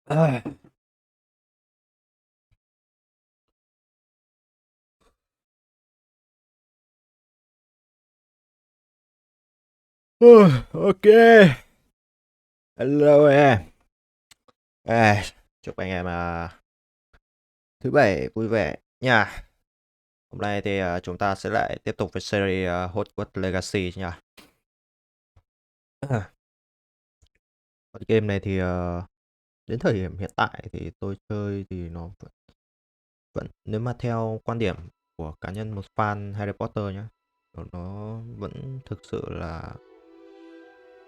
À, ok, hello em. Chúc anh em thứ bảy vui vẻ nha. Hôm nay thì chúng ta sẽ lại tiếp tục với series Hogwarts Legacy nha. À, Con game này thì đến thời điểm hiện tại thì tôi chơi thì nó vẫn nếu mà theo quan điểm của cá nhân một fan Harry Potter nhá, nó vẫn thực sự là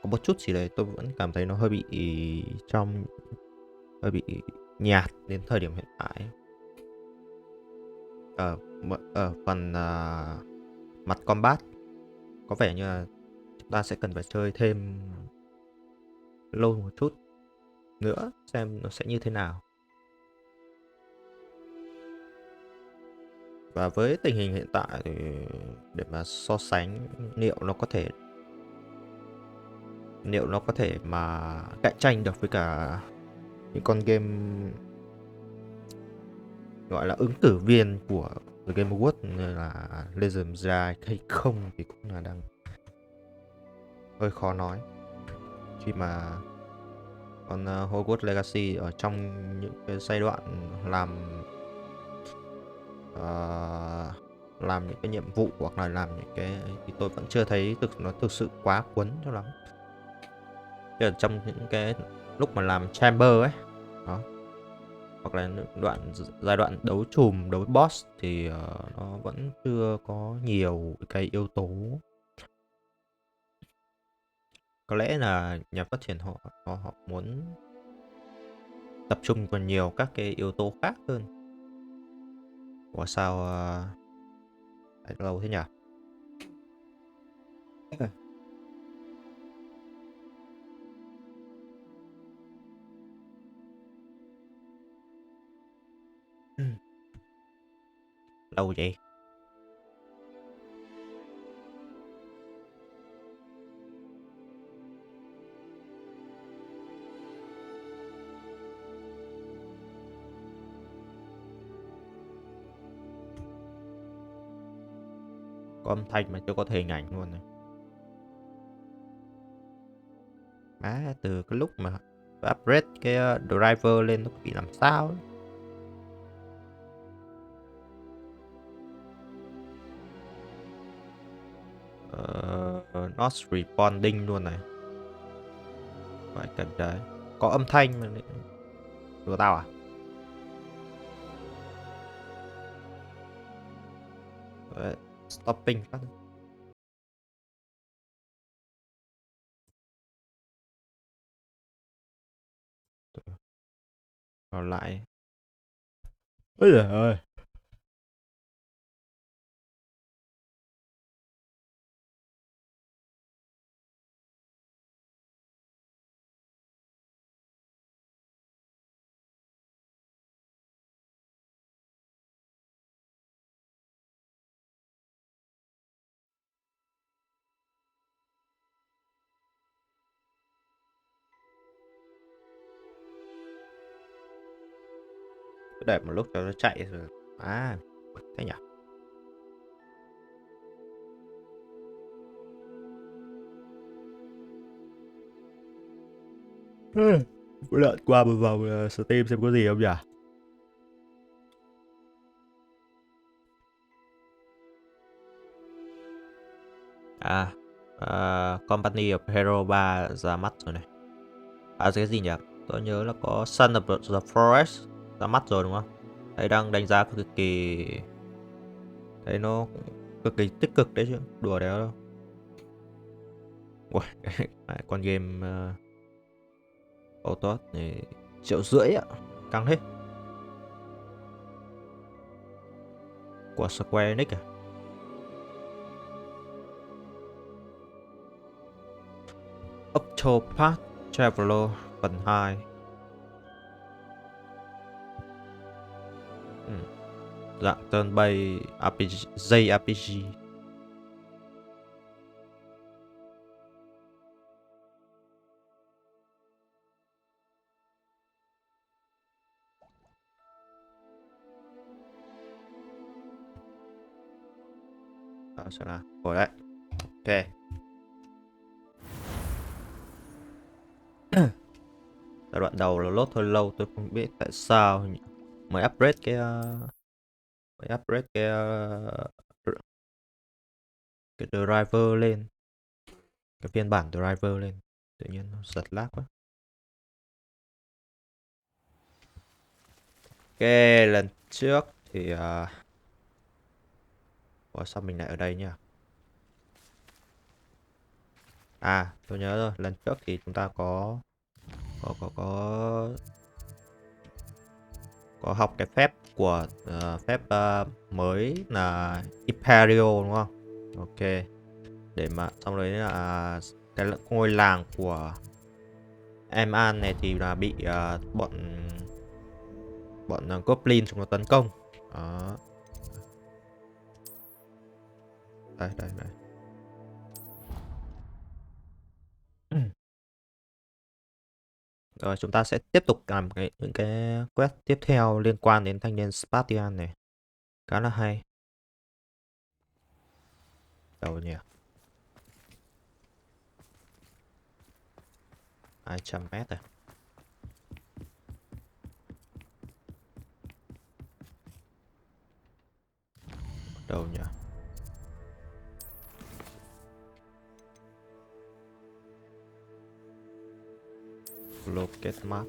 có một chút gì đấy tôi vẫn cảm thấy nó trong hơi bị nhạt đến thời điểm hiện tại. Ở phần mặt combat có vẻ như là chúng ta sẽ cần phải chơi thêm lâu một chút nữa xem nó sẽ như thế nào. Và với tình hình hiện tại thì để mà so sánh liệu nó có thể mà cạnh tranh được với cả những con game gọi là ứng cử viên của The Game Awards như là Legends hay không thì cũng là đang hơi khó nói, khi mà còn Hogwarts Legacy ở trong những cái giai đoạn làm ờ, làm những cái nhiệm vụ hoặc là làm những cái thì tôi vẫn chưa thấy nó thực sự quá cuốn cho lắm. Chứ ở trong những cái lúc mà làm chamber ấy đó, hoặc là giai đoạn đấu chùm đấu boss thì nó vẫn chưa có nhiều cái yếu tố. Có lẽ là nhà phát triển họ muốn tập trung vào nhiều các cái yếu tố khác hơn. Ủa sao lâu thế nhỉ? Lâu vậy? Có âm thanh mà chưa có thể hình ảnh luôn này. Má, từ cái lúc mà upgrade cái driver lên nó bị làm sao ấy. Not responding luôn này. Phải cần đấy. Có âm thanh mà lừa tao à? Đấy, stopping phát. Rồi lại. Ôi giời ơi. Cứ để một lúc cho nó chạy rồi. À, thế nhỉ? Ừ. Cứ lượn qua một vòng Steam xem có gì không nhỉ? À, Company of Hero 3 ra mắt rồi này. À, cái gì nhỉ? Tôi nhớ là có Son of the Forest ra mắt rồi đúng không? Thấy đang đánh giá cực kỳ, thấy nó cực kỳ tích cực đấy chứ, đùa đéo đâu. Ui, con game auto này 1,5 triệu ạ, căng hết. Của Square Enix à? Octopath Traveler phần 2. Ừ. Dạng turn based RPG, JRPG. Sẽ là rồi đấy. Ok. Giai đoạn đầu là load hơi lâu, tôi không biết tại sao. Mới upgrade cái mới upgrade cái driver lên, cái phiên bản driver lên, tự nhiên nó giật lag quá. Ok, lần trước thì sao mình lại ở đây nhỉ? À, tôi nhớ rồi, lần trước thì chúng ta có có có có học cái phép của phép mới là Imperial đúng không? Ok, để mà xong đấy là cái ngôi làng của Em An này thì là bị bọn Goblin chúng nó tấn công. Đó. Đây đây đây. Rồi chúng ta sẽ tiếp tục làm những cái quest tiếp theo liên quan đến thanh niên Spartian này. Khá là hay. Đâu nhỉ? 200 mét rồi. Đâu nhỉ? Locate map.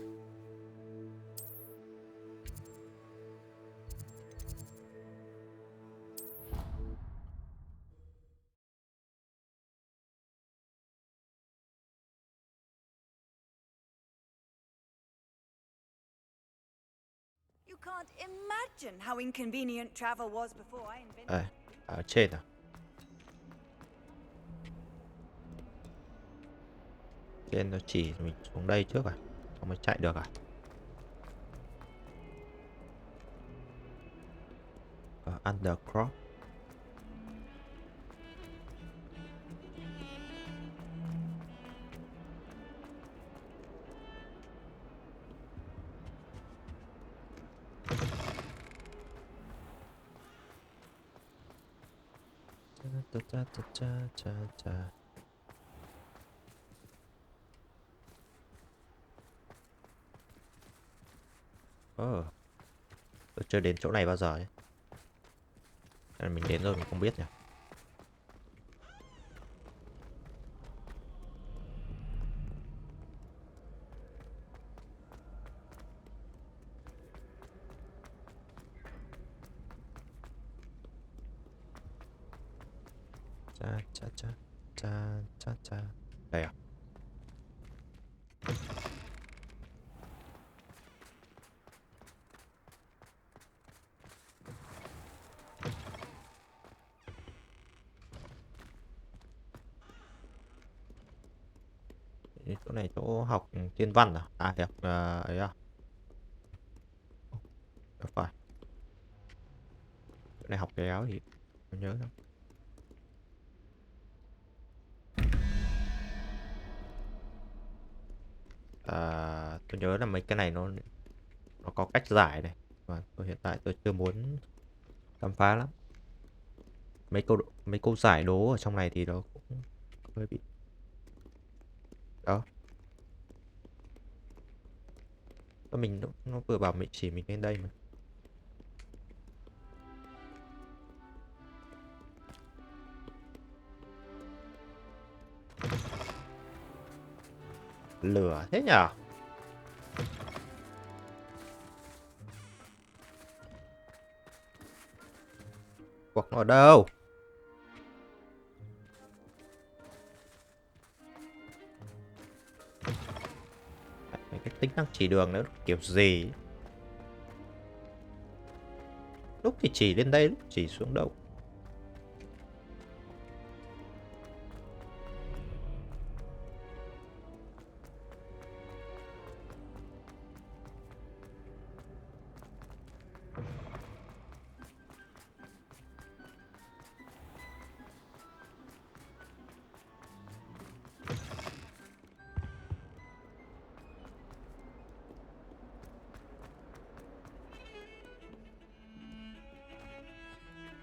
You can't imagine how inconvenient travel was before I invented Đây, ở trên à? Trên nó chỉ mình xuống đây trước à? Không mới chạy được à? Undercroft. Ờ, tôi chưa đến chỗ này bao giờ ấy. Nên là mình đến rồi mình không biết nhỉ. Cha cha cha cha cha cha. Đây à? Chỗ này chỗ học thiên văn à? À học ấy à? Không phải. Chỗ này học cái áo gì? Không nhớ đâu. Tôi nhớ là mấy cái này nó có cách giải này. Và tôi hiện tại tôi chưa muốn khám phá lắm. Mấy câu giải đố ở trong này thì nó cũng hơi bị đó. Nó vừa bảo mình chỉ mình lên đây mà. Lửa thế nhở? Cuộc nó ở đâu? Mấy cái tính năng chỉ đường nữa kiểu gì ấy. Lúc thì chỉ lên đây, lúc chỉ xuống đâu.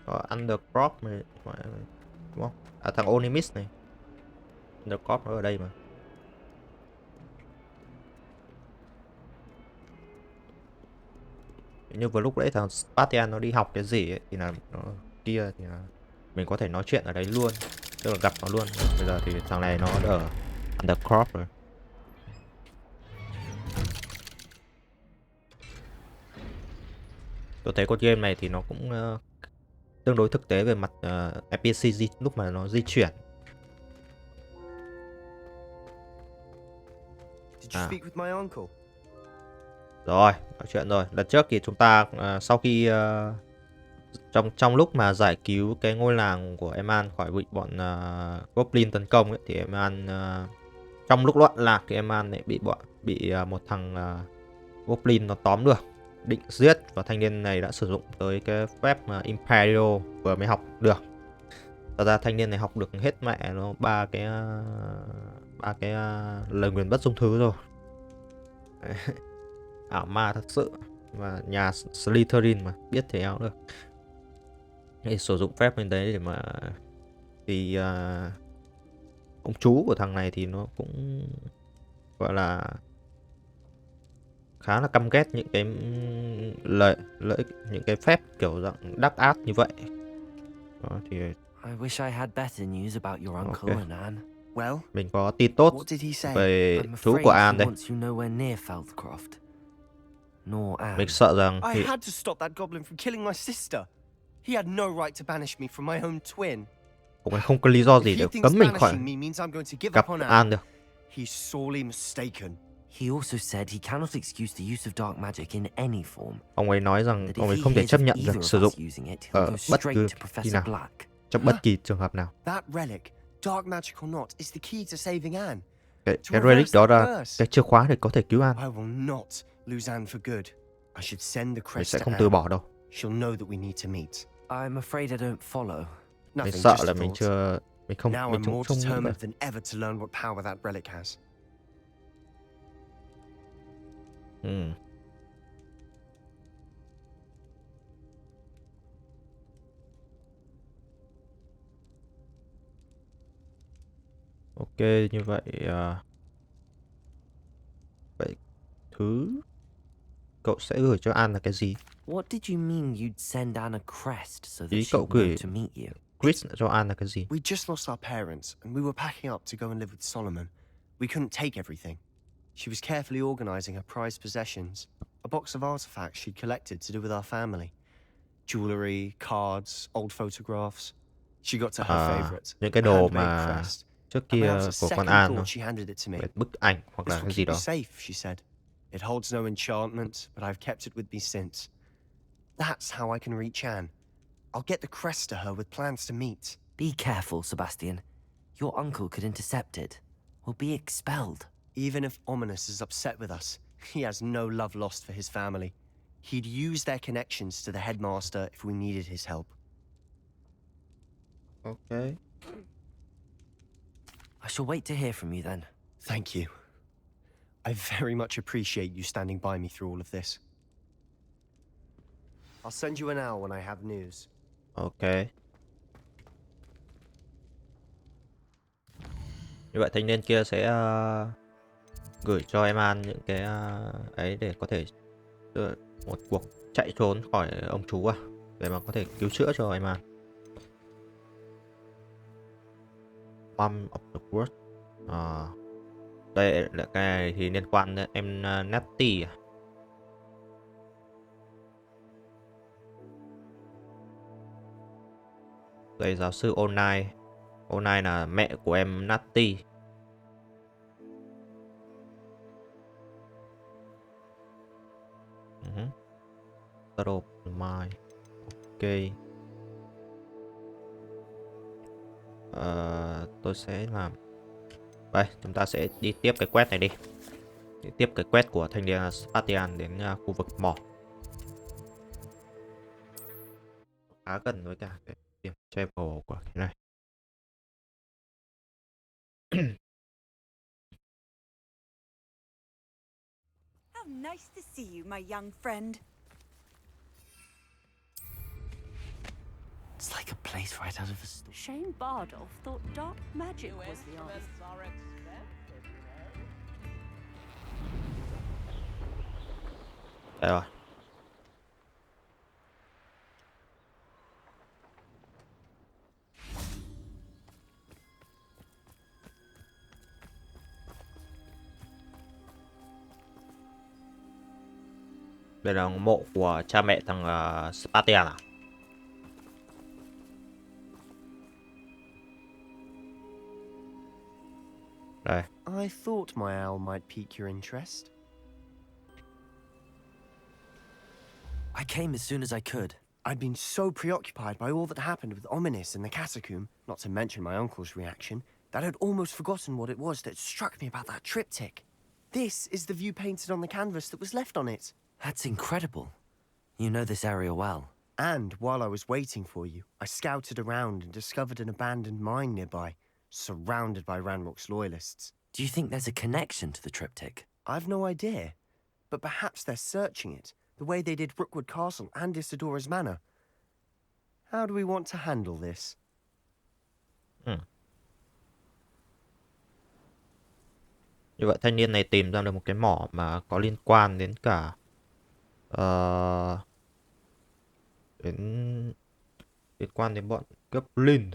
Có undercrop mà. đúng không? À, thằng Onimis này, Undercorp nó ở đây mà. Như vừa lúc đấy thằng Spartian nó đi học cái gì ấy, thì là nó kia thì là mình có thể nói chuyện ở đấy luôn, tức là gặp nó luôn. Bây giờ thì thằng này nó ở Undercorp rồi. Tôi thấy con game này thì nó cũng tương đối thực tế về mặt NPC lúc mà nó di chuyển. Did you À, speak with my uncle? rồi, nói chuyện rồi. Lần trước thì chúng ta sau khi trong lúc mà giải cứu cái ngôi làng của em An khỏi bị bọn Goblin tấn công ấy, thì em An trong lúc loạn lạc thì em An lại bị một thằng Goblin nó tóm được, định giết, và thanh niên này đã sử dụng tới cái phép mà Imperial vừa mới học được. Thật ra thanh niên này học được hết mẹ nó ba cái lời nguyền bất dung thứ rồi. Ảo ma thật sự, mà nhà Slytherin mà biết thế nào được. Thì sử dụng phép bên đấy để mà thì ông chú của thằng này thì nó cũng gọi là khá là căm ghét những cái lợi những cái phép kiểu dạng đắc ác như vậy. Đó, thì I wish I had better news about your uncle ok, and Anne. Well, mình có tin tốt what did he say? về I'm chú của afraid An he đây. wants you nowhere near Feldcroft. Nor Mình Anne. sợ rằng I had to stop that goblin from killing my sister. He had no right to banish me from my own twin. ông ấy không có lý do If gì he để thinks cấm mình khỏi banishing me means I'm going to give gặp up on An Anne, được. he's sorely mistaken. He also said he cannot excuse the use of dark magic in any form. Ông ấy nói rằng That ông if ấy he không thể hears chấp of nhận either việc of sử dụng us using it, he'll ở go bất straight cứ to khi Professor nào, Black. trong bất kỳ trường hợp nào. That relic, dark magic or not, is the key to saving Anne. Cái relic đó là cái chìa khóa để có thể cứu An. I will not lose Anne for good. I should send the Mình crest sẽ to không từ Anne. bỏ đâu. She'll know that we need to meet. I'm afraid I don't follow. Mình Nothing, sợ just là a mình thought. chưa mình không Now mình I'm cũng more không nghĩ vậy. determined than ever to learn what power that relic has. Ừ. Ok, như vậy vậy thứ cậu sẽ gửi cho An là cái gì? What did you mean you'd send Anne a crest so that Ý cậu she'll know gửi to meet you? Chris cho An là cái gì? We just lost our parents, and we were packing up to go and live with Solomon. We couldn't take everything. She was carefully organizing her prized possessions, a box of artifacts she'd collected to do with our family. Jewelry, cards, old photographs. She got to her favorite, Những cái a đồ handmade mà crest. trước And kia without a của con second An thought, thôi, she handed it to me. về bức ảnh hoặc This là will cái gì keep you đó. safe, she said. It holds no enchantment, but I've kept it with me since. That's how I can reach Anne. I'll get the crest to her with plans to meet. Be careful, Sebastian. Your uncle could intercept it. We'll be expelled. Even if Ominous is upset with us, he has no love lost for his family. He'd use their connections to the headmaster if we needed his help. Ok. I shall wait to hear from you then. Thank you. I very much appreciate you standing by me through all of this. I'll send you an owl when I have news. Ok. Như vậy thanh niên kia sẽ gửi cho em An những cái ấy để có thể một cuộc chạy trốn khỏi ông chú để mà có thể cứu chữa cho em An. Mom of the World. Đây là cái này thì liên quan đến em Natty. Đây giáo sư Onai. Onai là mẹ của em Natty. Mai. Ok. Tôi sẽ làm. Đây, chúng ta sẽ đi tiếp cái quest này đi. Đi tiếp cái quest của thanh niên Spartian đến khu vực mỏ. Khá gần với cả cái điểm travel của cái này. How nice to see you, my young friend. It's like a place right out of a story. Shane Bardolph thought dark magic was the answer. Đây rồi. Đây là mộ của cha mẹ thằng Spartan à? Đây. I thought my owl might pique your interest. I came as soon as I could. I'd been so preoccupied by all that happened with Ominous in the catacomb, not to mention my uncle's reaction, that I'd almost forgotten what it was that struck me about that triptych. This is the view painted on the canvas that was left on it. That's incredible. You know this area well. And while I was waiting for you, I scouted around and discovered an abandoned mine nearby, surrounded by Ranrock's loyalists. Do you think there's a connection to the triptych? I've no idea, but perhaps they're searching it, the way they did Rookwood Castle and Isidora's Manor. How do we want to handle this? Như vậy thanh niên này tìm ra được một cái mỏ mà có liên quan đến cả liên quan đến bọn Goblin.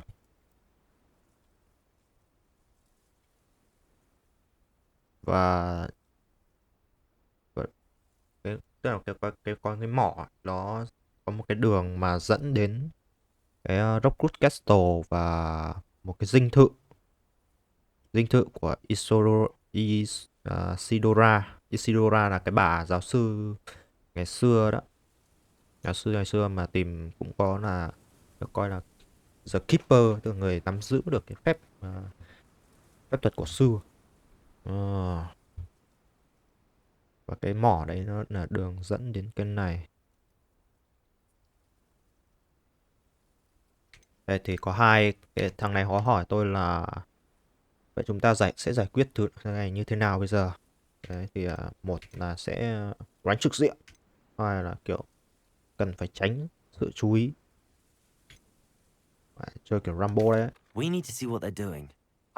Và cái tức là cái mỏ nó có một cái đường mà dẫn đến cái Rockwood Castle và một cái dinh thự của Isidora. Isidora là cái bà giáo sư ngày xưa đó, giáo sư ngày xưa mà tìm cũng có là được coi là The Keeper, tức là người nắm giữ được cái phép thuật cổ xưa. Và cái mỏ đấy nó là đường dẫn đến cái này. Đây thì có hai cái thằng này hỏi tôi là vậy chúng ta sẽ giải quyết thứ này như thế nào bây giờ. Đấy thì một là sẽ đánh trực diện, hai là kiểu cần phải tránh sự chú ý. Đấy, chơi kiểu Rambo đấy. We need to see what they're doing.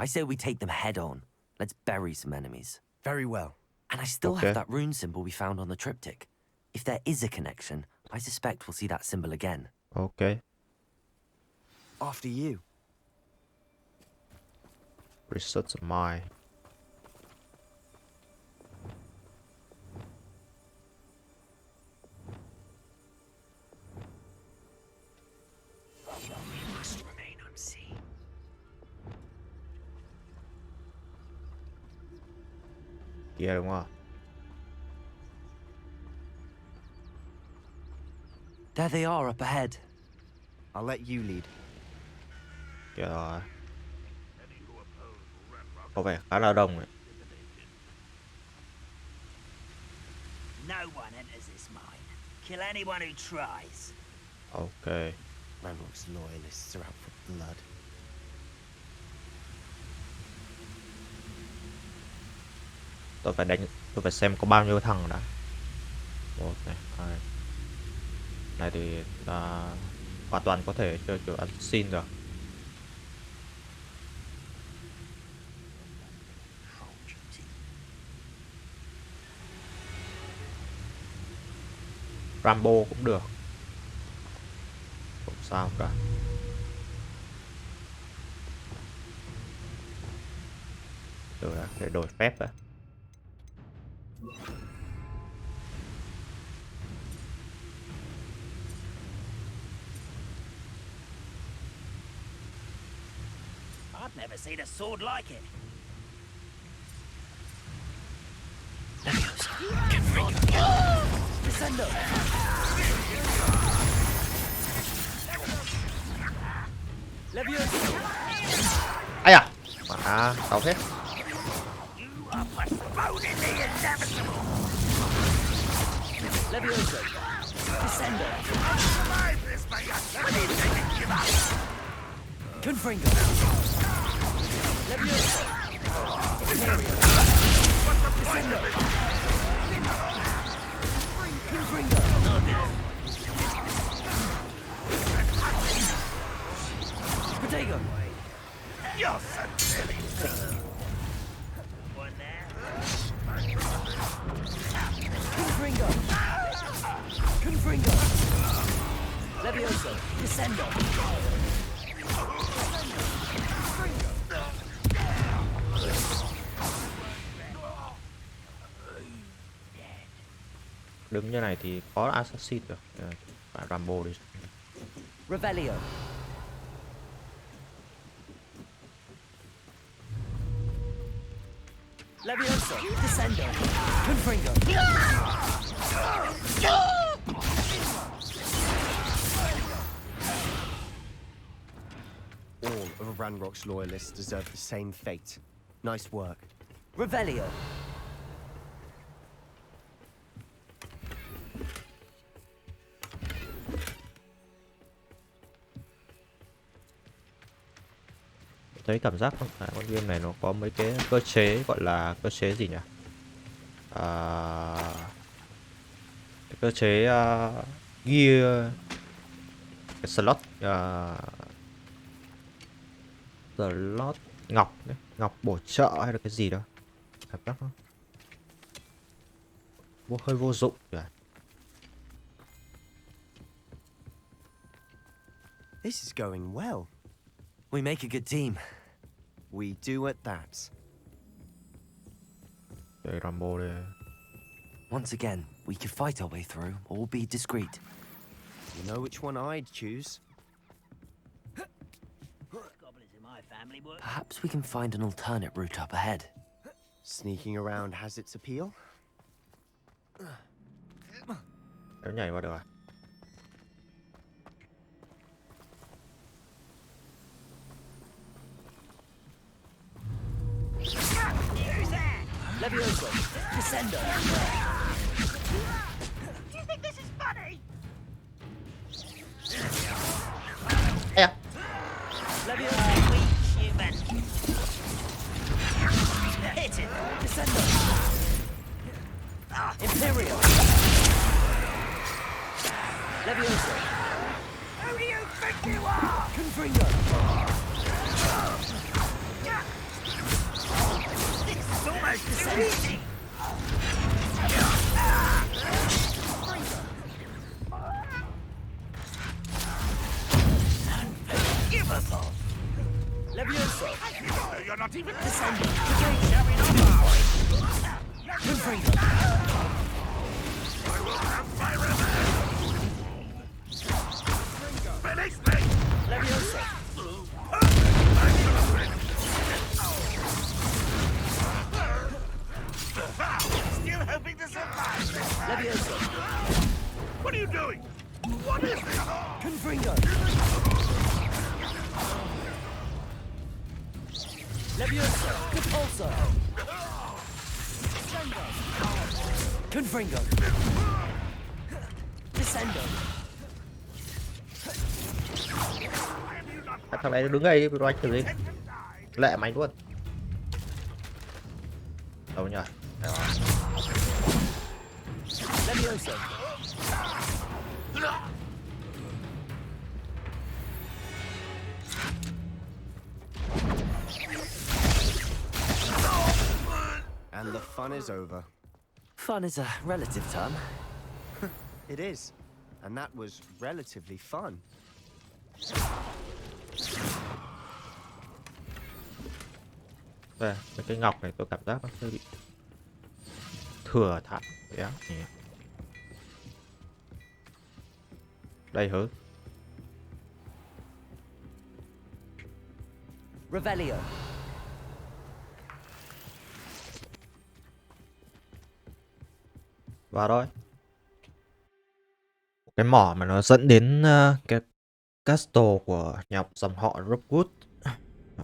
I say we take them head on. Let's bury some enemies. Very well. And I still have that rune symbol we found on the triptych. If there is a connection, I suspect we'll see that symbol again. Okay. After you. Research my. We must remain unseen. Kia đúng không? There they are up ahead. I'll let you lead. Kia rồi. Có vẻ khá là đông đấy. No one enters this mine. Kill anyone who tries. Ok. Ranrock's loyalists are out for blood. Tôi phải xem có bao nhiêu thằng đã. Một này, hai. Này thì hoàn toàn có thể chơi kiểu ăn xin được. Rambo cũng được, không sao cả. Rồi đã, để đổi phép đã. I've never seen a sword like it. Descendo! Leviosa! Ai à? Mà tao hết. You are postponing the inevitable. Leviosa! Descendo! Survive this, my young. What is it that give up? Confringo! Leviosa! Descendo! Confringo! Levioso, descendo. Đứng như này thì có assassin được. Bạn Rambo đi. Revelio. Levioso, descendo. Confringo. All of Ranrock's loyalists deserve the same fate. Nice work. Revelio. Thấy cảm giác con game này nó có mấy cái cơ chế, gọi là cơ chế gì nhỉ? Cái cơ chế gear, cái slot slot ngọc đấy, ngọc bổ trợ hay là cái gì đó, cảm giác nó hơi vô dụng rồi. This is going well. We make a good team. We do at that. Đây Rambo đây. Once again, we could fight our way through or be discreet. You know which one I'd choose? Goblins in my family work. Perhaps we can find an alternate route up ahead. Sneaking around has its appeal. Nếu nhảy qua được à? Levioso, descendo. Do you think this is funny? Yeah. Levioso, weak human. Hit it. Descendo. Imperial. Levioso. Who do you think you are? Confringo. It's almost too easy. Unforgivable. Levioso. You're not even Descendo. shall we not bow? Confringo. I will have my revenge. Finish me. Levioso. Still hoping to survive this time. Levioso. What are you doing? What is this? Confringo. Levioso. Repulso. Confringo. Descendo. Thằng này nó đứng đây đi, đánh thử đi. Lẹ mày luôn. Đâu nhỉ? Levioso. And the fun is over. Fun is a relative term. It is. And that was relatively fun. Đây, cái ngọc này tôi cảm giác nó hơi bị thừa thãi. Đây hứ. Revelio. Vào thôi. Cái mỏ mà nó dẫn đến cái castle của nhà dòng họ Rookwood.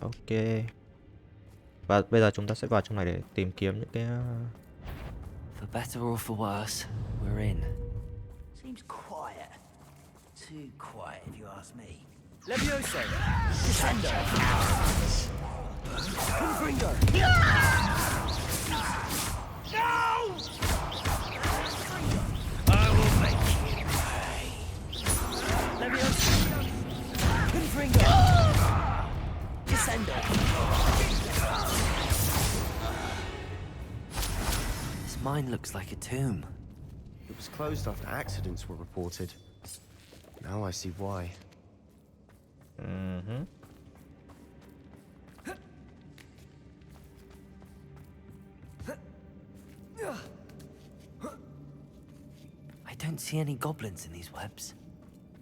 Ok. Và bây giờ chúng ta sẽ vào trong này để tìm kiếm những cái For better or for worse, we're in. Seems quiet. Too quiet if you ask me. Levioso. Descendo. Confringo. No! I will make you pay. Levioso. Confringo. Descendo. This mine looks like a tomb. It was closed after accidents were reported. Now I see why. Hứ. I don't see any goblins in these webs.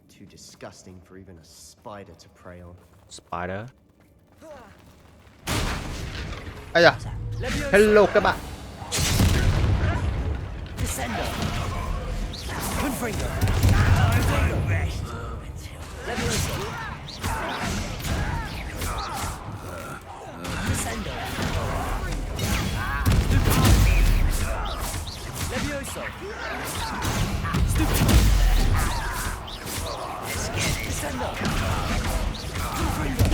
Too disgusting for even a spider to prey on. Spider. Ây da. Hello các bạn. Descender. Confringo. Levioso. Descender. Levioso. Stupid. Descender. Confringo.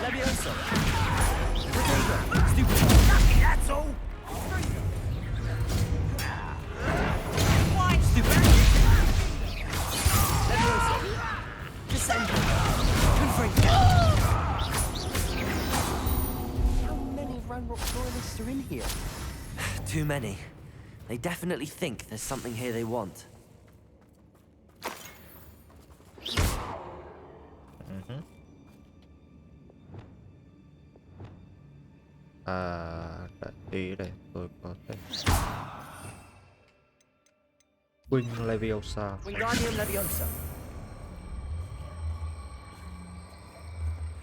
Levioso. Stupid. That's all. Stupid. Levioso. Descender. Confringo. How many Ranrock loyalists are in here? Too many. They definitely think there's something here they want. Đợi tí đây, tôi có thể Wing Leviosa. Wingardium Leviosa.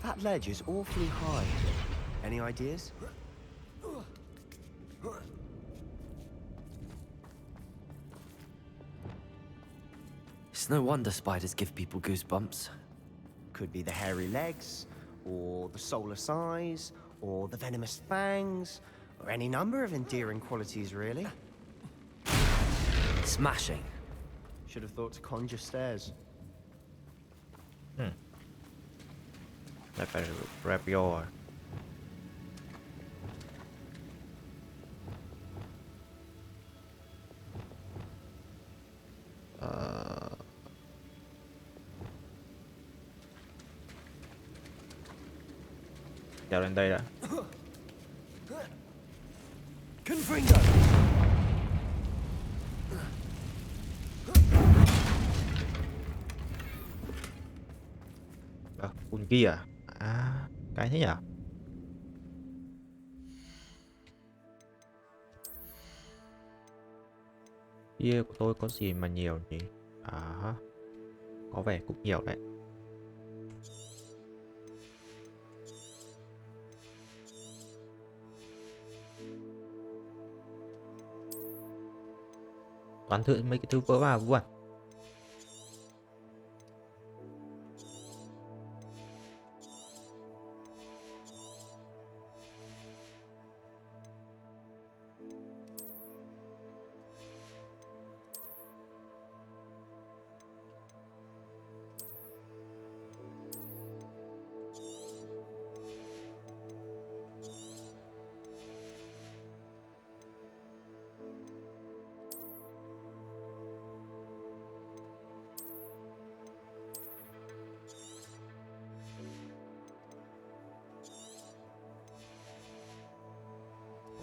That ledge is awfully high. Any ideas? It's no wonder spiders give people goosebumps. Could be the hairy legs, or the soulless eyes, or the venomous fangs, or any number of endearing qualities, really. Smashing. Should have thought to conjure stairs. Lại phải Rapio rồi. Kéo lên đây đã. Confringo. Con kia à? À, cái thế nhỉ? Kia của tôi có gì mà nhiều nhỉ? À, có vẻ cũng nhiều đấy. Toán thử mấy cái thứ vỡ vào vẩn.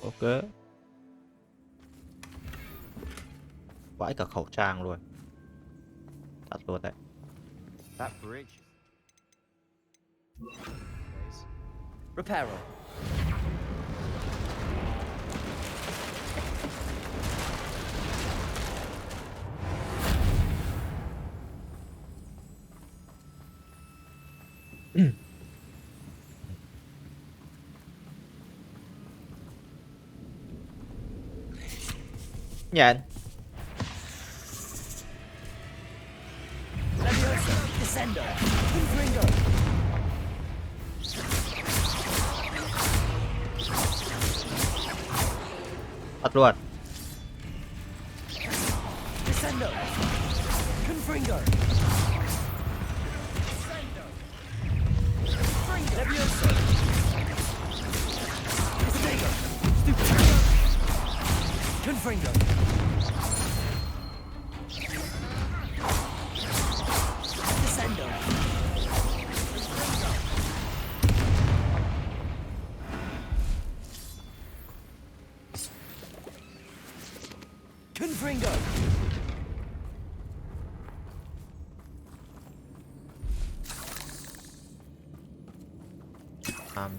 Ok. Vãi cả khẩu trang luôn. Thật luôn đấy. That bridge. Reparo. Nhận. Leviosa. Descender. Confringo. Thật luôn. Descender. Confringo. Leviosa. Stego. Stupid. Confringo. Descender. Confringo.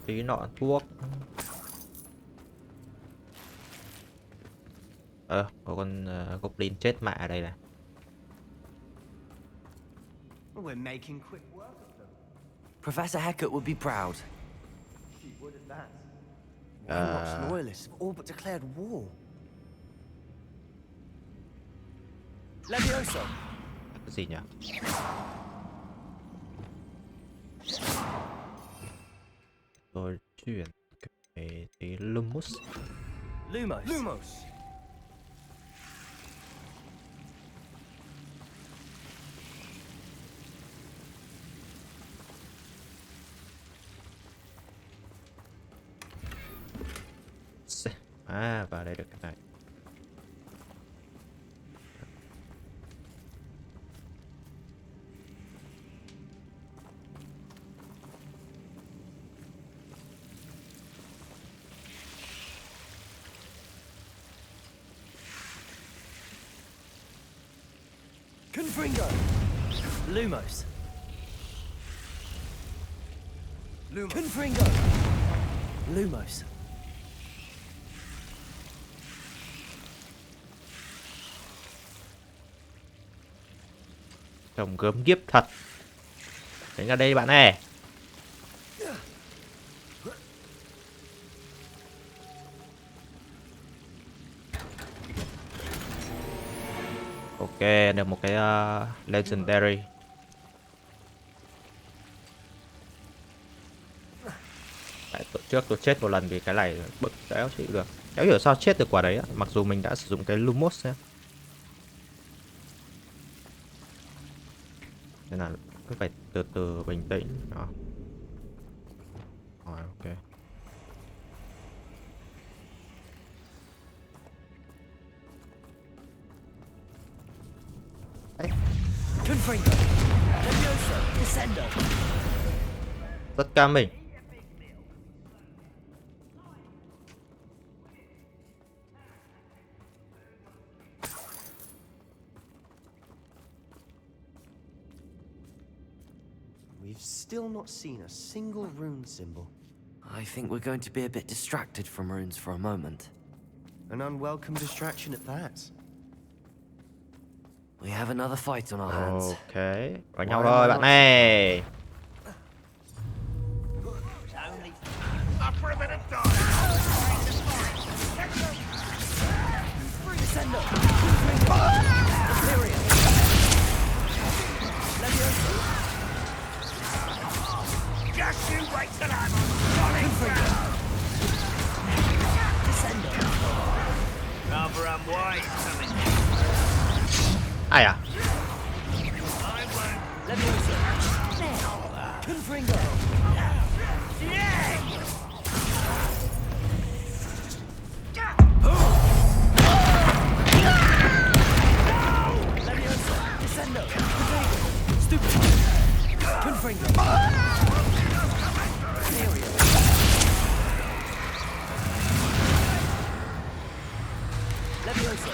tí nọ thuốc. Có con goblin chết mẹ ở đây này. We're making quick work of them. Professor Hecat would be proud. She would at that. Hogwarts loyalists have all but declared war. Levioso. Cái gì nhỉ? Rồi chuyển cái tí Lumos. Lumos. Lumos. Vào đây được cái này. Confringo. Lumos. Lumos. Confringo. Lumos. Trông gớm ghiếc thật. Đánh ra đây bạn ơi. Ok, được một cái legendary. Tại trước tôi chết một lần vì cái này bực đéo chịu được. Đéo hiểu sao chết được quả đấy, mặc dù mình đã sử dụng cái Lumos nhé. Nên là cứ phải từ từ bình tĩnh. Đó. Rồi, ok. Confringo. Levioso. Descendo. Tất cả mình. We've still not seen a single rune symbol. I think we're going to be a bit distracted from runes for a moment. An unwelcome distraction at that. We have another fight on our hands. Ok, có nhau thôi bạn ơi. Descendo. Imperial. Levioso. Just you wait till I'm on ground. Descendo. Rather unwise coming. Ai à? Levioso. Confringo. Levioso. Descendo. Stupid. Confringo. Levioso.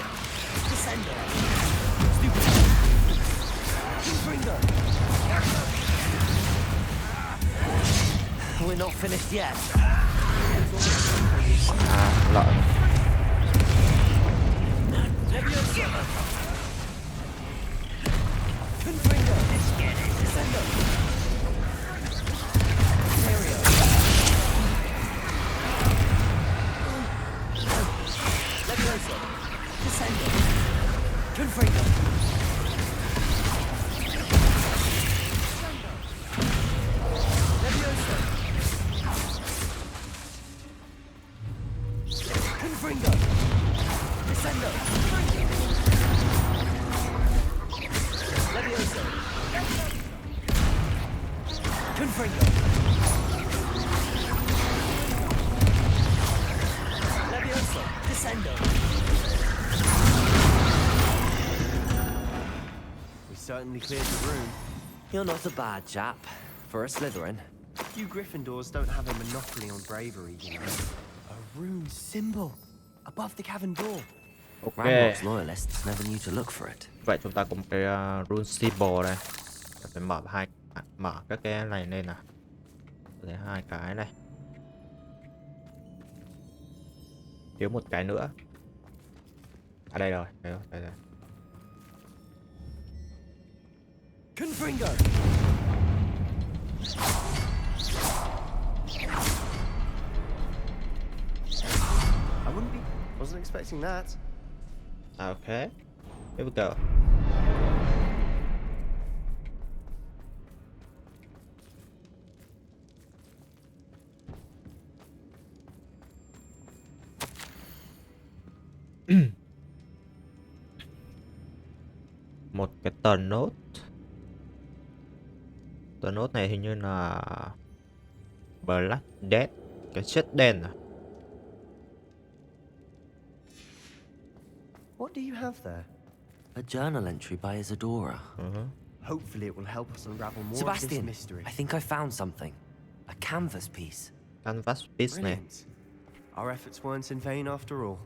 Descendo. Stupid. Confringo. We're not finished yet. Lợn. Levioso. Confringo. Descendo. Imperial. Levioso. Descendo. Confringo. Levioso. Confringo. Descendo. Levioso. Confringo. Levioso. Descendo. We certainly cleared the room. You're not a bad chap for a Slytherin. You Gryffindors don't have a monopoly on bravery, you know. A rune symbol above the cavern door. Ok. Ramrock's loyalists never knew to look for it. Vậy chúng ta có một cái rune symbol đây. Phải mở các cái này lên nào. Lấy hai cái này. Thiếu một cái nữa. À đây rồi, đây rồi, đây rồi. Confringo! Wasn't expecting that. Okay, here we go. Một cái tờ nốt. Tờ nốt này hình như là Black Death, cái chết đen à? What do you have there? A journal entry by Isadora. Hopefully it will help us unravel more of this Sebastian, mystery. I think I found something. A canvas piece. Canvas piece này. Brilliant. Our efforts weren't in vain after all.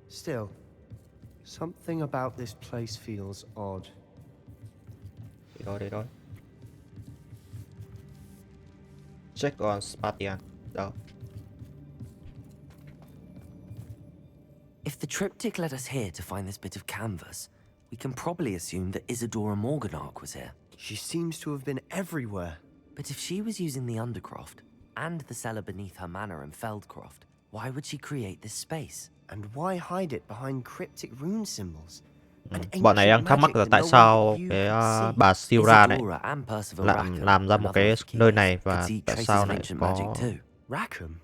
Still, something about this place feels odd. Đây rồi. Check on Sebastian. Đâu? If the triptych led us here to find this bit of canvas, we can probably assume that Isadora Morganach was here. She seems to have been everywhere. But if she was using the Undercroft and the cellar beneath her manor in Feldcroft, why would she create this space? And why hide it behind cryptic rune symbols? Bọn này đang thắc mắc là tại sao cái bà Sira này Isadora and Percival làm ra một cái another of nơi Keyleth, này could và see tại traces sao of lại ancient có magic too. Rackham?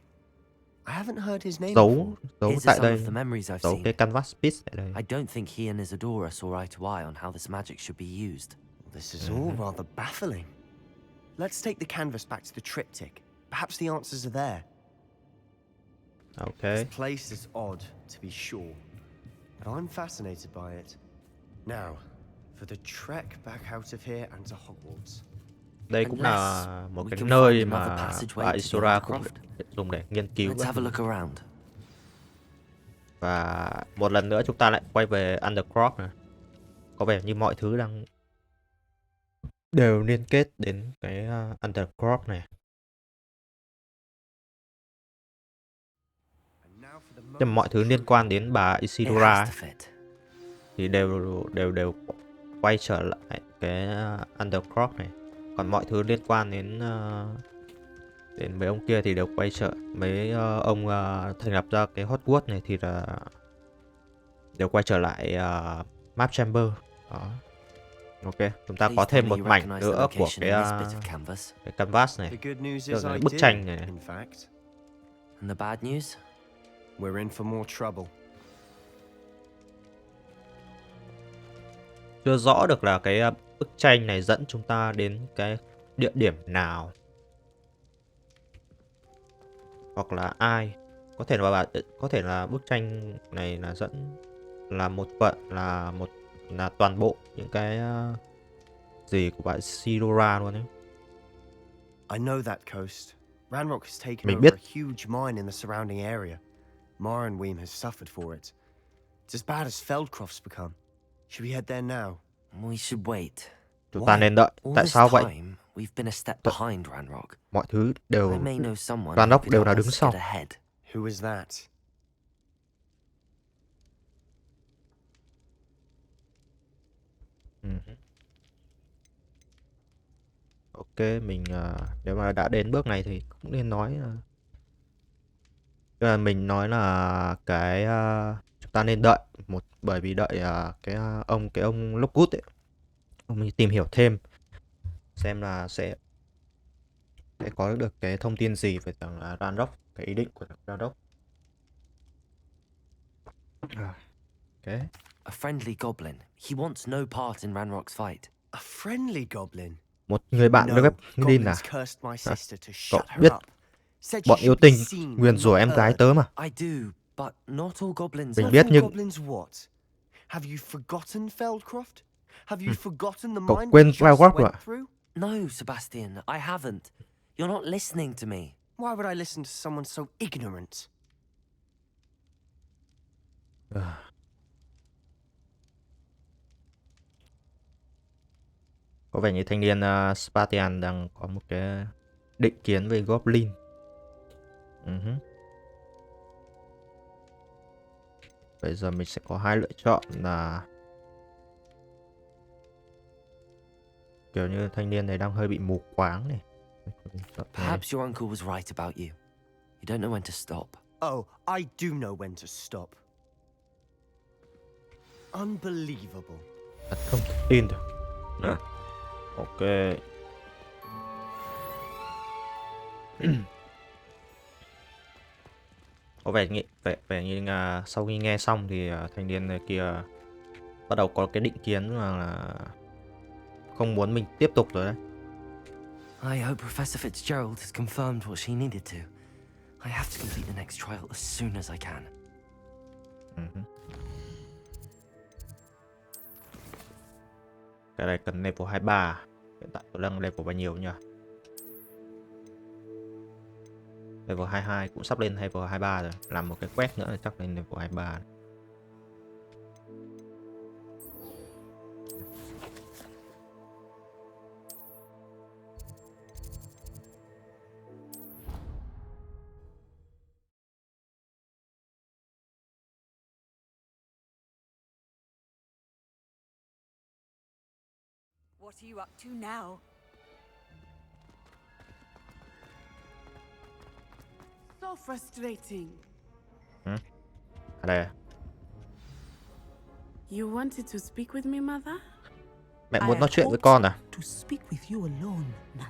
I haven't heard his name dấu before. Here's tại some đây, of the memories I've dấu seen. cái canvas piece tại đây. I don't think he and Isadora saw eye to eye on how this magic should be used. This is all rather baffling. Let's take the canvas back to the triptych. Perhaps the answers are there. Okay. This place is odd, to be sure, but I'm fascinated by it. Now, for the trek back out of here and to Hogwarts. Đây cũng là Unless một we cái can nơi find mà another passageway bà to the Isora cũng Undercroft. dùng để nghiên cứu. Let's have a look around. Và một lần nữa chúng ta lại quay về Undercroft này. Có vẻ như mọi thứ đều liên kết đến cái Undercroft này. Nhưng mọi thứ liên quan đến bà It Isidora has ấy, to fit. thì đều quay trở lại cái Undercroft này. Còn mọi thứ liên quan đến mấy ông kia thì đều quay trở, mấy ông thành lập ra cái Hogwarts này thì là đều quay trở lại map chamber. Đó. Ok, chúng ta có thêm một mảnh nữa của cái canvas này, The good news tức is là I bức did, tranh này. in fact. And the bad news? We're in for more trouble. Chưa rõ được là cái bức tranh này dẫn chúng ta đến cái địa điểm nào, hoặc là ai. Có thể là bức tranh này là dẫn là một vận là toàn bộ những cái gì của bạn Sidora luôn ấy. I know that coast. Ranrock has taken Mình over biết. a huge mine in the surrounding area. Moranweem has suffered for it. It's as bad as Feldcroft's become. Should we head there now? We should wait. Chúng ta nên đợi. All Tại this sao vậy? time, we've been a step behind Ranrock. Mọi thứ I đều may know someone who Ranrock could đều help là đứng us sau. get ahead. Who is that? Ok, mình nếu mà đã đến bước này thì cũng nên nói tức là mình nói là cái chúng ta nên đợi bởi vì đợi cái ông Lockwood ấy, ông ấy tìm hiểu thêm xem là sẽ có được cái thông tin gì về thằng Ranrock, cái ý định của thằng Ranrock. Ok. A friendly goblin. He wants no part in Ranrock's fight. A friendly goblin. Một người bạn với No, Glyn à? goblins cursed my sister to Cậu shut her biết up. Said she bọn yêu should be tinh seen nguyền and rủa not em gái heard. tớ mà. I do, but not all goblins Mình are. biết Not all nhưng goblins what? Have you forgotten Feldcroft? Have you forgotten the cậu mine quên we just Feldcroft went rồi à? through? No, Sebastian, I haven't. You're not listening to me. Why would I listen to someone so ignorant? Có vẻ như thanh niên Spartian đang có một cái định kiến về Goblin. Bây giờ mình sẽ có hai lựa chọn là kiểu như thanh niên này đang hơi bị mù quáng này. Perhaps your uncle was right about you. You don't know when to stop. Oh, I do know when to stop. Unbelievable. Thật không thể tin được. Ok. Có vẻ như là sau khi nghe xong thì thanh niên này kia bắt đầu có cái định kiến là không muốn mình tiếp tục rồi đấy. I hope Professor Fitzgerald has confirmed what she needed to. I have to complete the next trial as soon as I can. Cái này cần level 23. Hiện tại tôi đang level bao nhiêu nhỉ? Level 22 cũng sắp lên level 23 rồi. Làm một cái quét nữa là chắc lên level 23. What are you up to now? So frustrating. À đây. You wanted to speak with me, Mother? Mẹ muốn nói chuyện với con à? To speak with you alone,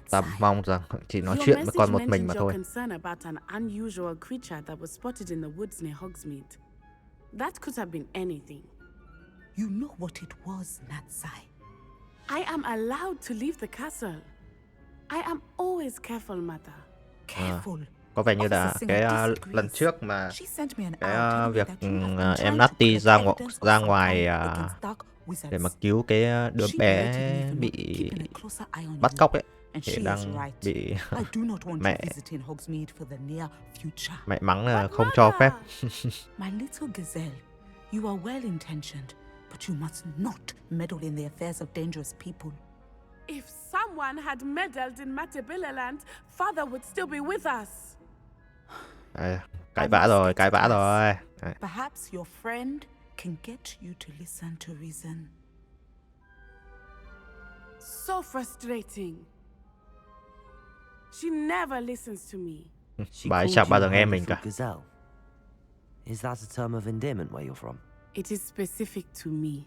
Ta Natsai. mong rằng chỉ nói Your chuyện với message con một mình mà mentioned thôi. your concern about an unusual creature that was spotted in the woods near Hogsmeade. That could have been anything. You know what it was, Natsai. I am allowed to leave the castle. I am always careful, Mother. Careful. Có vẻ như là cái lần trước mà cái việc em Natty ra ngoài để mà cứu cái đứa bé bị bắt cóc ấy thì đang bị mẹ mắng là không cho phép. My little gazelle, you are well intentioned, but you must not meddle in the affairs of dangerous people. If someone had meddled in Matabeleland, Father would still be with us. Cãi vã rồi. Perhaps your friend can get you to listen to reason. So frustrating. She never listens to me. She Bà ấy called chẳng bao you giờ nghe mình wonderful cả. gazelle. Is that a term of endearment where you're from? It is specific to me.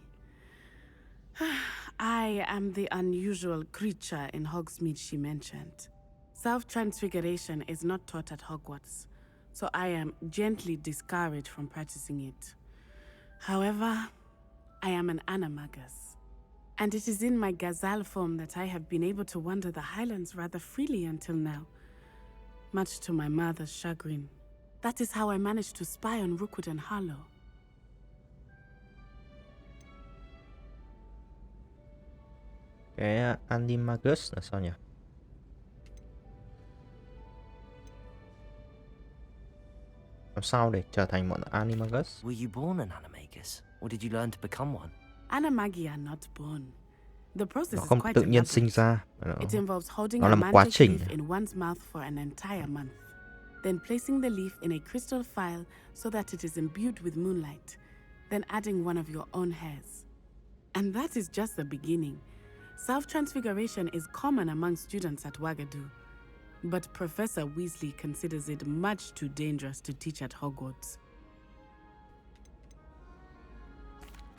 I am the unusual creature in Hogsmeade she mentioned. Self-transfiguration is not taught at Hogwarts, so I am gently discouraged from practicing it. However, I am an animagus, and it is in my gazelle form that I have been able to wander the Highlands rather freely until now, much to my mother's chagrin. That is how I managed to spy on Rookwood and Harlow. Cái Animagus là sao nhỉ? Làm sao để trở thành một Animagus? Were you born an animagus, or did you learn to become one? Animagi are not born. The process Nó is không quite tự nhiên elaborate. sinh ra. It involves holding Nó a là một quá mandrake trình. leaf in one's mouth for an entire month, then placing the leaf in a crystal phial so that it is imbued with moonlight, then adding one of your own hairs. And that is just the beginning. Self-transfiguration is common among students at Wagadu, but Professor Weasley considers it much too dangerous to teach at Hogwarts.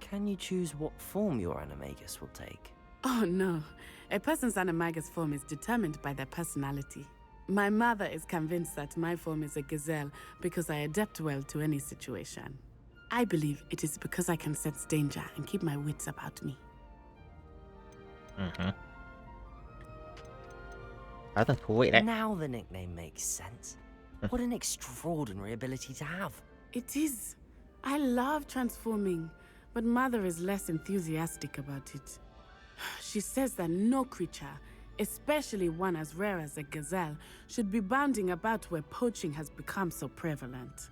Can you choose what form your animagus will take? Oh no, a person's animagus form is determined by their personality. My mother is convinced that my form is a gazelle because I adapt well to any situation. I believe it is because I can sense danger and keep my wits about me. Khá là thú vị đấy. Now the nickname makes sense. What an extraordinary ability to have. It is. I love transforming, but Mother is less enthusiastic about it. She says that no creature, especially one as rare as a gazelle, should be bounding about where poaching has become so prevalent.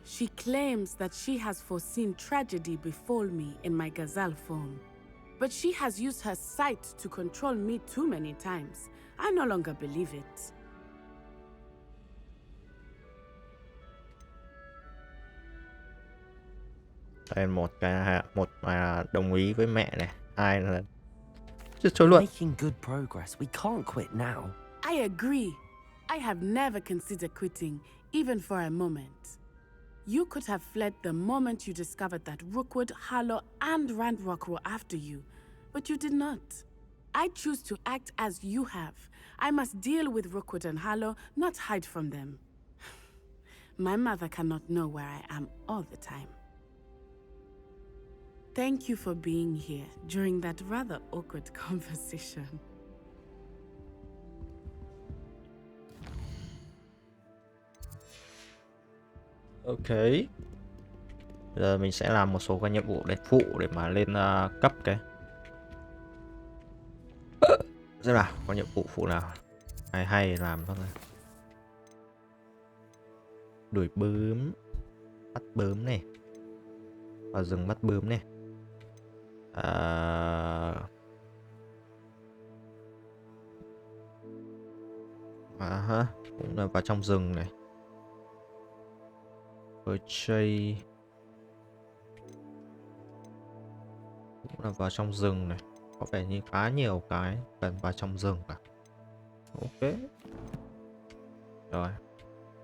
She claims that she has foreseen tragedy befall me in my gazelle form. But she has used her sight to control me too many times. I no longer believe it. Đây một mà đồng ý với mẹ này, hai là chưa chối We're luận. making good progress. We can't quit now. I agree. I have never considered quitting, even for a moment. You could have fled the moment you discovered that Rookwood, Harlow, and Randrock were after you, but you did not. I choose to act as you have. I must deal with Rookwood and Harlow, not hide from them. My mother cannot know where I am all the time. Thank you for being here during that rather awkward conversation. Ok. Giờ mình sẽ làm một số cái nhiệm vụ để phụ để mà lên cấp cái. Xem nào, có nhiệm vụ phụ nào hay làm thôi. Đuổi bướm, bắt bướm này, vào rừng bắt bướm này. Cũng là vào trong rừng này. Chơi cũng là vào trong rừng này. Có vẻ như khá nhiều cái cần vào trong rừng cả. Ok. Rồi,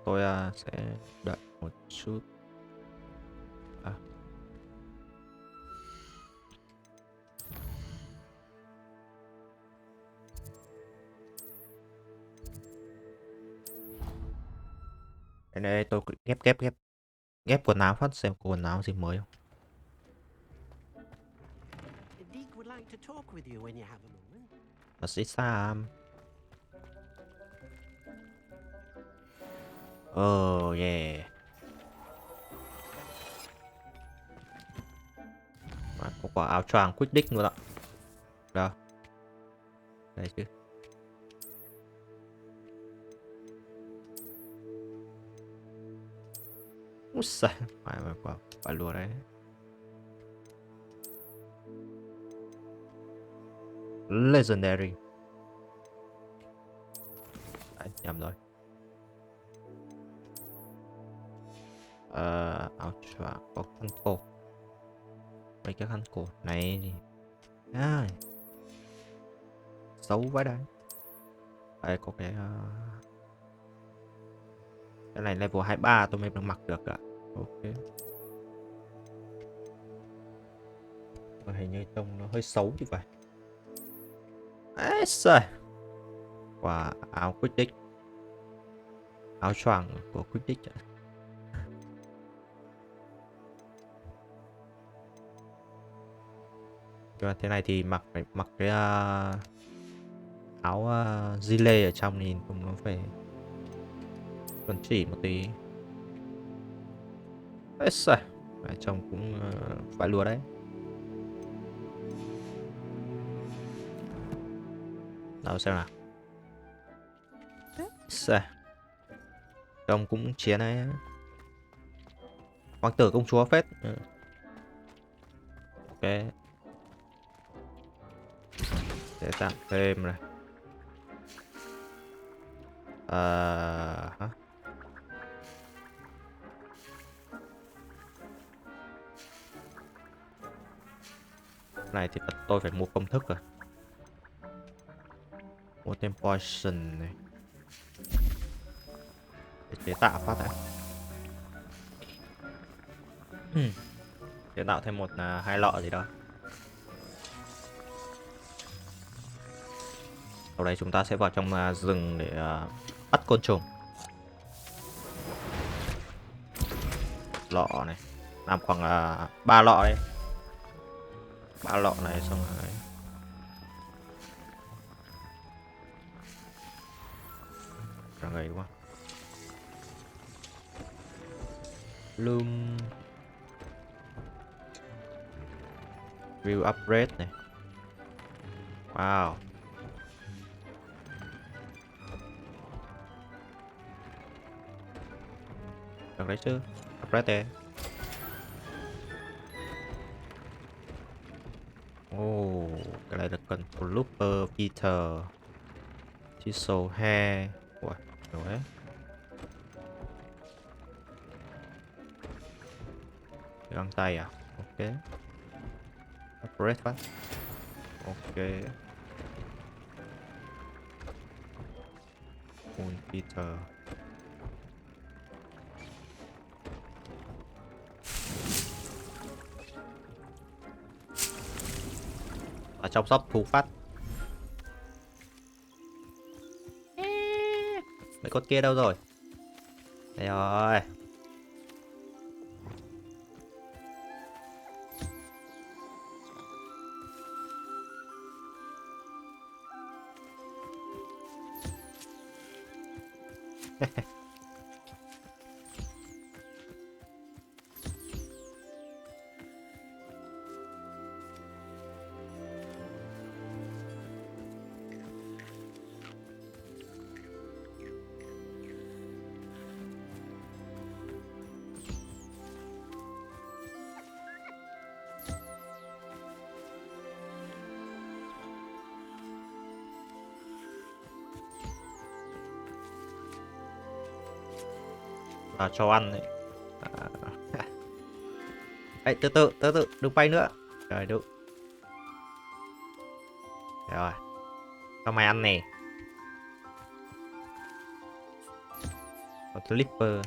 tôi sẽ đợi một chút. Đây tôi ghép quần áo phát xem có quần áo gì mới không. Nó sẽ Sam. Oh yeah. Và có quả áo choàng Quidditch luôn ạ. Đâu? Đây chứ. Úi giời, phải lùa đấy. Legendary. Đấy, nhầm rồi. Áo choàng có khăn cổ. Mấy cái khăn cổ này thì xấu quá đấy. Đây có cái này level 23 tôi mới mặc được ạ. Ok. Hình như trông nó hơi xấu như vậy. Ê trời. Quả áo Quidditch. Áo choàng của Quidditch. Thế này thì mặc cái áo gilet ở trong nhìn cũng nó phải chuẩn chỉ một tí. Ê trời. Trông cũng phải lùa đấy. Đâu xem nào. Trời. Trông cũng chiến đấy. Hoàng tử công chúa phết. Ok. Để tặng thêm này. Này thì tôi phải mua công thức rồi. Mua thêm poison này. Để chế tạo phát này. Chế tạo thêm một 2 lọ gì đó. Sau đây chúng ta sẽ vào trong rừng để bắt côn trùng. Lọ này. Làm khoảng 3 lọ đấy. 3 lọ này xong rồi. Cả ngày đúng không? Bloom. View upgrade này. Wow. Được đấy chứ. Upgrade đây. Cái này là cần Looper, Peter, Chisel, Hair. Ủa, nhiều đấy. Găng tay à? Ok. Breakfast. Ok. Peter. Ở trong shop thú phát. Mấy con kia đâu rồi? Đây rồi. Vào cho ăn đấy. Đấy, từ từ, đừng bay nữa. Trời đựng. Rồi. Cho mày ăn nè. Còn Flipper.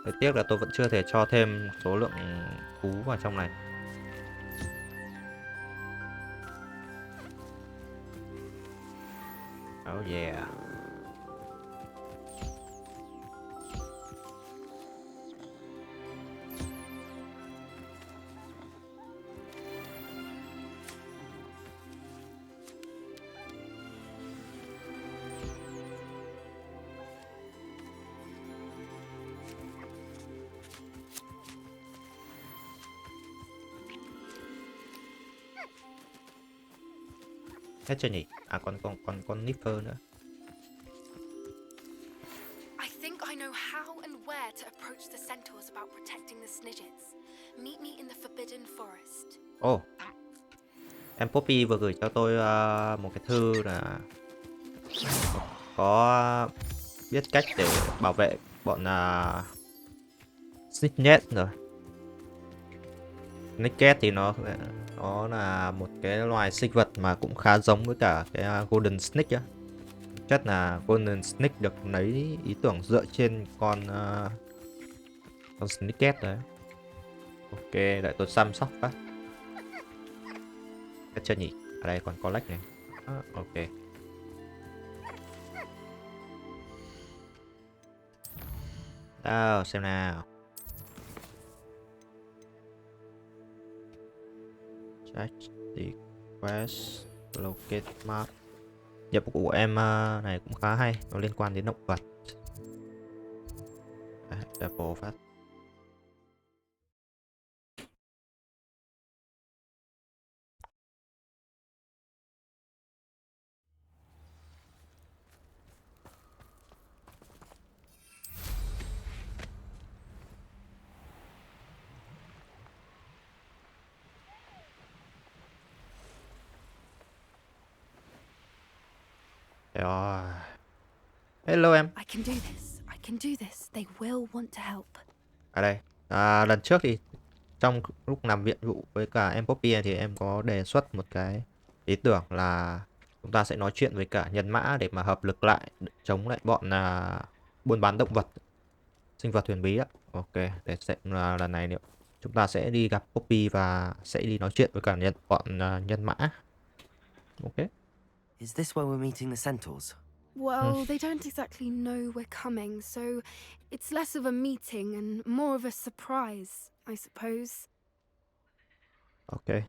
Rất tiếc là tôi vẫn chưa thể cho thêm số lượng thú vào trong này. Oh yeah. Hết chưa nhỉ? À còn Nipper nữa. I think I know how and where to approach the centaurs about protecting the Snidgets. Meet me in the Forbidden Forest. Ồ. Em Poppy vừa gửi cho tôi một cái thư là có biết cách để bảo vệ bọn Snidget rồi. Snidget thì nó là một cái loài sinh vật mà cũng khá giống với cả cái Golden Snake á. Chắc là Golden Snake được lấy ý tưởng dựa trên con Snidget đấy. Ok, đợi tôi chăm sóc phát. Cái chân nhỉ? Ở đây còn có lách này. Ok. Đâu, xem nào. Check the quest, locate map. Nhiệm vụ của em này cũng khá hay, nó liên quan đến động vật. Apple phát. Rồi. Hello em. I can do this. I can do this. They will want to help. Ở đây. Lần trước thì trong lúc làm nhiệm vụ với cả em Poppy thì em có đề xuất một cái ý tưởng là chúng ta sẽ nói chuyện với cả nhân mã để mà hợp lực lại chống lại bọn buôn bán động vật, sinh vật huyền bí á. Ok, để xem là lần này chúng ta sẽ đi gặp Poppy và sẽ đi nói chuyện với cả bọn nhân mã. Ok. Is this where we're meeting the centaurs? Well, they don't exactly know we're coming, so it's less of a meeting and more of a surprise, I suppose. Ok.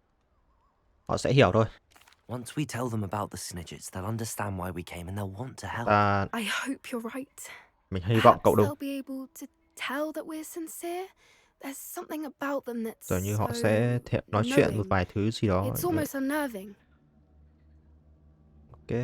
Họ sẽ hiểu thôi. Once we tell them about the Snidgets, they'll understand why we came and they'll want to help. I hope you're right. Mình hy vọng cậu Perhaps đúng. they'll be able to tell that we're sincere. There's something about them that's Rồi như họ so sẽ nói chuyện một knowing. vài thứ gì đó. It's almost unnerving. Ok.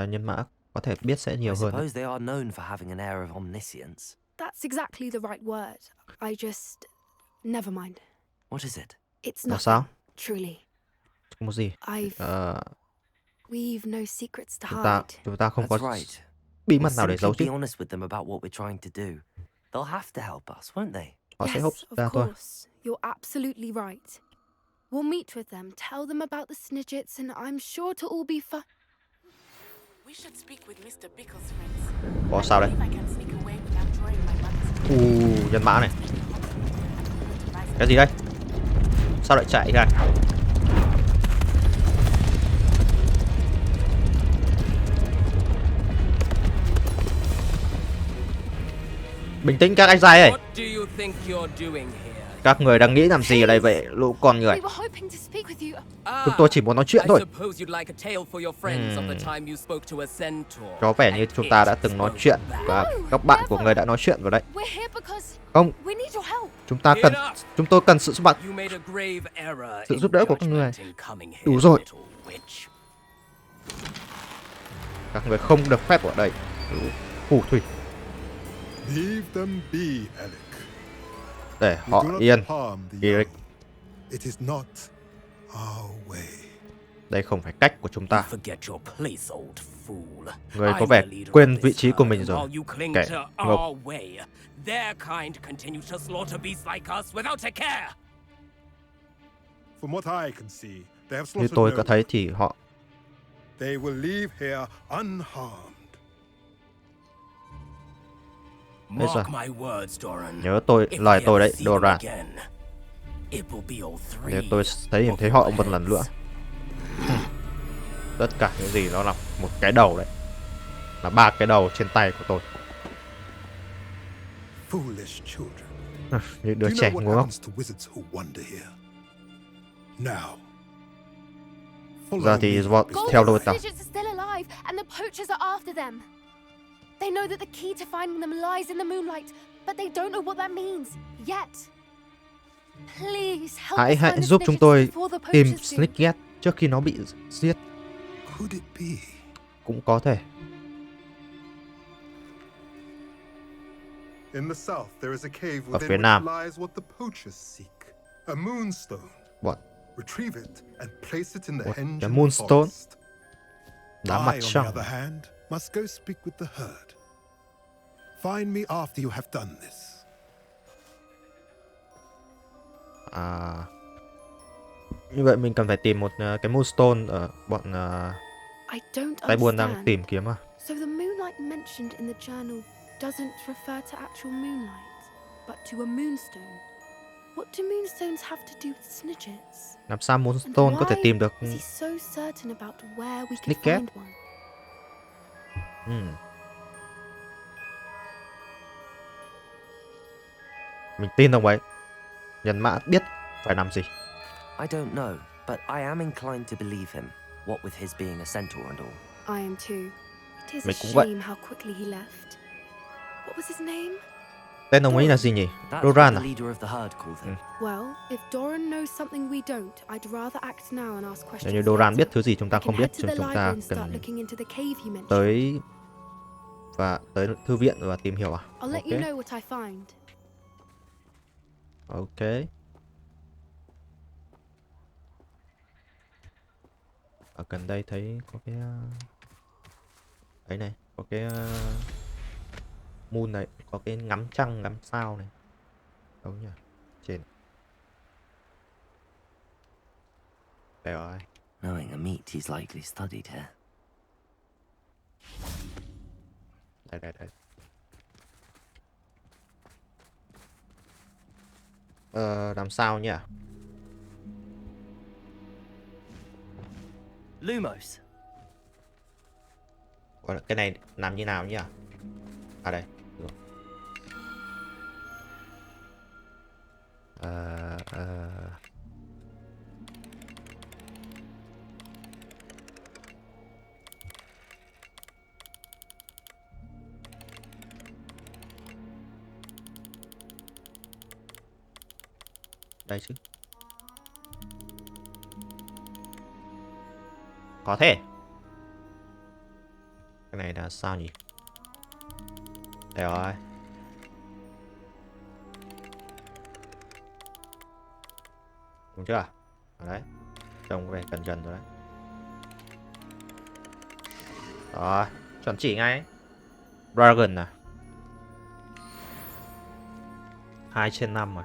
Nhân mã có thể biết sẽ I nhiều hơn. suppose they are known for having an air of omniscience. That's exactly the right word. I just... Never mind. What is it? It's Là nothing, sao? truly. Không có gì. I've We've no secrets to Chúng ta không có That's right. bí We'll mật nào để giấu simply chứ. be honest with them about what we're trying to do. They'll have to help us, won't they? Họ sẽ Yes, hỗ of ta thôi. course. You're absolutely right. We'll meet with them, tell them about the snidgets, and I'm sure to all be fun. We should speak with Mr. Bickle's friends. Có I sao đấy? believe I can sneak away without drawing my mother's Nhân mã này. Cái gì đây? Sao lại chạy ra? Bình tĩnh các anh trai ơi. Các người đang nghĩ làm gì ở đây vậy, lũ con người? We were hoping to speak with you. Chúng tôi chỉ muốn nói chuyện thôi. Có vẻ như chúng ta đã từng nói chuyện và các bạn của người đã nói chuyện vào đấy. We're here because Không, we need your help. chúng tôi cần sự giúp đỡ của các người. Đủ rồi. Các người không được phép ở đây. Phù thủy. Leave them be, Alec. Để họ yên. Eric. It is not our way. Đây không phải cách của chúng ta. Người có vẻ quên vị trí của mình rồi. Kẻ ngốc. From what I can see, they have Như slaughtered tôi no có thấy thì họ They will leave here unharmed. Nhớ lời tôi đấy, Dora. Nếu tôi thấy họ một lần nữa, tất cả những gì đó là một cái đầu đấy, là 3 cái đầu trên tay của tôi. Foolish children. Như đứa Do you trẻ know what ngu ngốc. happens to wizards who wander here? Now. Giờ thì Gold theo and lôi the tao. snidgets are still alive, and the poachers are after them. They know that the key to finding them lies in the moonlight, but they don't know what that means yet. Please help us Hãy find the giúp chúng snidgets tôi before the tìm poachers do. Snicket trước khi nó bị giết. Could it be? Cũng có thể. In the south, there is a cave Ở within phía which nam. lies what the poachers seek. A moonstone. Bọn Retrieve it and place it in the What? henge The in the moonstone? forest. đá I, mặt on the trăng. other hand, must go speak with the herd. Find me after you have done this. Như vậy mình cần phải tìm một cái moonstone ở bọn I don't tay buôn đang understand. tìm kiếm à. So the moonlight mentioned in the journal doesn't refer to actual moonlight, but to a moonstone. What do moonstones have to do with snidgets? Làm sao And moonstone có thể why tìm được? is he so certain about where we could Snicket? find one? Mình tin ông ấy. Nhân mã biết phải làm gì. I don't know, but I am inclined to believe him, what with his being a centaur and all. I am too. It is a Mình cũng vậy. shame how quickly he left. What was his name? Tên ông ấy là gì nhỉ? That's what Doran the à? leader of the herd called him. Well, if Doran knows something we don't, I'd rather act now and ask questions. Nếu như Doran later. biết thứ gì chúng ta I can không biết, head to the chúng library ta and start cần looking into the cave you mentioned. tới thư viện và tìm hiểu à? I'll let you Ok. know what I find. Ok. Ở gần đây thấy có cái ấy này, có cái moon này, có cái ngắm trăng ngắm sao này. Đâu nhỉ? Trên. Đây rồi. Knowing a meat he's likely studied here. Đây. Làm sao nhỉ? Lumos. Gọi là cái này làm như nào nhỉ? À đây. Rồi. Đây chứ. Có thể. Cái này là sao nhỉ? Đây rồi. Đúng chưa? Ở đấy. Trông về gần rồi đấy. Đó, chuẩn chỉ ngay. Dragon à. 2/5 rồi.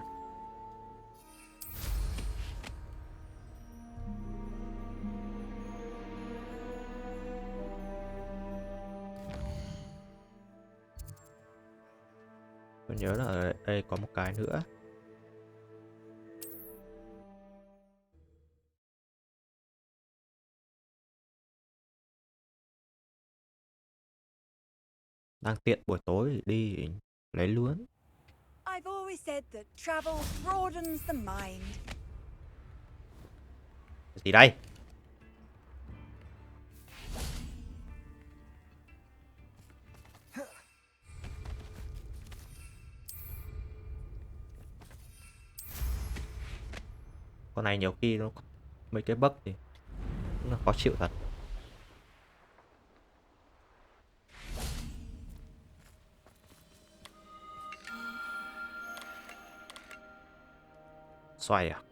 Tôi nhớ là ở đây có một cái nữa. Đang tiện buổi tối thì đi lấy luôn. I've always said that travel broadens the mind. Cái gì đây? Con này nhiều khi nó mấy cái bug thì nó khó chịu thật. Xoay à?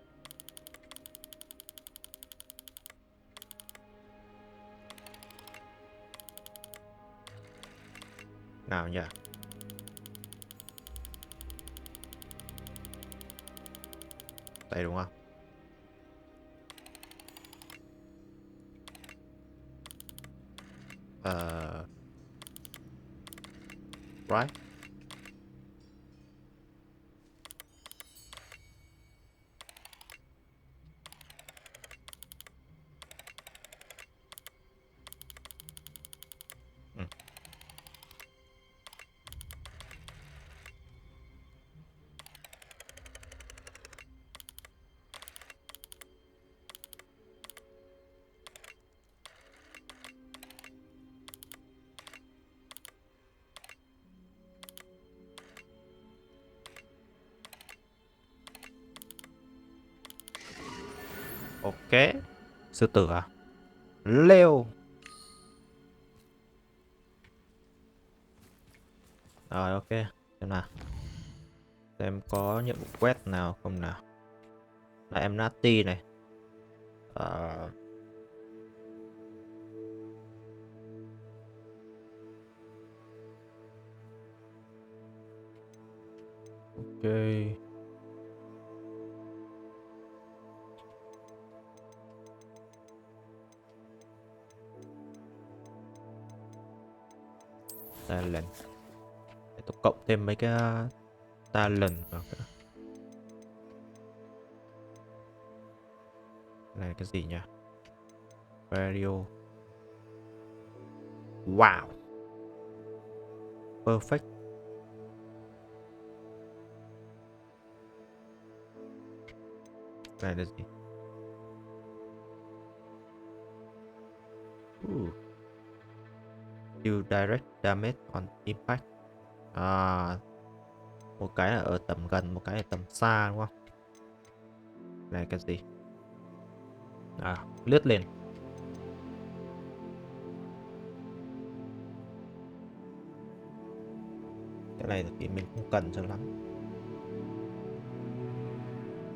Nào nhỉ? Đây đúng không? Right. Ừ. Ok. Sư tử à? Leo. Rồi ok. Xem nào. Xem có nhiệm vụ quest nào không nào. Là em Nati này. Ờ... Ok. Talent. Để tôi cộng thêm mấy cái talent vào nữa. Này cái gì nhỉ? Video. Wow. Perfect. Này là gì? You direct damage on impact. À, một cái là ở tầm gần, một cái là tầm xa đúng không? Này cái gì? À, lướt lên. Cái này thì mình không cần cho lắm.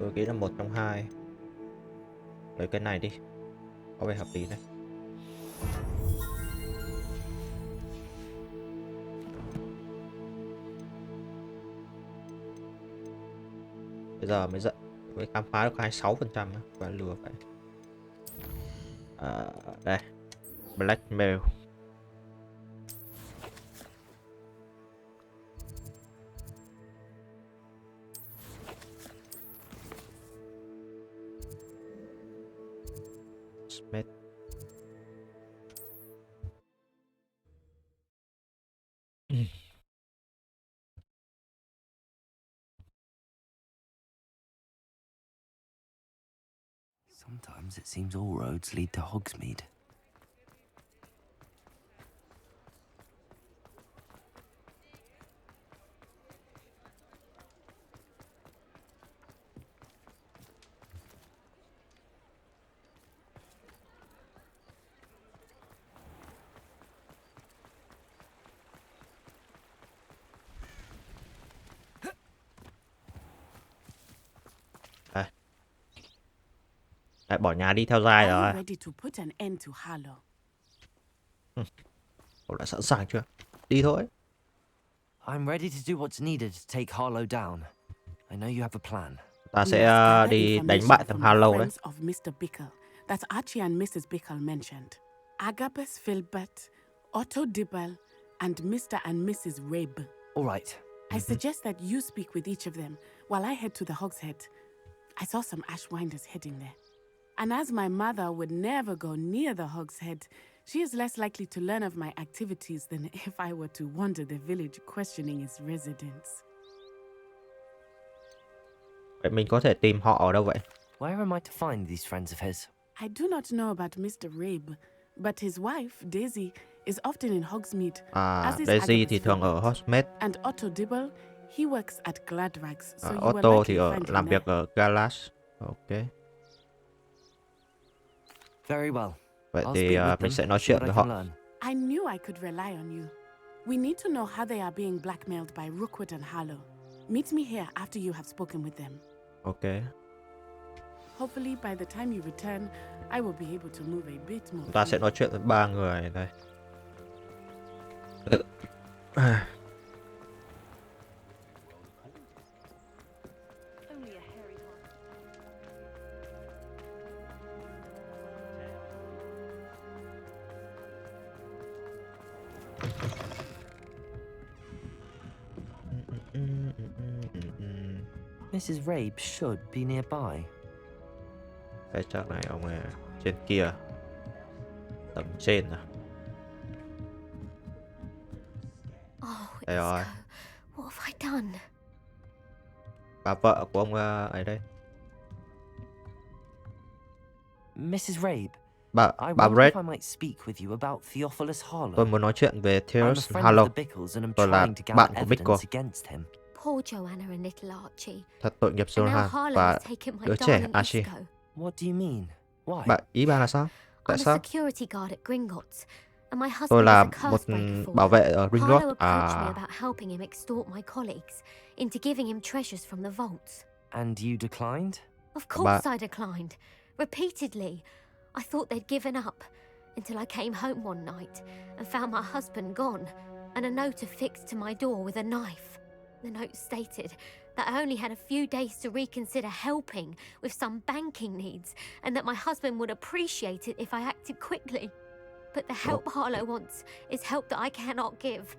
Tôi nghĩ là một trong hai. Lấy cái này đi. Có vẻ hợp lý đấy. Bây giờ mới khám phá được 26% và lừa vậy. Đây. Blackmail. Smith. Sometimes it seems all roads lead to Hogsmeade. Đây. Lại bỏ nhà đi theo dai Are you rồi. ready to put an end to HaDo? Cậu đã sẵn sàng chưa? Đi thôi. I'm ready to do what's needed to take Harlow down. I know you have a plan. Ta We sẽ must gather đi đánh information bại thằng from the HaDo đấy. friends of Mr. Bฉิ่that Archie and Mrs. Bฉิ่mentioned. Agabus Filbert, Otto Dibble, and Mr. and Mrs. Rabe. All right. I suggest that you speak with each of them while I head to the Hog's Head. I saw some Ashwinders heading there. And as my mother would never go near the Hog's Head, she is less likely to learn of my activities than if I were to wander the village questioning its residents. Vậy mình có thể tìm họ ở đâu vậy? Where am I to find these friends of his? I do not know about Mr. Rabe, but his wife, Daisy, is often in Hogsmeade, as is Daisy Agabus thì thường ở Filbert. Hogsmeade. And Otto Dibble, he works at Gladrags, so you will Otto likely thì find him làm there. việc ở Galas. Ok. Very well. Vậy I'll thì speak with mình them, sẽ nói see chuyện what I với can họ. learn. I knew I could rely on you. We need to know how they are being blackmailed by Rookwood and Harlow. Meet me here after you have spoken with them. Ok. Hopefully, by the time you return, I will be able to move a bit more. Chúng ta sẽ nói chuyện với 3 người đây. Only a hairy one. Mrs. Rabe should be nearby. Cái chắc này ông ấy trên kia. Tầng trên à. Oh, Đây rồi. Isco, what have I done? Bà vợ của ông ấy đây. Mrs. Rabe, Bà I bà wonder Red. if I might speak with you about Theophilus Harlow. Tôi muốn nói chuyện về I'm a Theophilus friend Harlow. of the Bickles and I'm Tôi là trying to bạn gather của Bickle. evidence against him. Poor Joanna and little Archie. Thật tội nghiệp And now Johan Harlow và has taken my đứa trẻ darling Archie. Isco. What do you mean? Why? Ý bà là sao? Tại I'm a sao? security guard at Gringotts, and my husband Tôi is là a một curse breaker for bảo me. vệ ở Harlow Gringotts. approached me about helping him extort my colleagues into giving him treasures from the vaults. And you declined? Of course I declined. Repeatedly. I thought they'd given up until I came home one night and found my husband gone and a note affixed to my door with a knife. The note stated that I only had a few days to reconsider helping with some banking needs and that my husband would appreciate it if I acted quickly. But the help Harlow wants is help that I cannot give,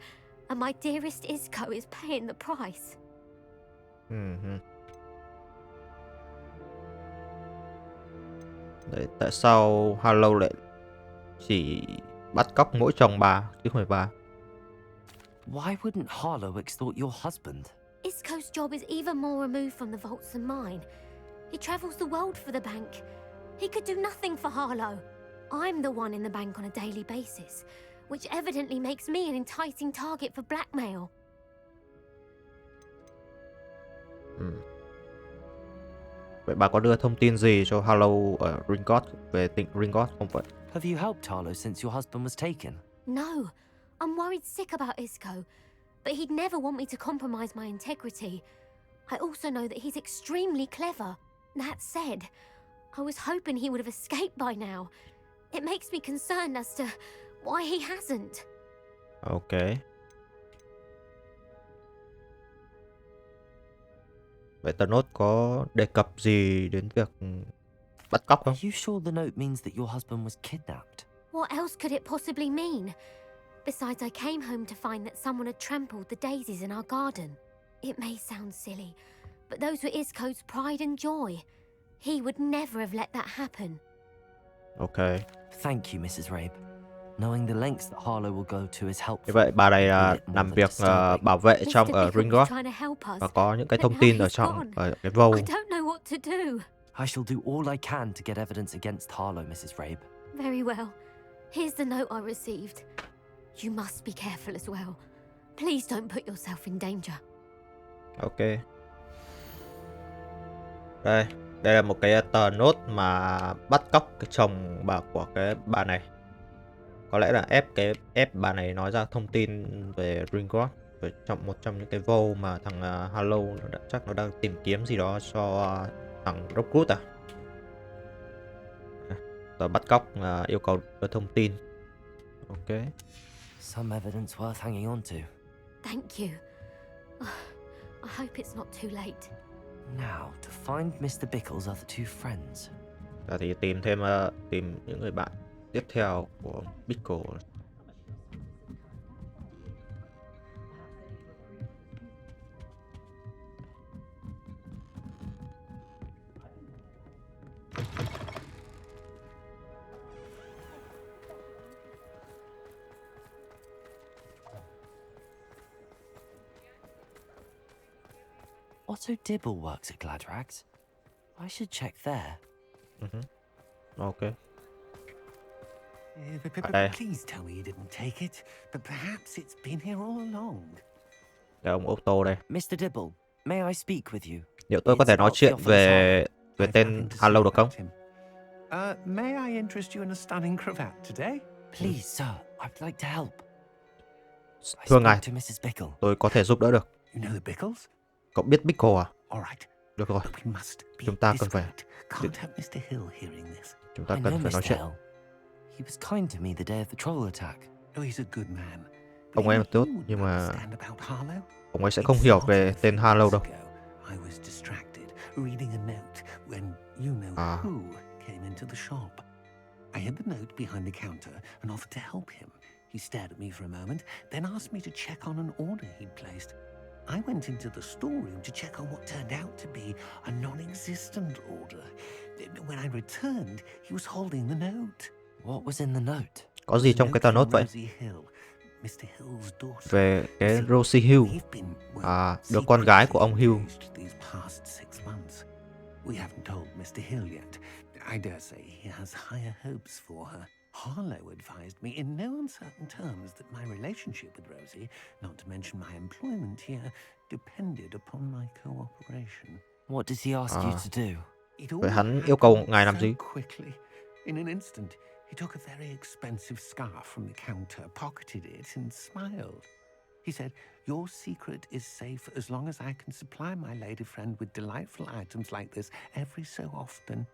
and my dearest Isco is paying the price. Đấy, tại sao Harlow lại chỉ bắt cóc mỗi chồng bà chứ không phải bà? Why wouldn't Harlow extort your husband? Isco's job is even more removed from the vaults than mine. He travels the world for the bank. He could do nothing for Harlow. I'm the one in the bank on a daily basis, which evidently makes me an enticing target for blackmail. Vậy bà có đưa thông tin gì cho Harlow ở Gringotts về tỉnh Gringotts không vậy? Have you helped Harlow since your husband was taken? No, I'm worried sick about Isco, but he'd never want me to compromise my integrity. I also know that he's extremely clever. That said, I was hoping he would have escaped by now. It makes me concerned as to why he hasn't. Ok. Vậy tờ nốt có đề cập gì đến việc bắt cóc không? Are you sure the note means that your husband was kidnapped? What else could it possibly mean? Besides, I came home to find that someone had trampled the daisies in our garden. It may sound silly, but those were Isco's pride and joy. He would never have let that happen. Ok. Thank you, Mrs. Rabe. Knowing the lengths that Harlow will go to is Như helpful. vậy bà này Albeit more làm than việc disturbing. bảo vệ trong Mr. ở Bickle was Gringotts trying to help us, và có những cái but thông now tin ở he's trong gone. ở cái vâu. I don't know what to do. I shall do all I can to get evidence against Harlow, Mrs. Rabe. Very well. Here's the note I received. You must be careful as well. Please don't put yourself in danger. Ok. Đây là một cái tờ nốt mà bắt cóc cái chồng của cái bà này. Có lẽ là ép bà này nói ra thông tin về Gringotts, trong một trong những cái vô mà thằng Harlow chắc nó đang tìm kiếm gì đó cho thằng Rockwood à. Tờ bắt cóc yêu cầu đưa thông tin. Ok. Some evidence worth hanging on to. Thank you. I hope it's not too late. Now, to find Mr. Bickle's other two friends. Và thì tìm những người bạn tiếp theo của Bickle. Otto Dibble works at Gladrags. I should check there. Ok. Please tell me you didn't take it, but perhaps it's been here all along. Đây ông Otto đây. Mr. Dibble, may I speak with you? Liệu tôi có thể nói chuyện về tên HaDo được không? May I interest you in a stunning cravat today? Please, sir, I'd like to help. Thưa ngài, To Mrs. Bickle. tôi có thể giúp đỡ được. You know the Bickles? Cậu biết Bickle à? All right. Được rồi, But we must be chúng ta cần phải Can't have Mr. Hill hearing this. chúng ta I cần know phải nói Mr. chuyện. Hill. He was kind to me the day of the troll attack. Oh, he's a good man. Ông ấy là tốt, He would nhưng mà understand about Harlow. ông ấy sẽ không hiểu về tên HaDo đâu. I was distracted reading a note when you know who came into the shop. I hid the note behind the counter and offered to help him. He stared at me for a moment, then asked me to check on an order he'd placed. I went into the storeroom to check on what turned out to be a non-existent order. When I returned, he was holding the note. What was in the note? Có gì trong cái tờ nốt vậy? Mr. Hill's daughter. Về cái Rosie Hill, đứa con gái của ông Hill. These past 6 months. We haven't told Mr. Hill yet. I dare say he has higher hopes for her. Harlow advised me in no uncertain terms that my relationship with Rosie, not to mention my employment here, depended upon my cooperation. What does he ask you to do? Vậy hắn yêu cầu ngài làm gì? Quickly, in an instant, he took a very expensive scarf from the counter, pocketed it, and smiled. He said, "Your secret is safe as long as I can supply my lady friend with delightful items like this every so often."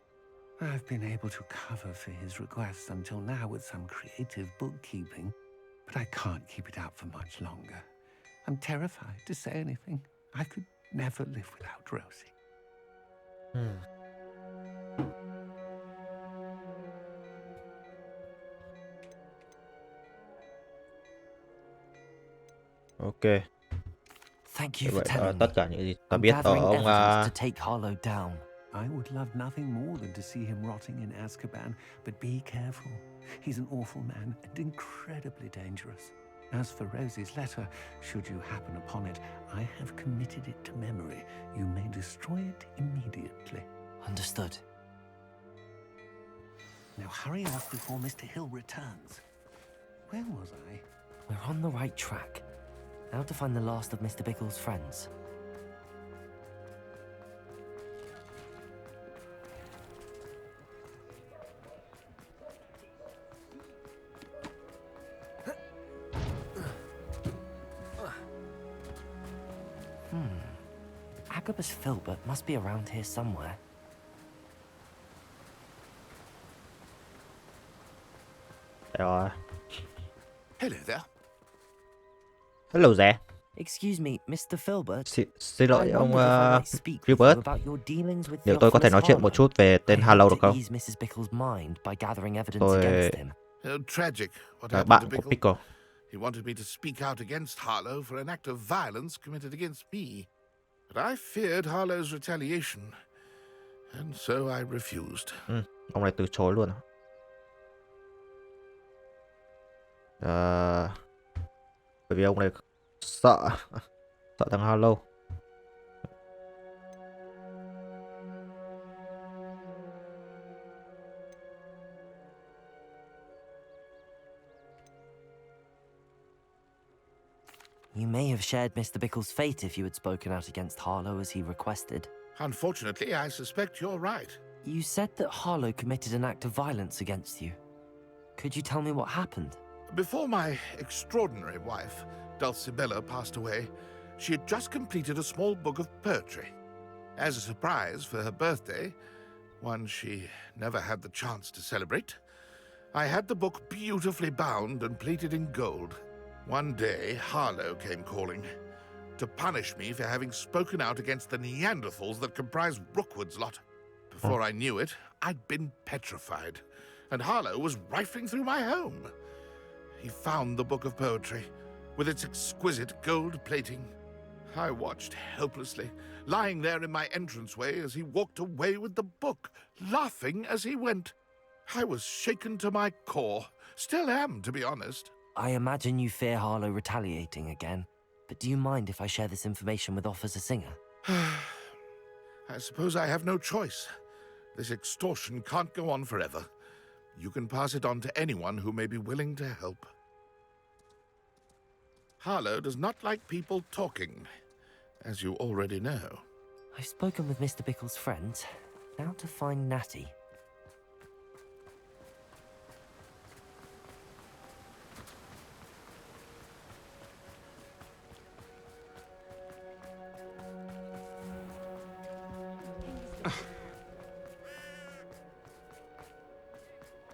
I've been able to cover for his requests until now with some creative bookkeeping, but I can't keep it up for much longer. I'm terrified to say anything. I could never live without Rosie. Ok. Thank you for Vậy telling me. tất cả những gì ta I'm biết ở gathering ông evidence to take Harlow down. I would love nothing more than to see him rotting in Azkaban, but be careful. He's an awful man and incredibly dangerous. As for Rosie's letter, should you happen upon it, I have committed it to memory. You may destroy it immediately. Understood. Now hurry off before Mr. Hill returns. Where was I? We're on the right track. Now to find the last of Mr. Bickle's friends. Agabus Filbert must be around here somewhere. Rồi. Hello there. Hello there. Excuse me, Mr. Filbert. Xin lỗi ông Filbert. Filbert. Liệu tôi có thể nói chuyện một chút về tên HaDo được không? Oh, tragic. What Tôi happened bạn to của Bickle? Bickle. He wanted me to speak out against Harlow for an act of violence committed against me. But I feared Harlow's retaliation, and so I refused. Ông này từ chối luôn. Bởi vì ông này sợ thằng HaDo. You may have shared Mr. Bickle's fate if you had spoken out against Harlow as he requested. Unfortunately, I suspect you're right. You said that Harlow committed an act of violence against you. Could you tell me what happened? Before my extraordinary wife, Dulcibella, passed away, she had just completed a small book of poetry. As a surprise for her birthday, one she never had the chance to celebrate, I had the book beautifully bound and plated in gold. One day, Harlow came calling to punish me for having spoken out against the Neanderthals that comprise Rookwood's lot. Before I knew it, I'd been petrified, and Harlow was rifling through my home. He found the book of poetry, with its exquisite gold plating. I watched helplessly, lying there in my entranceway as he walked away with the book, laughing as he went. I was shaken to my core. Still am, to be honest. I imagine you fear Harlow retaliating again. But do you mind if I share this information with Officer Singer? I suppose I have no choice. This extortion can't go on forever. You can pass it on to anyone who may be willing to help. Harlow does not like people talking, as you already know. I've spoken with Mr. Bickle's friends. Now to find Natty.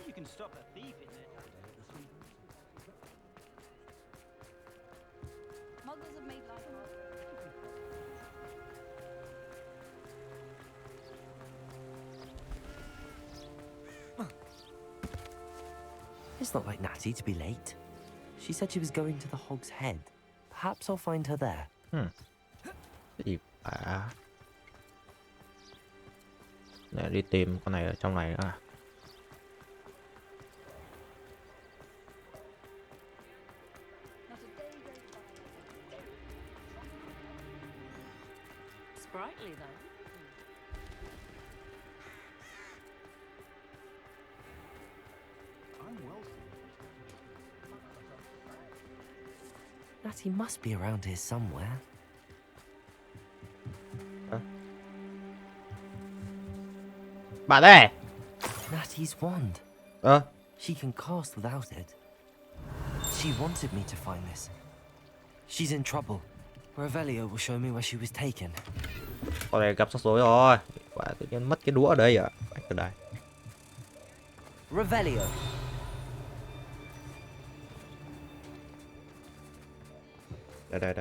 You can stop a thief in there. Muggles have made life hard. It's not like Natty to be late. She said she was going to the Hog's Head. Perhaps I'll find her there. Cái gì hả? Để đi tìm con này ở trong này nữa à? Sprightly though. Natty must be around here somewhere. Bạn đây. Natty's wand. She can cast without it. She wanted me to find this. She's in trouble. Revelio will show me where she was taken. Con này gặp rắc rối rồi. Quả tự nhiên mất cái đũa ở đây à? Từ đây. Revelio.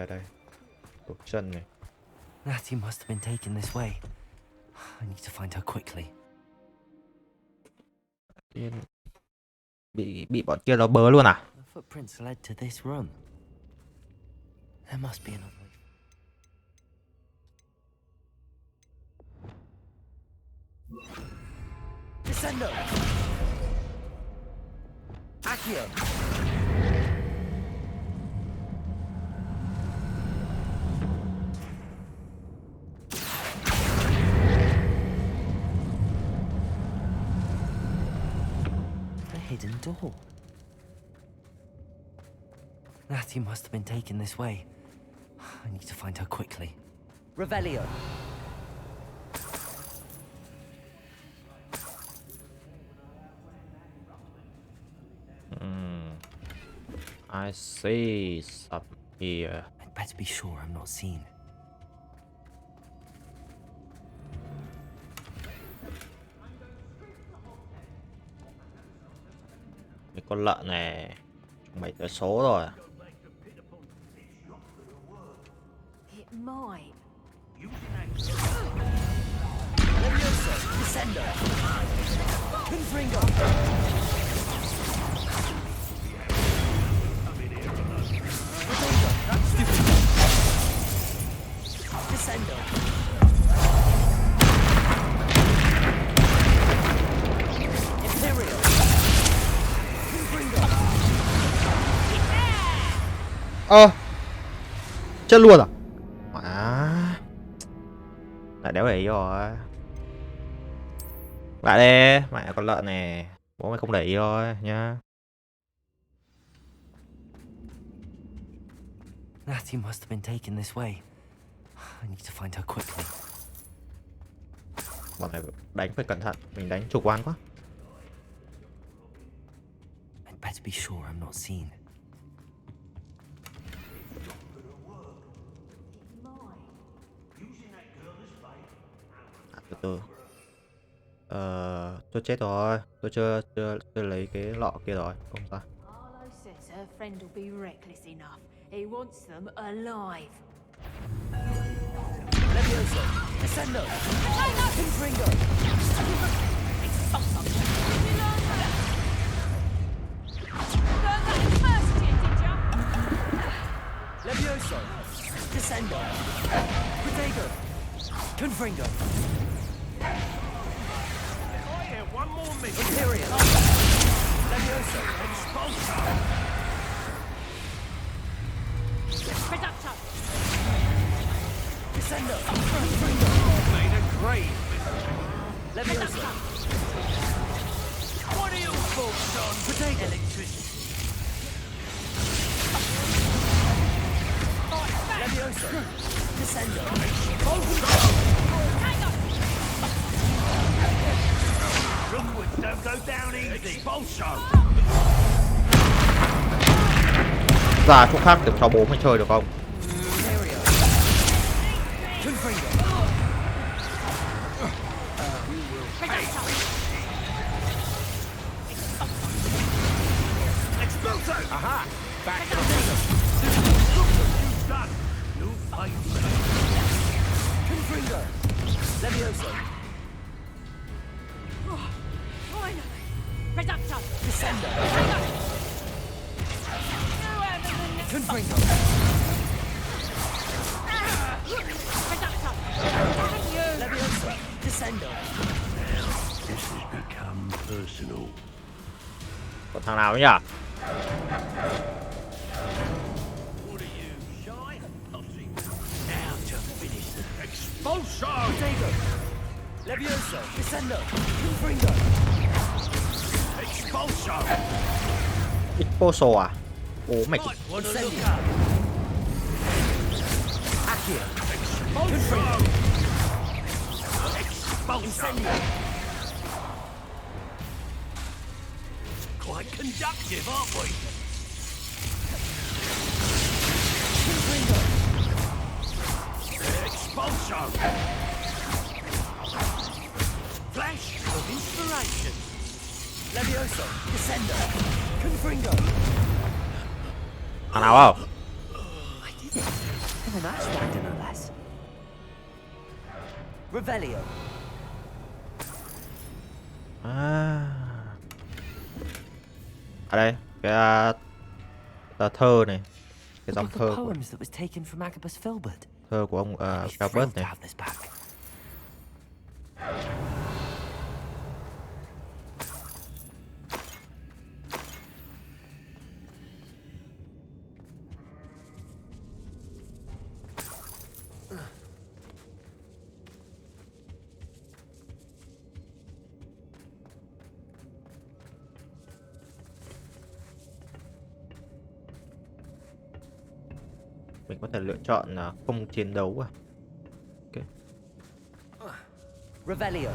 Đây. Đục chân này. Natty must have been taken this way. I need to find her quickly. Tự nhiên bị bọn kia nó bớ luôn à? The footprints led to this room. There must be another way. Descendo! Accio! The hidden door. Natty must have been taken this way. I need to find her quickly. Revelio. I see up here. I'd better be sure I'm not seen. Cái con lợn này 7 tới số rồi. It might. Descendo. Confringo. Descendo. Imperial. Confringo. Chết luôn à? Lại đéo để ý rồi. Lại đi, mẹ con lợn này. Bố mày không để ý thôi nhá. Natty must have been taken this way. I need to find her quickly. Bọn này đánh phải cẩn thận, mình đánh chủ quan quá. I'd better be sure I'm not seen. Từ từ. Tôi chết rồi. Tôi chưa lấy cái lọ kia rồi. Không sao. Harlow says her her friend will be reckless enough. He wants them alive. Levioso, Descendo, Confringo. Levioso, Descendo, Protego, Confringo. One more minute. Imperial, Levioso, Expulso. Production. Descendo, Confringo. Made a grave. Levioso, What are your thoughts on Protego. electricity? Levioso, Descendo, Rookwood don't go down easy. Expulso. Ra chỗ khác để cho bố mày chơi được không? Imperial, Confringo. Expulso. Aha. Back to the done. You fight. Confringo, Levioso, Finally. Production. Descendo, Confringo. Production. Levioso, Descendo. This has become personal. Còn thằng nào nữa nhỉ? What are you, shy? Pussy. Now to finish the expulso. Protego, Levioso, Descendo, Confringo. Expulso. Expulso à? Bố mày Might want to look Incendio. up. Accio, Expulso. Expulso. Incendio. Quite conductive, aren't we? Confringo, Expulso. Flash of inspiration. Levioso, Descendo, Confringo. thằng nào không? I did it. And the match wider, no less. Revelio, À. Ở đây cái tờ thơ này, cái a dòng book thơ of của, poems that was taken from Agabus Filbert. thơ của ông He's Albert thrilled to này. have this back. Mình có thể lựa chọn là không chiến đấu à? Ok. Revelio,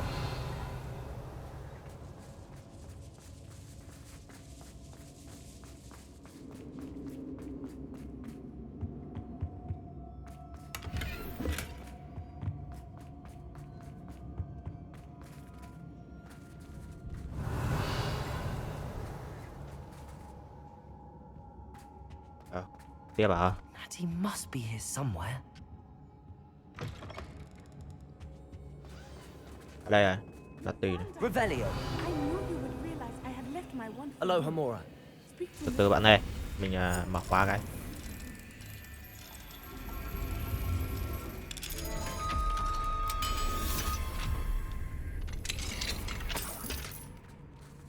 Tiếp à? Natty must be here somewhere. Ở đây à? Là tùy này. Revelio, I knew you would realize I had left my one. Aloha Mora. Speak to Từ me. từ bạn ơi, mình mở khóa cái.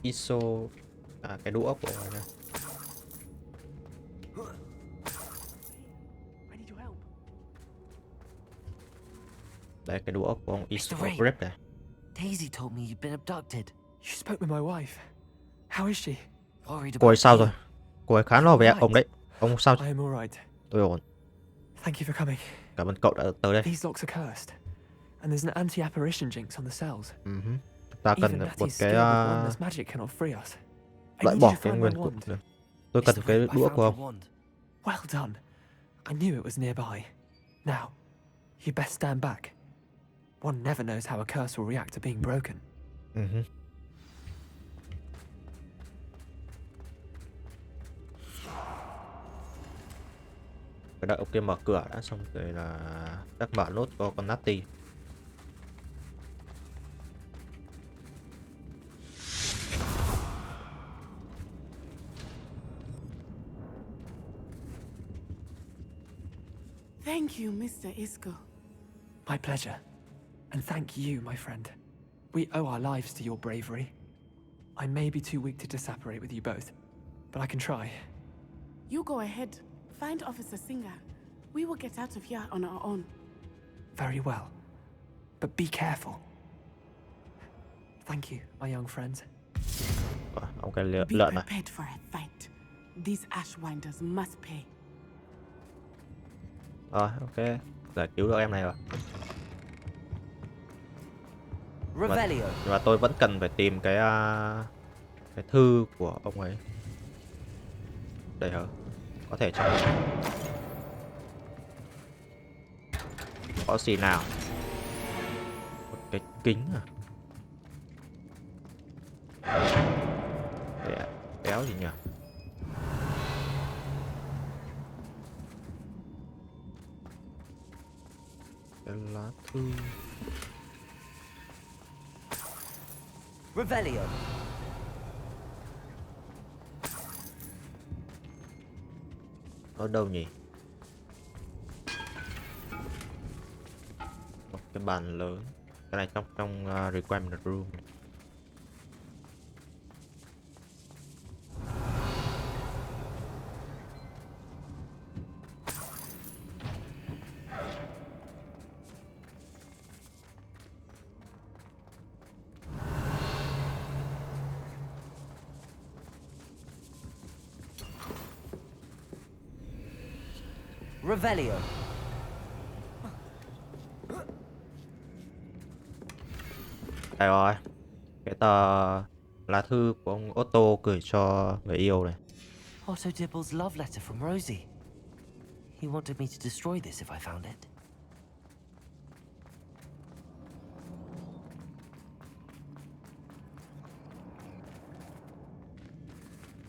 ISO cái đũa của này. I need your help. Đây cái đũa của ông ISO Ray. grip này. Daisy told me you'd been abducted. You spoke with my wife. How is she? Worried Cô ấy about sao you. rồi? Cô ấy khá lo về ông đấy. Ông sao? I am all right. Tôi ổn. Thank you for coming. Cảm ơn cậu đã tới đây. These locks are cursed, and there's an anti-apparition jinx on the cells. Chúng ta cần Even một Natty's cái skilled with wandless magic cannot free us. I loại need bỏ you to cái find my nguyên cục. wand. Tôi It's cần the cái rope I đũa found của your ông. wand. Well done. I knew it was nearby. Now, you best stand back. One never knows how a curse will react to being broken. Phải đợi ông kia mở cửa đã, xong rồi là chắc mở nốt cho con Natty. Thank you, Mr. Isco. My pleasure. And thank you, my friend. We owe our lives to your bravery. I may be too weak to disapparate with you both, but I can try. You go ahead. Find Officer Singer. We will get out of here on our own. Very well. But be careful. Thank you, my young friends. Ông cái Be lợn này. prepared for a fight. These Ashwinders must pay. Rồi, ok. Giải cứu được em này rồi. Nhưng mà tôi vẫn cần phải tìm cái thư của ông ấy. Đây hả? Có thể trong có gì nào? Một cái kính à? Béo gì nhỉ? Cái lá thư. Revelio. Ở đâu nhỉ? Một cái bàn lớn. Cái này trong requirement room. Revelio. Đây rồi. Cái tờ lá thư của ông Otto gửi cho người yêu này. Otto Dibble's love letter from Rosie. He wanted me to destroy this if I found it.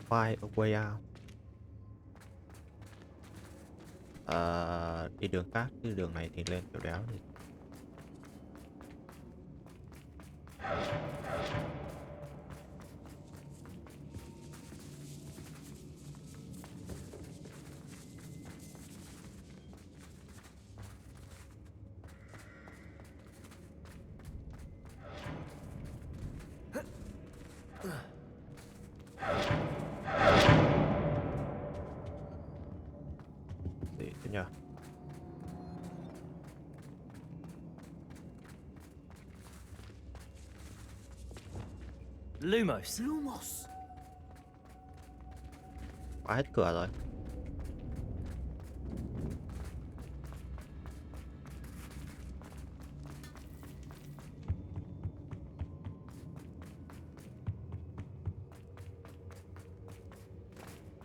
Find a way out. Đi đường khác, chứ đường này thì lên kiểu đéo thì. Gì thế nhỉ? Lumos. Khóa hết cửa rồi.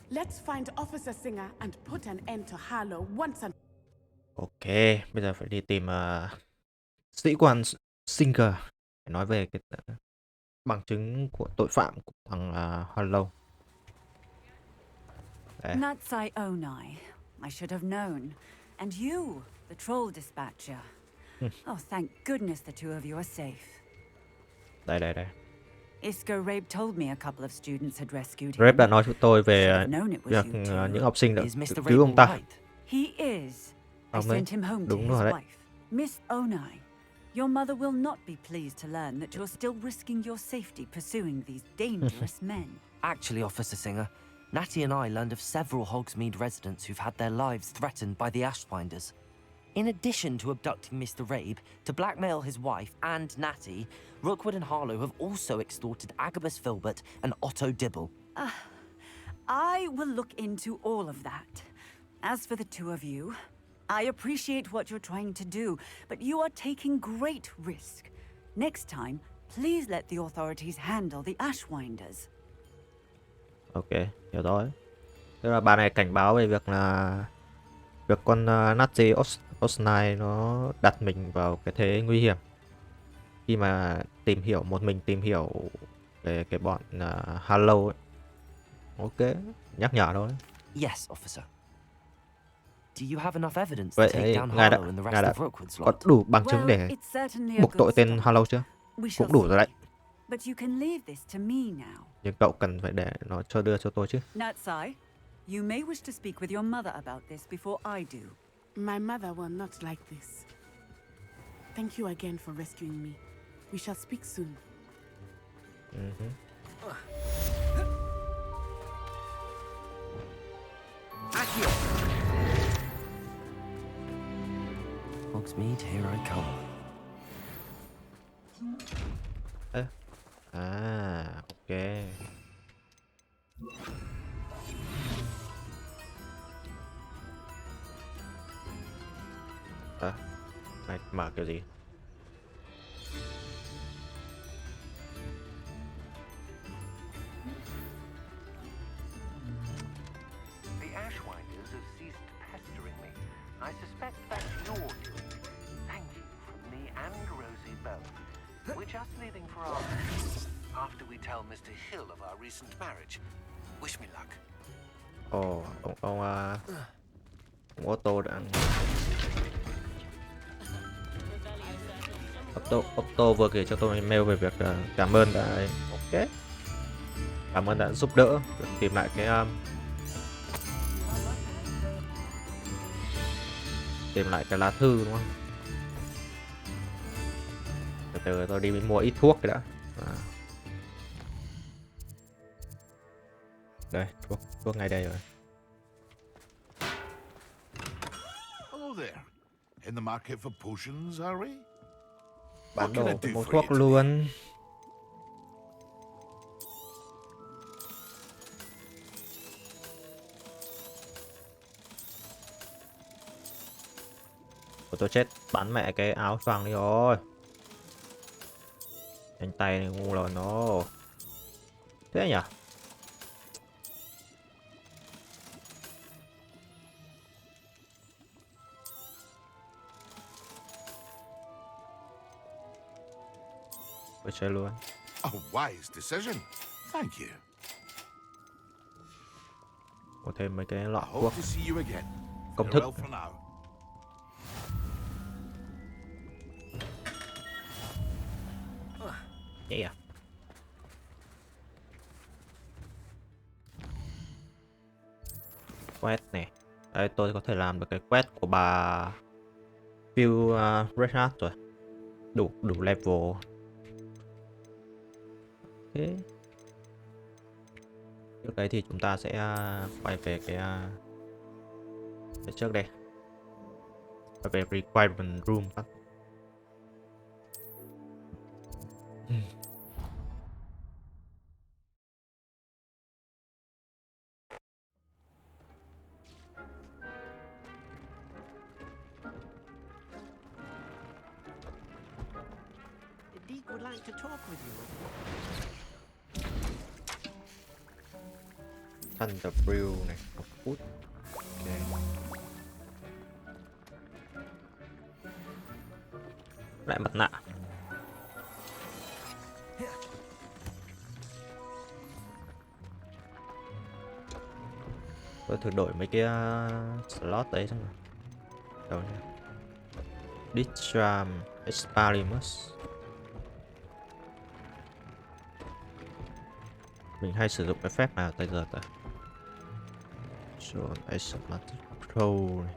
Let's find Officer Singer and put an end to HaDo once and... Ok, bây giờ phải đi tìm sĩ quan Singer để nói về cái bằng chứng của tội phạm của thằng HaDo. Natsai Onai. I should have known. And you, the troll dispatcher. Oh, thank goodness the two of you are safe. Đây. Isco Rabe told me a couple of students had rescued him. Rabe đã nói cho tôi về việc những học sinh đã cứu ông ta. He is. I Ông ấy, sent him home to đúng his rồi đấy. wife. Miss Onai, your mother will not be pleased to learn that you're still risking your safety pursuing these dangerous men. Actually, Officer Singer, Natty and I learned of several Hogsmeade residents who've had their lives threatened by the Ashwinders. In addition to abducting Mr. Rabe to blackmail his wife and Natty, Rookwood and Harlow have also extorted Agabus Filbert and Otto Dibble. I will look into all of that. As for the two of you, I appreciate what you're trying to do, but you are taking great risk. Next time, please let the authorities handle the Ashwinders. Ok, hiểu rồi. Tức là bà này cảnh báo về việc là việc con Nazi Osnai nó đặt mình vào cái thế nguy hiểm khi mà một mình tìm hiểu về cái bọn HaDo ấy. Ok, nhắc nhở thôi. Yes, officer. Do you have enough evidence to Vậy take down ngài đã HaDo and the ngài rest đã of Rookwood's có lot? đủ bằng chứng Well, để it's certainly a buộc good tội tên start. HaDo chưa? We shall Cũng đủ see. rồi đấy. But you can leave this to me now. Nhưng cậu cần phải để nó đưa cho tôi chứ. Natsai, you may wish to speak with your mother about this before I do. My mother will not like this. Thank you again for rescuing me. We shall speak soon. Hogsmeade, here I come. Ok. Này mở kiểu gì? The Ashwinders have ceased pestering me. I suspect that's your doing. Thank you from me and Rosie both. We're just leaving for our after we tell Mr. Hill of our recent marriage. Wish me luck. Ồ, ông Otto đã Otto vừa gửi cho tôi mail về việc cảm ơn đã ok, cảm ơn đã giúp đỡ tìm lại cái lá thư đúng không? Từ từ tôi đi mua ít thuốc cái đã. Đây, thuốc ngay đây rồi. Hello there. In the market for potions, are we? Bán What can I đồ do mua for thuốc you today? luôn. Ủa, tôi chết, bắn mẹ cái áo choàng đi rồi. Cánh tay này ngu rồi nó. Thế nhỉ? Tôi chơi luôn. A wise decision. Thank you. Có thêm mấy cái lọ I hope thuốc to see you again. công thức. Farewell for now. Yeah. Quest này. Đây, tôi có thể làm được cái quest của bà BİO BŊI rồi. Đủ level. Thế. Trước đấy thì chúng ta sẽ quay về cái trước đây. Quay về requirement room các. Deek would like to talk with you. Thunder BİO này, 1 phút. Ok. Lại mặt nạ. Tôi thử đổi mấy cái slot đấy xem nào. Đâu nhỉ? Distram Experimus. Mình hay sử dụng cái phép nào tới giờ ta? John Asthmatic Pro này.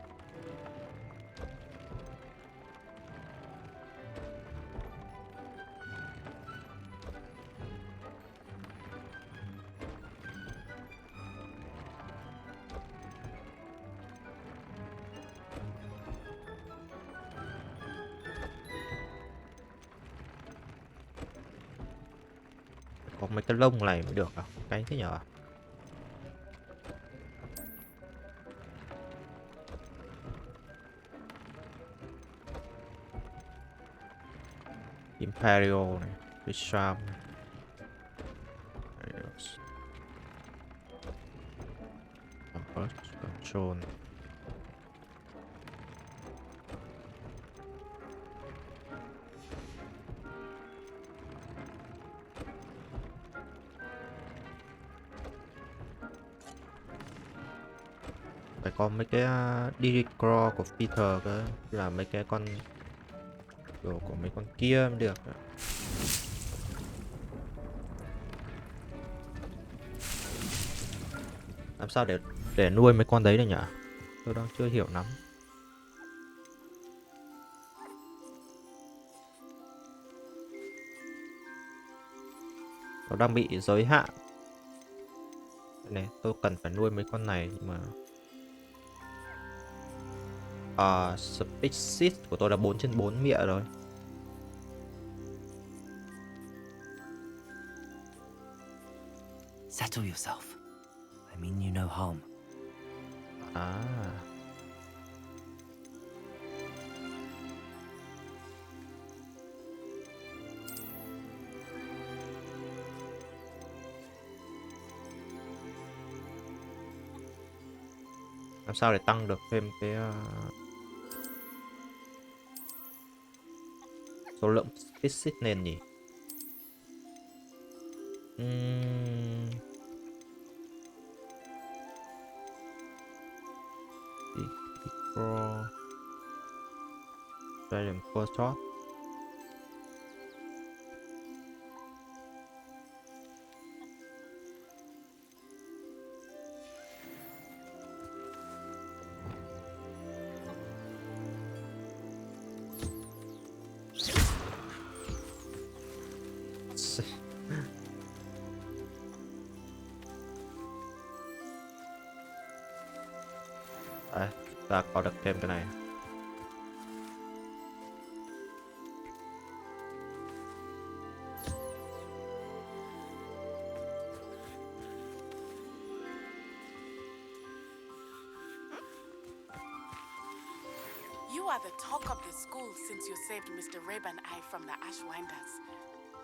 Có mấy cái lông này mới được à? Cái thế nhở? Imperial này, Bisham. Control. Phải có mấy cái Diricro của Peter cơ, là mấy cái con đồ của mấy con kia mới được. Làm sao để nuôi mấy con đấy được nhỉ? Tôi đang chưa hiểu lắm. Nó đang bị giới hạn. Này, tôi cần phải nuôi mấy con này nhưng mà species của tôi là 4/4 mẹ rồi. Settle yourself. I mean you no harm. À. Làm sao để tăng được thêm cái số lượng species lên nhỉ? Pro Dragon Core Shot. Đấy, ta có được thêm cái này. You are the talk of the school since you saved Mr. Rabe and I from the Ashwinders.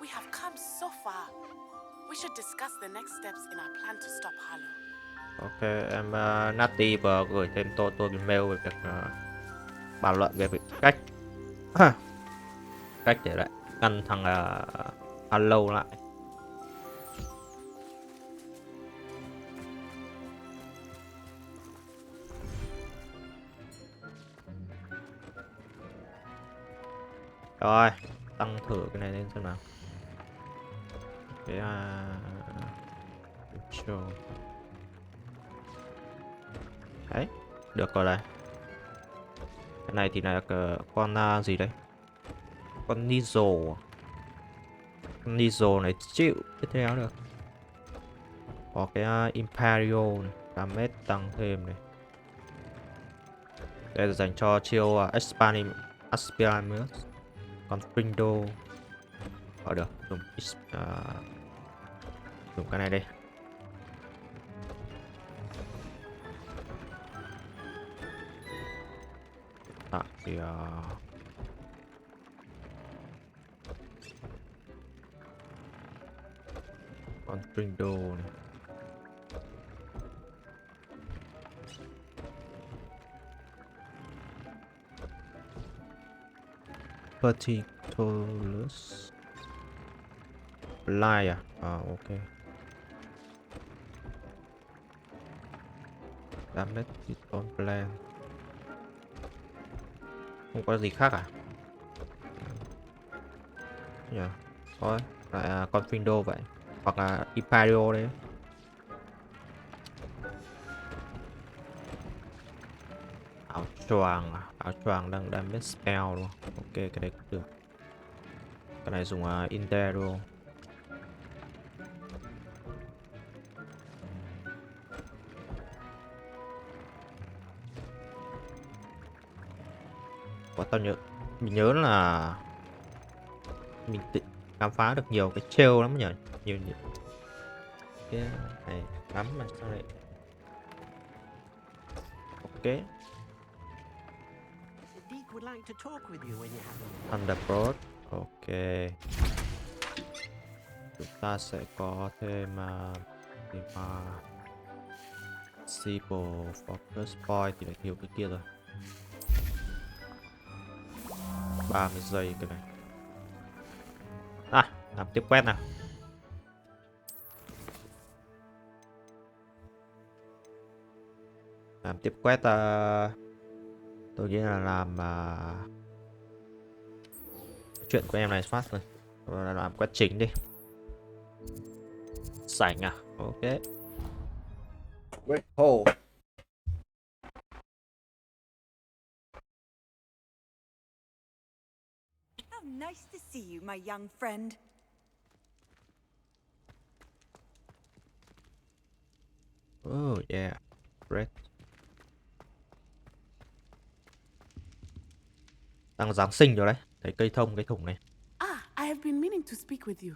We have come so far. We should discuss the next steps in our plan to stop HaDo. Ok, em Natty vừa gửi thêm tôi mail về việc bàn luận về việc cách cách để lại ngăn thằng HaDo lại. Rồi, tăng thử cái này lên xem nào. Cái đấy, được rồi đây. Cái này thì là con gì đấy? Con Nizo. Con Nizo này chịu tiếp theo được. Có cái Imperial này, damage tăng thêm này. Đây là dành cho chiêu Aspiramus. Còn Frindo được dùng cái này đi. Thì con Frindo này. Particulous Lie à? Ok. Damage on plan. Không có gì khác à? Yeah. Thôi, lại con Findo vậy. Hoặc là Imperio đấy. Áo choàng đang damage spell luôn. Ok, cái đấy cũng được. Cái này dùng Intero. Mình nhớ là mình khám phá được nhiều cái trêu lắm nhỉ, nhiều cái này lắm mà sao lại ok. Thunderbolt, ok. Chúng ta sẽ có thêm Simple Focus Point thì lại thiếu cái kia rồi. 30 giây cái này. Làm tiếp quét nào. Làm tiếp quest, tôi nghĩ là làm chuyện của em này phát rồi. Rồi là làm quest chính đi. Sảnh à? Ok. Wait, hold. How nice to see you, my young friend. Oh yeah, great. Đang Giáng sinh rồi đấy. Thấy cây thông, cây thủng này. Ah, I have been meaning to speak with you.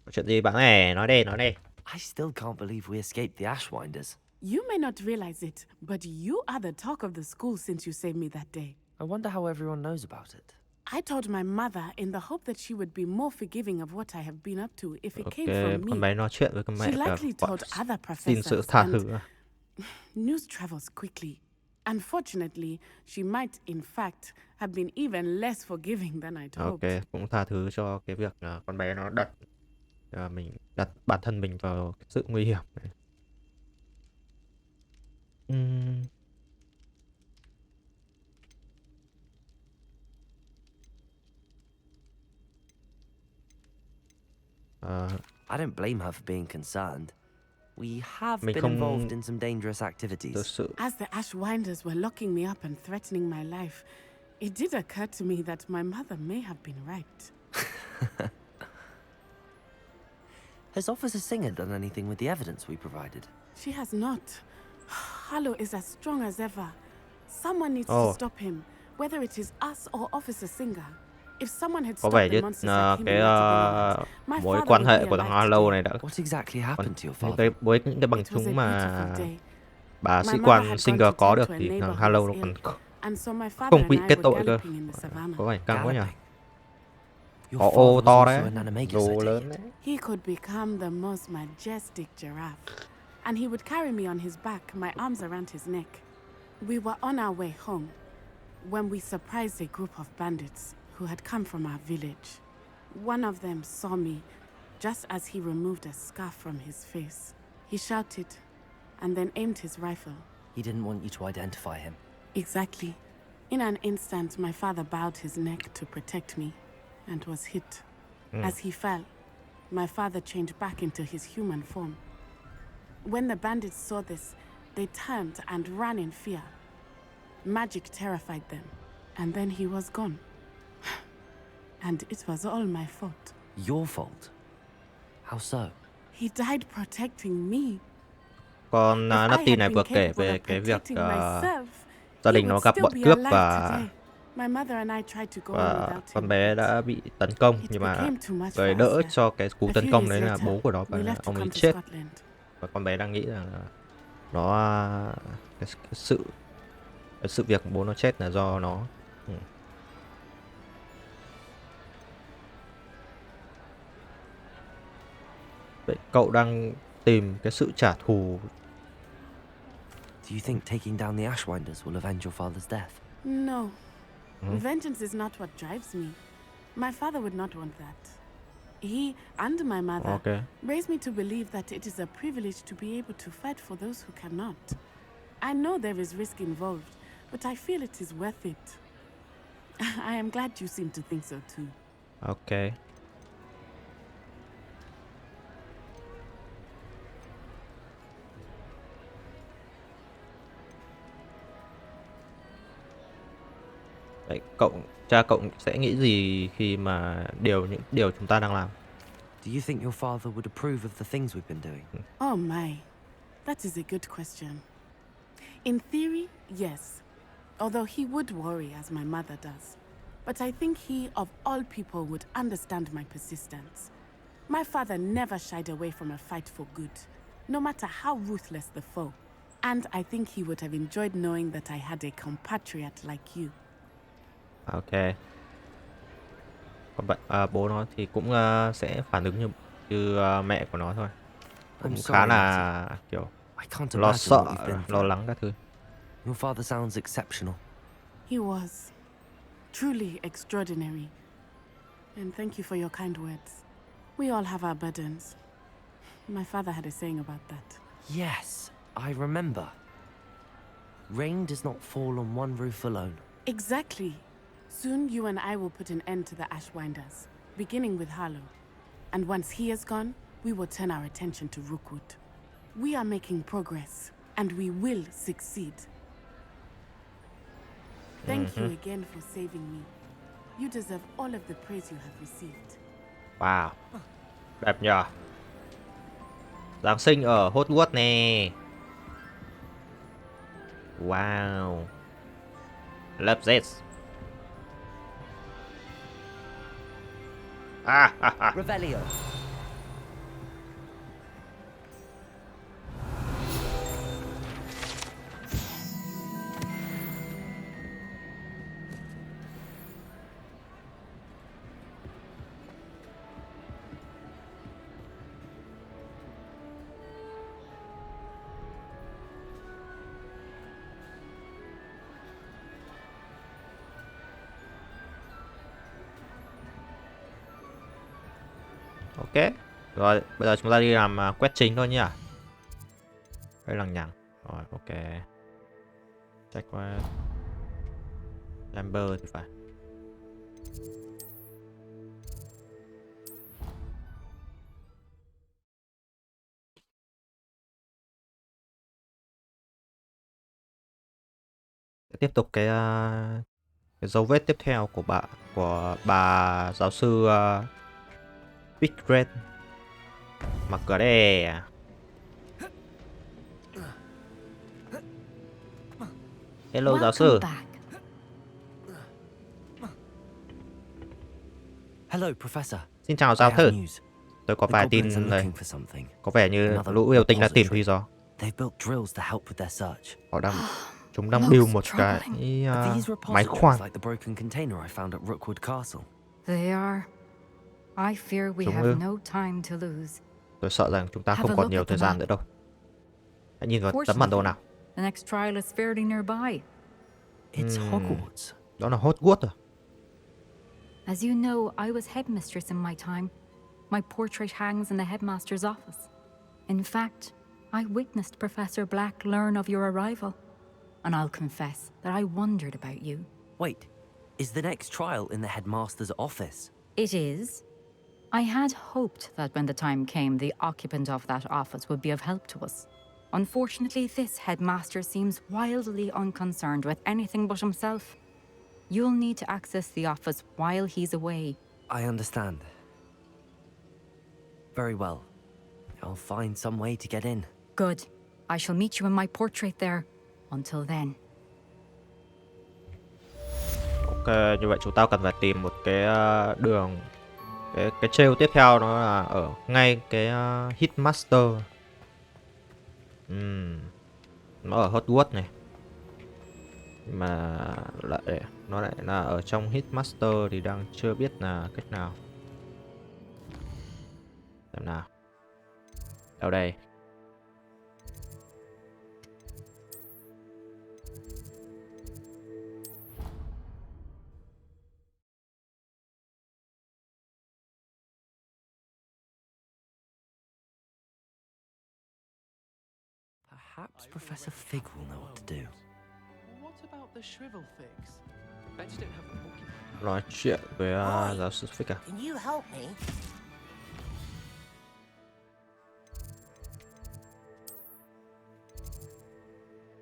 Có chuyện gì bạn ơi? Nói đi, nói đi. I still can't believe we escaped the Ashwinders. You may not realize it, but you are the talk of the school since you saved me that day. I wonder how everyone knows about it. I told my mother in the hope that she would be more forgiving of what I have been up to if it Ok, came from con me. bé nói chuyện với con mẹ She likely và told other xin sự professors, tha and thứ. news travels quickly. Unfortunately, she might, in fact, have been even less forgiving than I'd Ok, hoped. cũng tha thứ cho cái việc con bé nó mình đặt bản thân mình vào sự nguy hiểm này. I don't blame her for being concerned. We have Mình been không involved in some dangerous thực activities. sự As the Ashwinders were locking me up and threatening my life, it did occur to me that my mother may have been right. Has Officer Singer done anything with the evidence we provided? She has not. HaDo is as strong as ever. Someone needs to stop him, whether it is us or Officer Singer. If someone had có stopped vẻ the như monsters like him cái in Montebello, my mối father quan would hệ be của thằng alive HaDo today. này đã What exactly happened to your những father? cái với những cái bằng It was a chứng mà beautiful day. bà My sĩ mother quan had gone Singer to có tend được to a thì neighbor thằng who HaDo was nó ill, còn and so my father không and bị I kết were tội cơ. galloping in the savannah. Có vẻ căng quá nhỉ. Galloping. Your Có father ô was to also đấy, an animagus, I đồ take lớn it. đấy. He could become the most majestic giraffe, and he would carry me on his back, my arms around his neck. We were on our way home when we surprised a group of bandits who had come from our village. One of them saw me just as he removed a scarf from his face. He shouted and then aimed his rifle. He didn't want you to identify him. Exactly. In an instant, my father bowed his neck to protect me and was hit. As he fell, my father changed back into his human form. When the bandits saw this, they turned and ran in fear. Magic terrified them, and then he was gone. And it was all my fault. Your fault? How so? He died protecting me. Con If I Natty had này been vừa kể capable về of cái việc protecting myself, gia he đình nó would gặp still bọn be cướp alive và today. My mother and I tried to go on without con him, bé but đã bị tấn công, it nhưng mà became too much người for đỡ us there. cho cái cú A tấn few công years đấy là later, bố của nó và we left to ông ấy come to chết. Scotland. Và con bé đang nghĩ rằng là nó cái sự việc bố nó chết là do nó. Vậy cậu đang tìm cái sự trả thù. Do you think taking down the Ashwinders will avenge your father's death? No. Vengeance is not what drives me. My father would not want that. He and my mother Ok. raised me to believe that it is a privilege to be able to fight for those who cannot. I know there is risk involved, but I feel it is worth it. I am glad you seem to think so too. Ok. Vậy cha cậu sẽ nghĩ gì khi mà những điều chúng ta đang làm? Do you think your father would approve of the things we've been doing? Oh my, that is a good question. In theory, yes. Although he would worry as my mother does. But I think he, of all people, would understand my persistence. My father never shied away from a fight for good, no matter how ruthless the foe. And I think he would have enjoyed knowing that I had a compatriot like you. Ok. Còn bạn bố nó thì cũng sẽ phản ứng như mẹ của nó thôi. Cũng I'm khá sorry, là kiểu I can't lo imagine sợ, what you've been lo through. lắng các thứ. Your father sounds exceptional. He was truly extraordinary. And thank you for your kind words. We all have our burdens. My father had a saying about that. Yes, I remember. Rain does not fall on one roof alone. Exactly. Soon you and I will put an end to the Ashwinders, beginning with HaDo. And once he is gone, we will turn our attention to Rookwood. We are making progress, and we will succeed. Thank you again for saving me. You deserve all of the praise you have received. Wow, đẹp nhờ. Giáng sinh ở Hogwarts nè. Wow, love this. Revelio. Ok. Rồi, bây giờ chúng ta đi làm quét chính thôi nhỉ. Đây lằng nhằng. Rồi, ok. Check qua Lamber thì phải. Tiếp tục cái dấu vết tiếp theo của bà giáo sư B I mặc cửa đây. Hello giáo sư. Hello, Professor. Xin chào giáo sư. Tôi có vài tin đây. Có vẻ như lũ yêu tinh đã tìm thấy rồi. Chúng đang build một cái máy khoan. They are. I fear we have no time to lose. Tôi sợ rằng chúng ta không còn nhiều thời gian nữa đâu. Hãy nhìn vào tấm bản đồ nào. The next trial is fairly nearby. It's Hogwarts. Đó là Hogwarts à? As you know, I was headmistress in my time. My portrait hangs in the headmaster's office. In fact, I witnessed Professor Black learn of your arrival. And I'll confess that I wondered about you. Wait, is the next trial in the headmaster's office? It is. I had hoped that when the time came, the occupant of that office would be of help to us. Unfortunately, this headmaster seems wildly unconcerned with anything but himself. You'll need to access the office while he's away. I understand. Very well. I'll find some way to get in. Good. I shall meet you in my portrait there. Until then. Ok, như vậy chúng ta cần phải tìm một cái đường. Cái trail tiếp theo nó là ở ngay cái Hitmaster. Nó ở Hogwarts này. Mà nó lại là ở trong Hitmaster thì đang chưa biết là cách nào. Xem nào. Đâu đây? Perhaps Professor Fig will know what to do. What about the shrivel figs? Bet you don't have a Pokemon. Nói chuyện với giáo sư Fig à? Can you help me?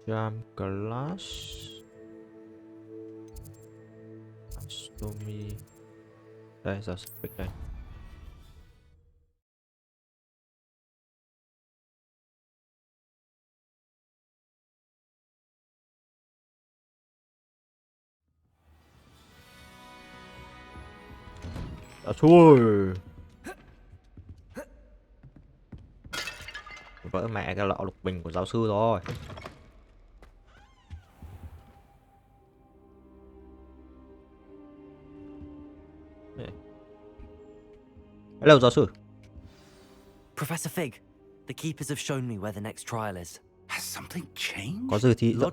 Jam class. Astomi. Đây giáo sư Fig đây. Thôi vỡ mẹ cái lọ lục bình của giáo sư rồi. Hello giáo sư. Professor Fig, the keepers have shown me where the next trial is. Has something changed? Có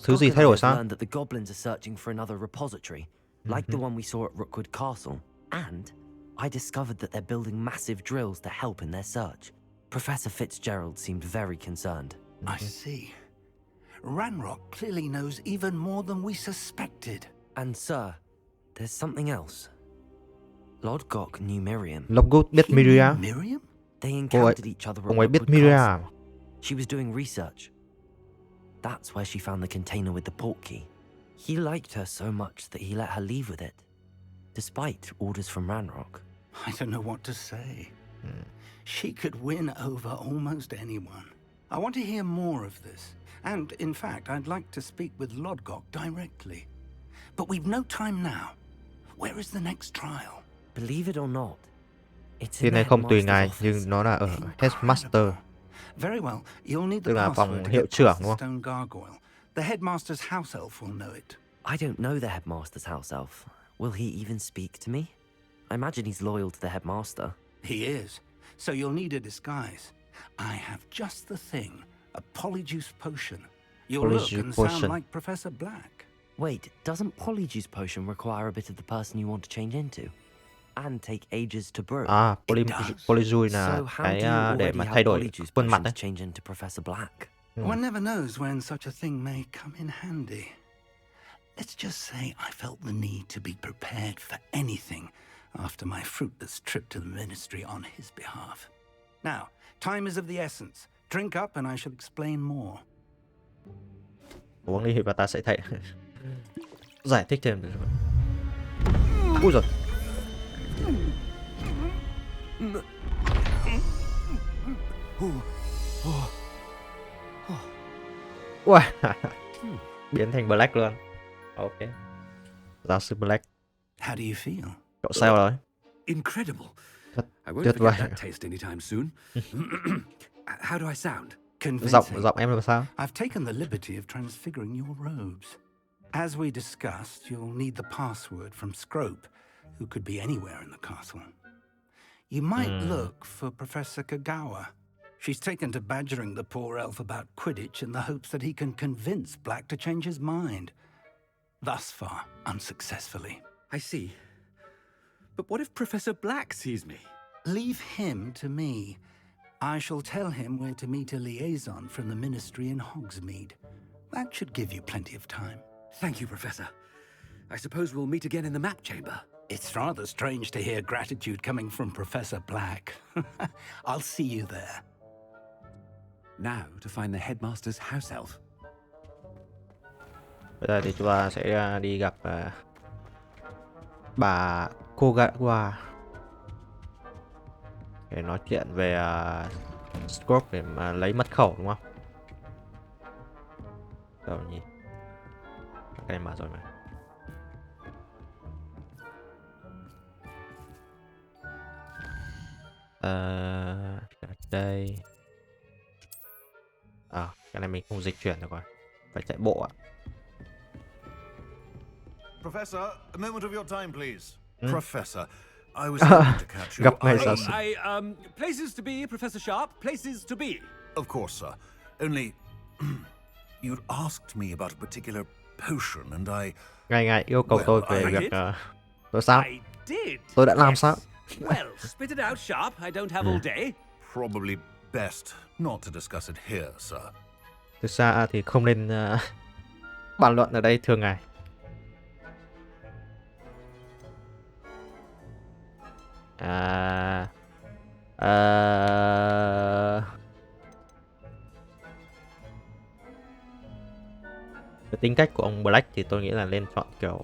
thứ gì thay đổi sao? Learned that the goblins are searching for another repository, like the one we saw at Rookwood Castle, and I discovered that they're building massive drills to help in their search. Professor Fitzgerald seemed very concerned. I see. Ranrock clearly knows even more than we suspected. And sir, there's something else. Lodgok knew Miriam. Lockwood biết He Miria. knew Miriam? They Cô ấy, encountered each other ông at ấy biết Woodward Miria Castle. à? She was doing research. That's where she found the container with the port key. He liked her so much that he let her leave with it, despite orders from Ranrock. I don't know what to say. She could win over almost anyone. I want to hear more of this. And, in fact, I'd like to speak with Lodgok directly. But we've no time now. Where is the next trial? Believe it or not, it's Tin in the hay không tùy headmaster's ngài, office. nhưng nó là ở Headmaster. Very well. You'll need the Tức là password phòng to hiệu get trưởng past đúng the không? stone gargoyle. The headmaster's house elf will know it. I don't know the headmaster's house elf. Will he even speak to me? I imagine he's loyal to the headmaster. He is. So you'll need a disguise. I have just the thing. A polyjuice potion. You'll look Polyjuice and potion. sound like Professor Black. Wait, doesn't Polyjuice Potion require a bit of the person you want to change into? And take ages to brew? À, Polyjuice là So how cái do you để already mà have thay đổi Polyjuice khuôn mặt Potions đấy. change into Professor Black? One never knows when such a thing may come in handy. Let's just say I felt the need to be prepared for anything after my fruitless trip to the ministry on his behalf. Now, time is of the essence. Drink up and I shall explain more. Uống đi và ta sẽ giải thích thêm. Ui giời. Ui. Biến thành Black luôn. Ok. Giáo sư Black. How do you feel? Cậu sao rồi? Incredible. Thật I won't tuyệt forget vời. that taste anytime soon. How do I sound? Giọng em là sao? I've taken the liberty of transfiguring your robes. As we discussed, you'll need the password from Scrope, who could be anywhere in the castle. You might look for Professor Kagawa. She's taken to badgering the poor elf about Quidditch in the hopes that he can convince Black to change his mind. Thus far, unsuccessfully. I see. But what if Professor Black sees me? Leave him to me. I shall tell him where to meet a liaison from the ministry in Hogsmeade. That should give you plenty of time. Thank you, Professor. I suppose we'll meet again in the map chamber. It's rather strange to hear gratitude coming from Professor Black. I'll see you there. Now to find the headmaster's house elf. Bây giờ thì chúng ta sẽ đi gặp bà Kagawa để nói chuyện về Scope để mà lấy mật khẩu đúng không? Đâu nhỉ? Cái này mở rồi mà. Đây. Cái này mình không dịch chuyển được rồi. Phải chạy bộ ạ. Professor, a moment of your time, please. Hmm? Professor, I was hoping to catch you. Gặp ngay sao? Places to be, Professor Sharp. Places to be. Of course, sir. Only you'd asked me about a particular potion, and I. Ngài yêu cầu tôi về I việc did. tôi sao? I did. Tôi đã làm Yes. sao? Well, spit it out, Sharp. I don't have all day. Probably best not to discuss it here, sir. Thực ra thì không nên bàn luận ở đây thưa ngài. Cái tính cách của ông Black thì tôi nghĩ là nên chọn kiểu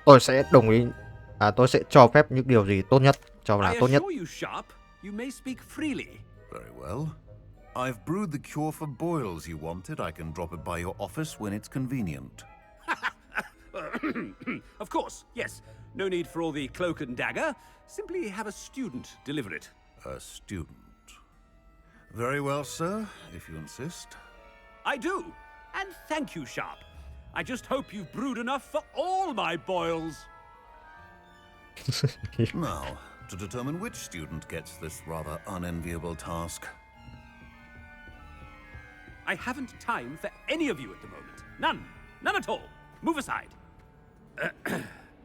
tôi sẽ đồng ý tôi sẽ cho phép những điều gì tốt nhất cho là I tốt nhất. assure you, Sharp, you may speak freely. Very well. I've brewed the cure for boils you wanted. I can drop it by your office when it's convenient. Of course, yes. No need for all the cloak and dagger. Simply have a student deliver it. A student. Very well, sir, if you insist. I do. And thank you, Sharp. I just hope you've brewed enough for all my boils. Now, to determine which student gets this rather unenviable task. I haven't time for any of you at the moment. None. None at all. Move aside.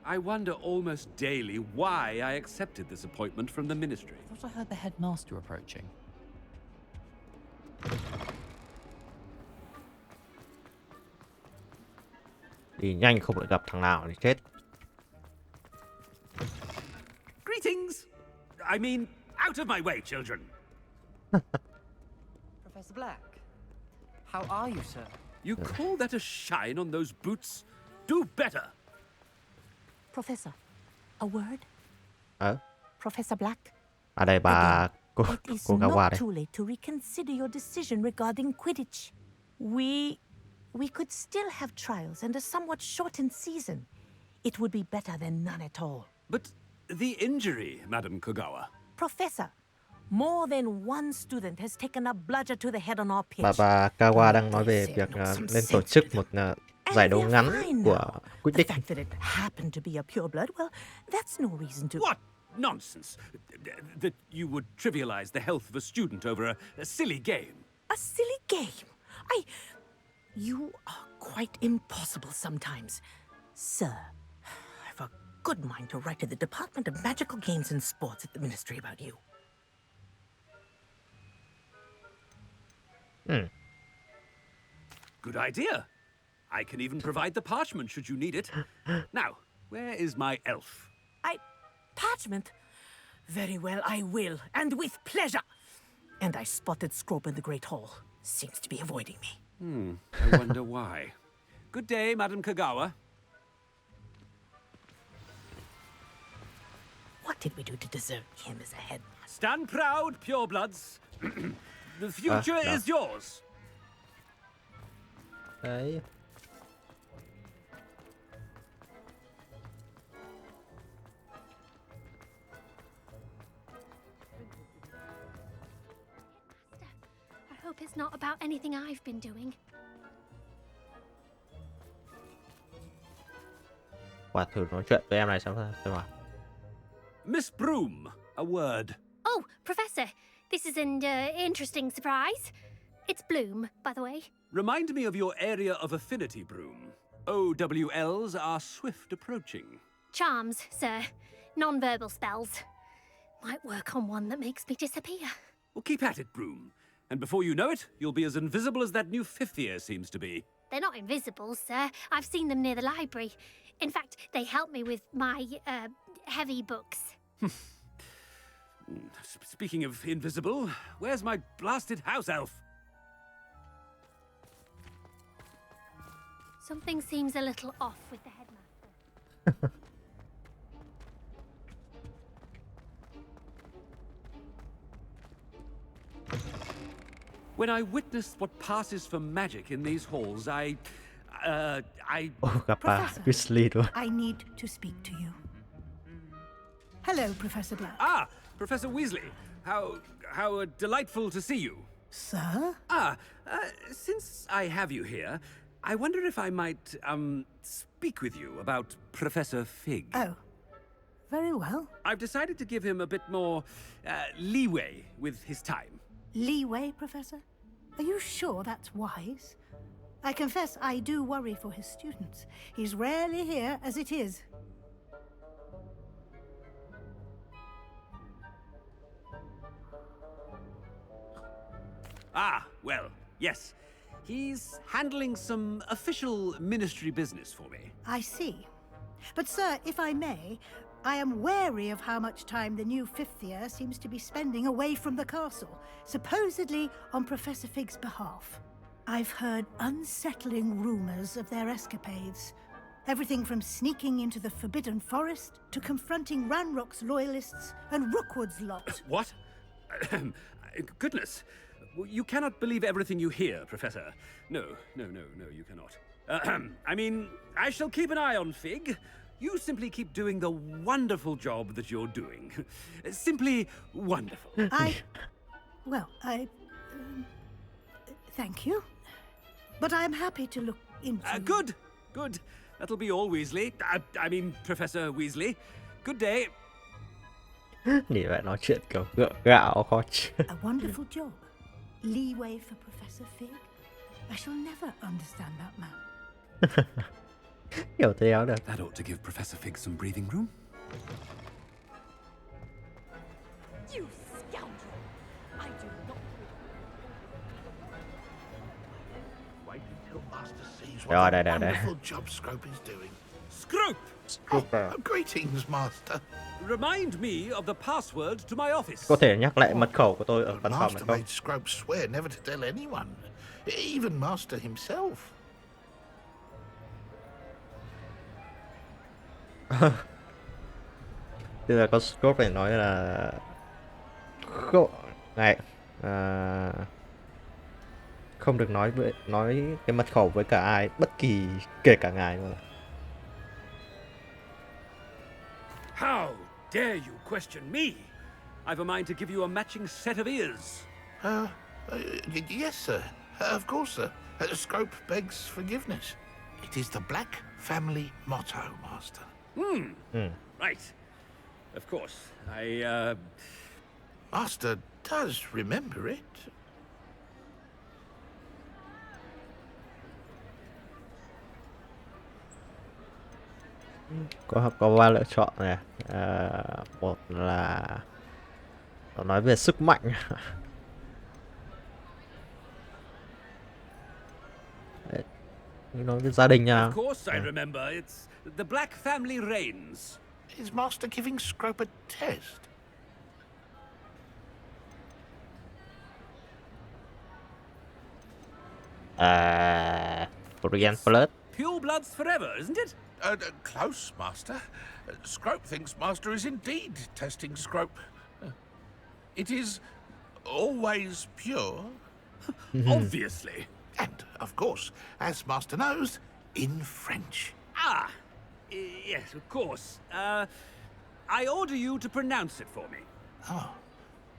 I wonder almost daily why I accepted this appointment from the ministry. I thought I heard the headmaster approaching. Đi nhanh không lại gặp thằng nào thì chết. Greetings! I mean, out of my way, children. Professor Black, how are you, sir? You call that a shine on those boots? Do better! Professor, a word? Professor Black? À đây bà cô It is Gawa not đây. too late to reconsider your decision regarding Quidditch. We could still have trials and a somewhat shortened season. It would be better than none at all. But the injury, Madam Kogawa. Professor, more than one student has taken a bludger to the head on our pitch. Bà Kawa đang nói về việc nên tổ chức một giải đấu ngắn của Quidditch. The fact that it happened to be a pureblood, well, that's no reason to... What nonsense! That you would trivialize the health of a student over a silly game. A silly game? You are quite impossible sometimes. Sir, I've a good mind to write to the Department of Magical Games and Sports at the Ministry about you. Good idea. I can even provide the parchment should you need it. Now, where is my elf? Parchment? Very well, I will, and with pleasure. And I spotted Scrope in the Great Hall. Seems to be avoiding me. I wonder why. Good day, Madam Kogawa. What did we do to deserve him as a headmaster? Stand proud, purebloods. The future is yours. Đấy. I hope it's not about anything I've been doing. Quả thử nói chuyện với em này xem nào. Miss Broom, a word. Oh, Professor, this is an interesting surprise. It's Bloom, by the way. Remind me of your area of affinity, Broom. OWLs are swift approaching. Charms, sir. Non-verbal spells. Might work on one that makes me disappear. Well, keep at it, Broom. And before you know it, you'll be as invisible as that new fifth year seems to be. They're not invisible, sir. I've seen them near the library. In fact, they help me with my, heavy books. Speaking of invisible, where's my blasted house elf? Something seems a little off with the headmaster. When I witnessed what passes for magic in these halls, I... Gặp bà Weasley luôn. I need to speak to you. Hello, Professor Black. Ah, Professor Weasley. How delightful to see you. Sir? Since I have you here, I wonder if I might, speak with you about Professor Fig. Oh, very well. I've decided to give him a bit more, leeway with his time. Leeway, Professor? Are you sure that's wise? I confess I do worry for his students. He's rarely here as it is. Ah, well, yes. He's handling some official ministry business for me. I see. But, sir, if I may, I am wary of how much time the new fifth year seems to be spending away from the castle, supposedly on Professor Fig's behalf. I've heard unsettling rumors of their escapades. Everything from sneaking into the Forbidden Forest to confronting Ranrock's loyalists and Rookwood's lot. What? Goodness. You cannot believe everything you hear, Professor. No, you cannot. I mean, I shall keep an eye on Fig. You simply keep doing the wonderful job that you're doing. Simply wonderful. Thank you. But I'm happy to look into... Good. That'll be all, Weasley. I mean, Professor Weasley. Good day. Để bạn nói chuyện kiểu gượng gạo khó chịu. A wonderful job. Leeway for Professor Fig. I shall never understand that man. Hiểu theo được. That ought to give Professor Fig some breathing room. You scoundrel! I do not... Wait until Master sees Rồi, what đây, a đây, đây. wonderful job Scrope is doing. Scrope! Greetings, Master. Remind me of the password to my office. Có thể nhắc lại mật khẩu của tôi ở văn phòng Master được không? made Scrope swear never to tell anyone, even Master himself. Tức là có Scrope này nói là không, này, không được nói cái mật khẩu với cả ai, bất kỳ kể cả ngài luôn. How dare you question me? I've a mind to give you a matching set of ears. Yes, sir. Of course, sir. Scrope begs forgiveness. It is the Black family motto, Master. Right. Of course. Master does remember it. Có ba lựa chọn này. Một là nó nói về sức mạnh. Đấy, nói về gia đình nha. Of course I remember. It's the Black family reigns. Is Master giving Scrope a test? Korean blood. Pure bloods forever, isn't it? Close, Master. Scrope thinks Master is indeed testing Scrope. It is always pure. Obviously. And, of course, as Master knows, in French. Yes, of course. I order you to pronounce it for me. Oh,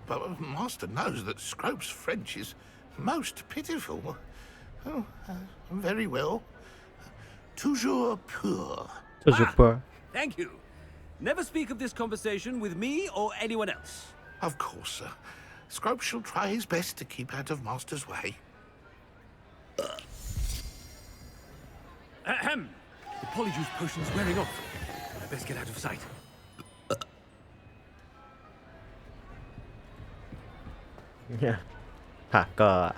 but Master knows that Scrope's French is most pitiful. Oh, very well. Toujours pur. Toujours pur. Thank you. Never speak of this conversation with me or anyone else. Of course, sir. Scrope shall try his best to keep out of Master's way. Ahem. The polyjuice potion's wearing off. I best get out of sight. Yeah. Thả cờ ạ.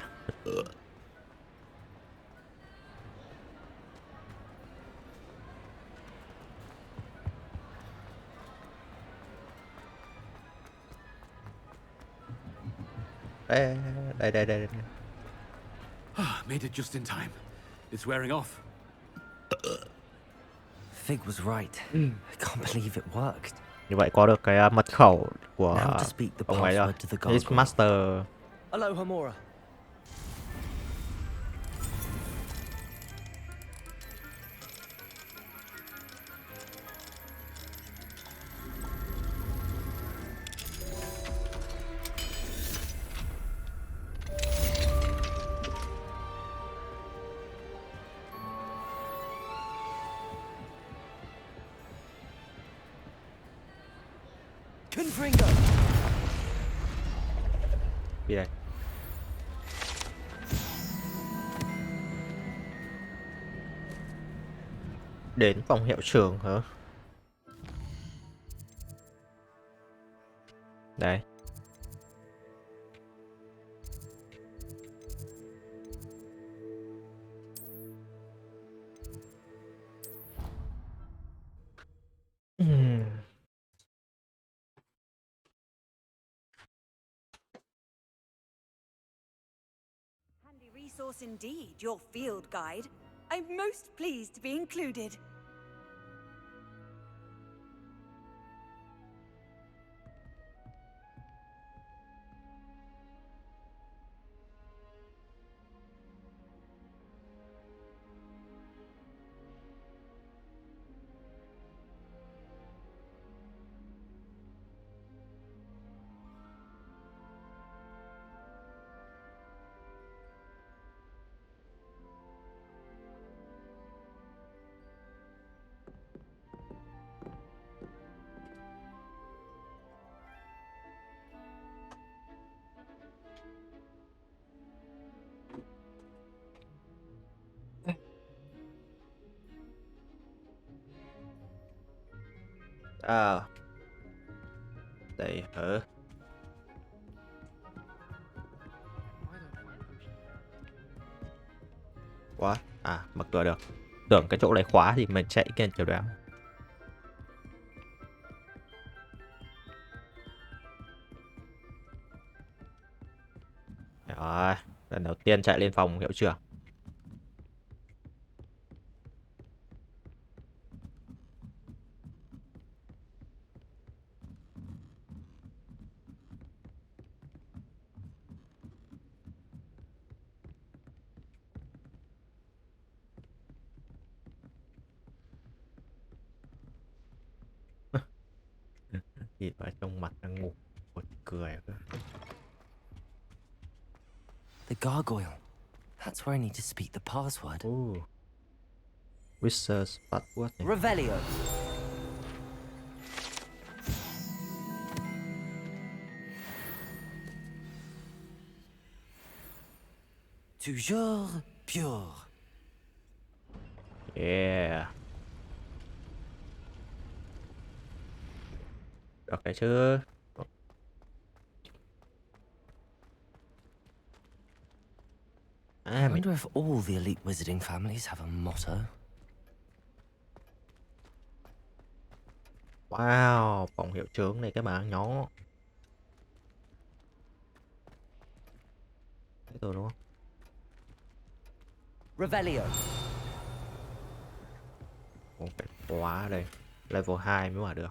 Đây. Made it just in time. It's wearing off. Fig was right. I can't believe it worked. Như vậy có được cái mật khẩu của Now to speak the ông ấy rồi. password to the His gargoyle. master. Hello, Hamura. Confringo. Đi đây. Đến phòng hiệu trưởng hả? Đây. Handy resource indeed, your field guide. I'm most pleased to be included. Đây hả? What? À, mở cửa được. Tưởng cái chỗ này khóa thì mình chạy lên kiểu đó. Rồi, lần đầu tiên chạy lên phòng hiệu trưởng. Nhìn vào trong mặt đang ngủ, buồn cười cơ. The gargoyle. That's where I need to speak the password. Ooh. Wizard's password này. Revelio. Toujours pure. Yeah. Được cái chứ. I wonder if all the elite wizarding families have a motto. Wow, phòng hiệu trưởng này cái bạn nhỏ. Thế rồi đúng không? Revelio. Ồ, phải khóa đây. Level 2 mới vào được.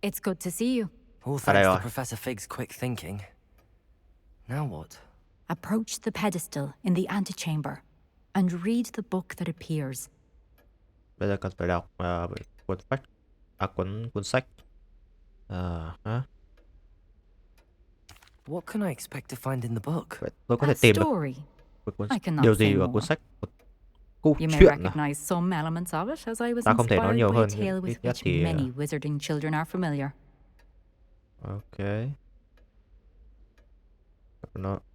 It's good to see you. All thanks to Professor Fig's quick thinking. Now what? Approach the pedestal in the antechamber and read the book that appears. Bây giờ cần phải đọc cuốn sách. Cuốn sách. Hả? What can I expect to find in the book? Tôi có thể tìm được điều gì ở cuốn sách? Câu You may chuyện à? recognize some elements of it, as I was Ta không thể nói inspired nhiều by a hơn. tale with Ít nhất which thì many wizarding children are familiar. ok.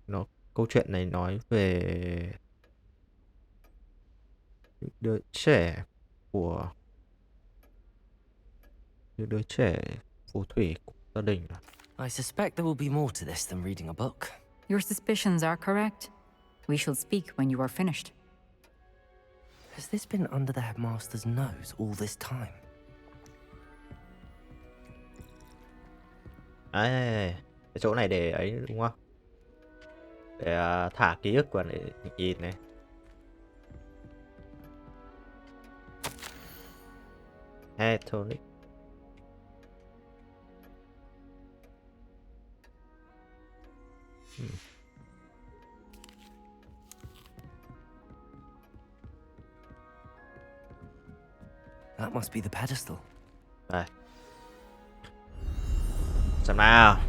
Nó câu chuyện này nói về đứa trẻ của đứa trẻ phù thủy của gia đình. I suspect there will be more to this than reading a book. Your suspicions are correct. We shall speak when you are finished. Has this been under the headmaster's nose all this time? Cái chỗ này để ấy đúng không? Để thả ký ức vào để nhìn này. Tonic. That must be the pedestal. Đây. Xem nào.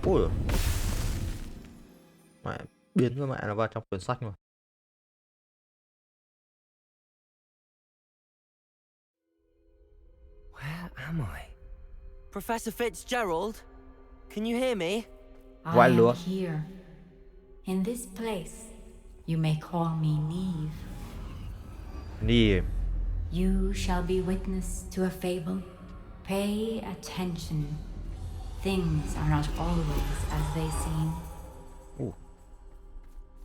Ui. Mẹ biến cái mẹ nó vào trong quyển sách rồi. Where am I? Professor Fitzgerald? Can you hear me? I am here. In this place, you may call me Neve. Neve. You shall be witness to a fable. Pay attention. Things are not always as they seem.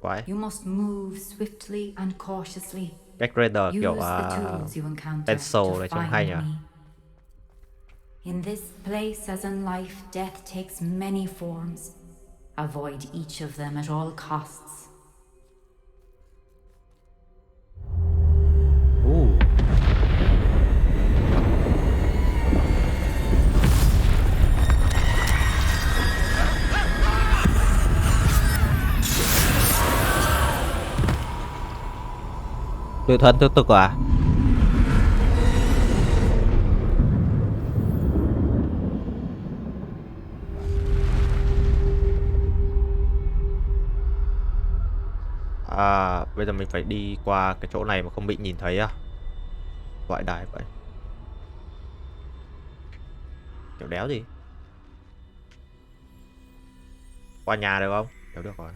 Why? You must move swiftly and cautiously. Cách Raider kiểu Use the tools you encounter pencil này to trông hay find nhỉ? me. In this place, as in life, death takes many forms. Avoid each of them at all costs. Tự thân tự tục à? Bây giờ mình phải đi qua cái chỗ này mà không bị nhìn thấy à? Gọi đài vậy. Kiểu đéo gì? Qua nhà được không? Nếu được rồi.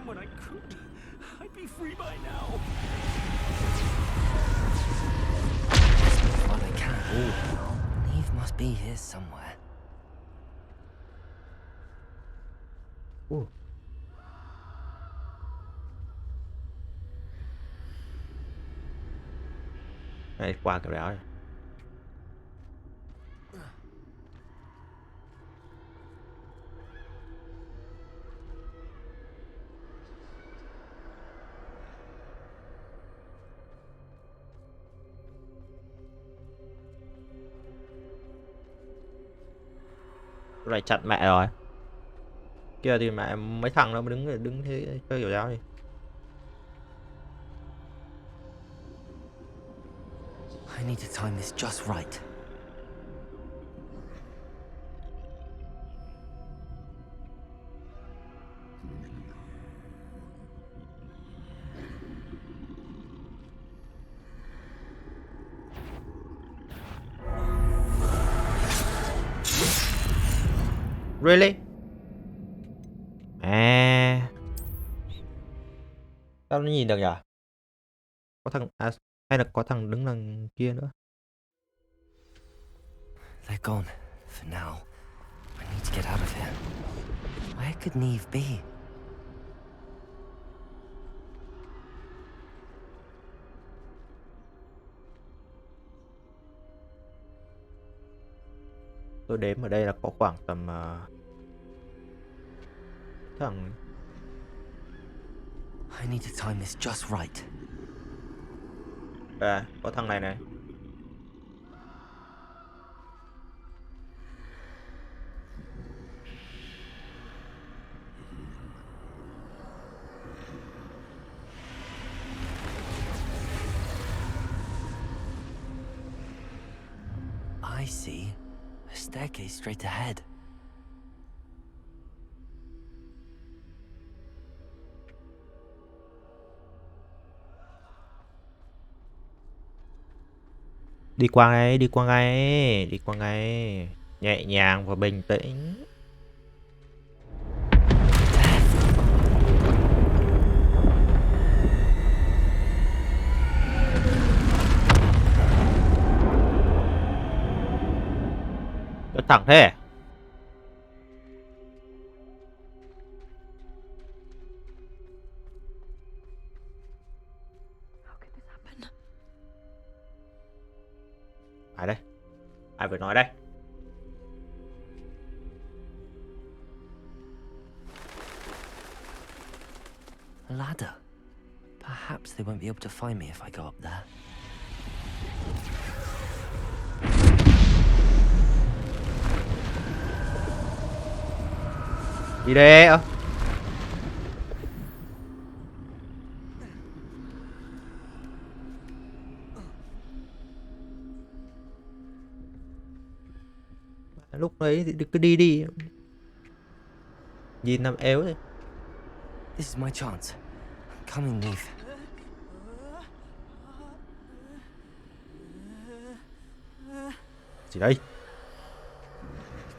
when I could. I'd be free by now. What I can. Neve must be here somewhere. Đây, qua cái đó rồi. Này chặn mẹ rồi. Kia thì mẹ mấy thằng nó đứng thế chơi kiểu giáo đi. I need to time this just right. Really? À. Sao nó nhìn được nhỉ? Có thằng hay là có thằng đứng đằng kia nữa. They're gone for now. I need to get out of here. Where could Neve be? Tôi đếm ở đây là có khoảng tầm thằng. I need to time this just right. À, có thằng này này. I see. A staircase straight ahead. Đi qua ngay, đi qua ngay, đi qua ngay. Nhẹ nhàng và bình tĩnh. Nó thẳng thế. Ai đây? Ai vừa nói đây? A ladder. Perhaps they won't be able to find me if I go up there. Đi đây. Lúc đấy thì cứ đi đi. Nhìn nằm éo thôi. This is my chance. I'm coming, Neve. Gì đây?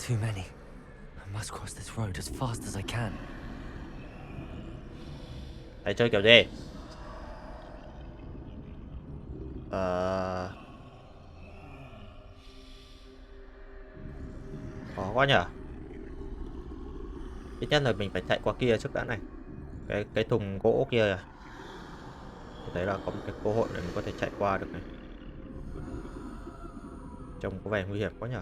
Too many. I must cross this road as fast as I can. Hãy chơi kiểu gì? Khó quá nhở. Ít nhất là mình phải chạy qua kia trước đã này. Cái thùng gỗ kia à. Đấy là có một cái cơ hội để mình có thể chạy qua được này. Trông có vẻ nguy hiểm quá nhở.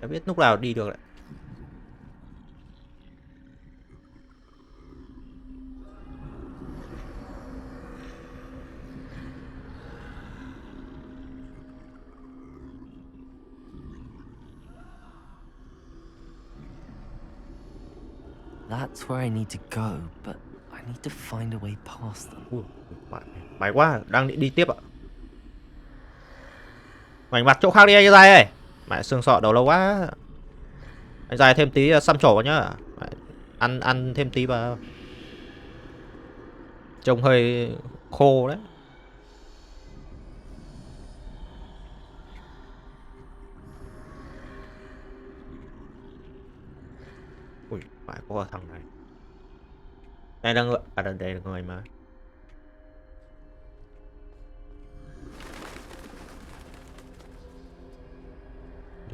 Đã biết lúc nào đi được đấy. That's where I need to go, but I need to find a way past them. May quá, đang định đi tiếp ạ. Mảnh mặt chỗ khác đi anh Dài ơi. Mẹ xương sọ đầu lâu quá. Anh Dài thêm tí xăm trổ nhá. Mẹ, ăn thêm tí vào. Trông hơi khô đấy. Ui, phải có thằng này. Đây là người, đây là người mà.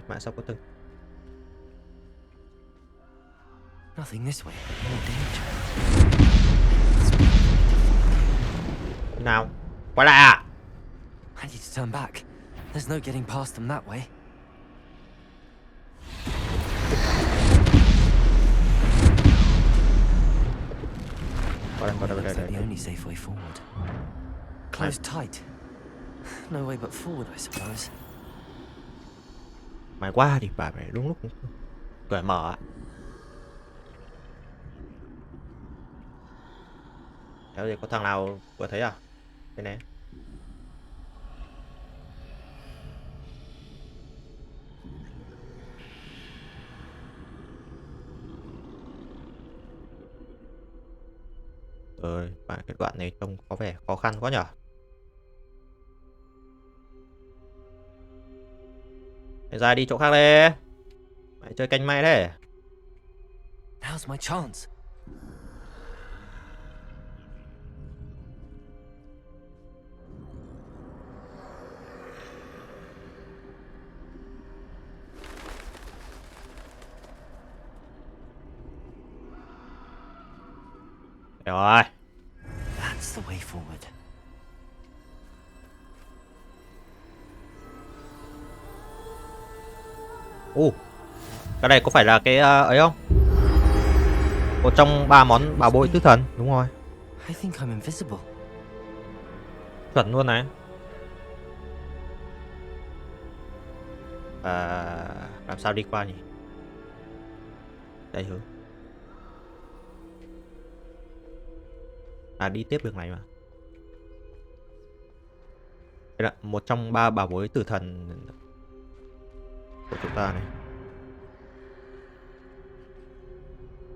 Mã sắp có từng. Nothing this way, more danger. Nào, quay lại à? I need to turn back. There's no getting past them that way. Looks like the only safe way forward. Closed tight. No way but forward, I suppose. Mày qua thì bà phải đúng lúc cửa mở. Theo gì có thằng nào vừa thấy à? Đây này. Rồi, và cái đoạn này trông có vẻ khó khăn quá nhở. Mày ra đi chỗ khác đi. Mày chơi canh may thế. Now's my chance. Rồi. That's the way forward. Cái này có phải là cái ấy không? Một trong 3 món bảo bối tứ thần, đúng rồi. I think I'm invisible. Chuẩn luôn này. Làm sao đi qua nhỉ? Đây hướng. Đi tiếp đường này mà. Đây là một trong 3 bảo bối tử thần của chúng ta này.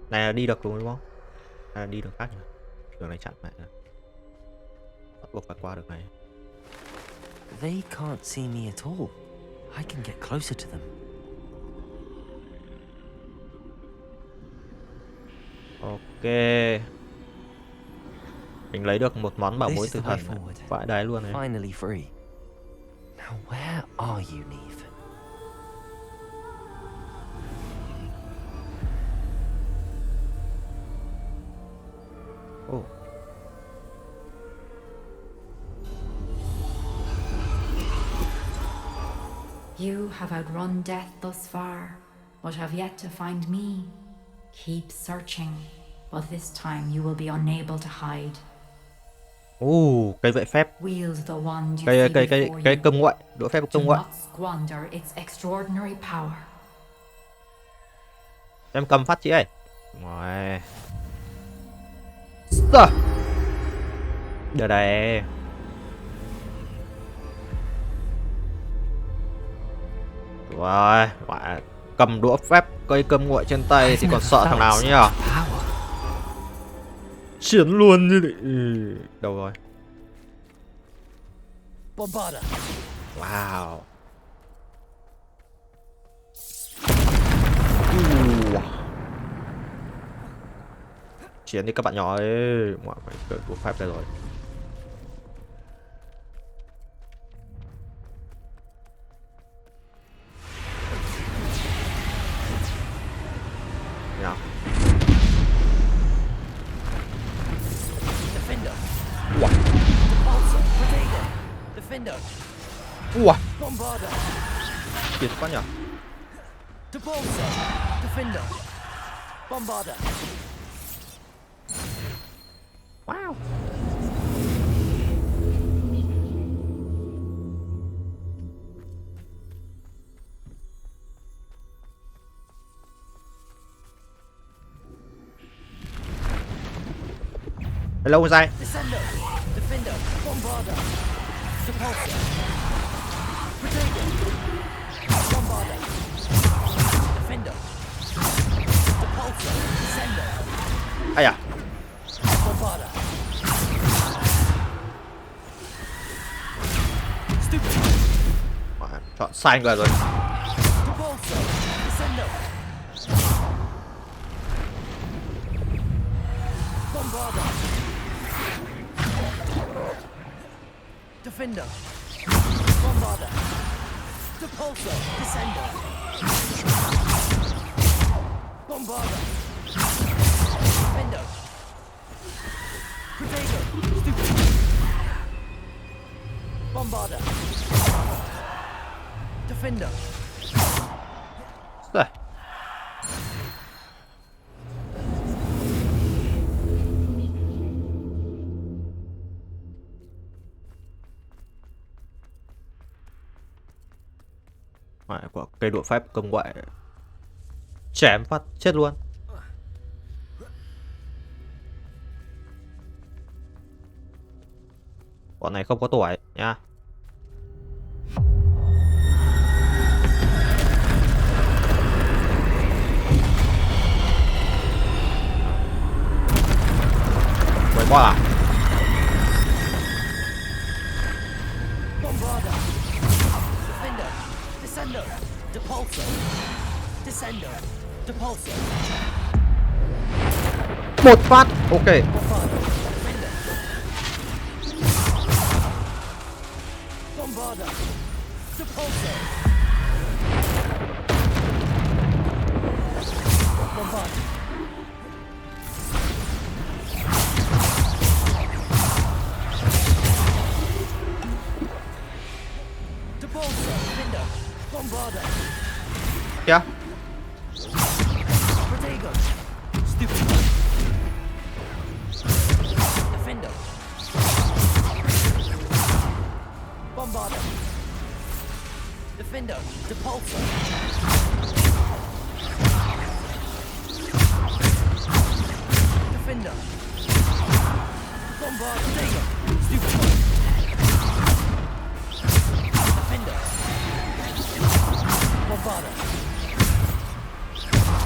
Này là đi được đúng không? Hay là đi đường khác nhỉ? Đường này chặn mẹ. Bắt buộc phải qua được này. They can't see me at all. I can get closer to them. Ok. Mình lấy được một món bảo bối tử thần. Vãi đáy luôn này. Finally free. Now where are you, Neve? Oh. You have outrun death thus far, but have yet to find me. Keep searching, but this time you will be unable to hide. Cây vệ phép. Wield the wand you Cây see before you. công nguậy, đũa phép công nguậy. Do not squander its extraordinary power. Em cầm phát chị ơi. Rồi. Được đây. Rồi, cầm đũa phép cây cơm nguội trên tay thì còn sợ thằng nào nhỉ? Chiến luôn như vậy. Đâu rồi? Wow. Chiến đi các bạn nhỏ ơi. Mọi người cởi đũa phép đây rồi. Nào. Wow. Kiệt quá nhỉ. Wow. Hello Zai. Ai à? Chọn sai người rồi. Defender. Bombarder. Depulso. Descender. Bombarder. Defender. Protego. Stupid. Bombarder. Defender. Rồi. Của cây đũa phép công ngoại chém phát chết luôn. Bọn này không có tuổi nha. Mấy con à? Descender. Depulso. Descender. Depulso. Một phát. Ok. Bombarder. Depulso. Bombarder. Depulso. Defender. Bombarder. Kìa. Protego. Stupid. Defender. Bombarder. Defender. Depulso. Defender. Bombarder. Protego. Stupid. Defender. Bombarder.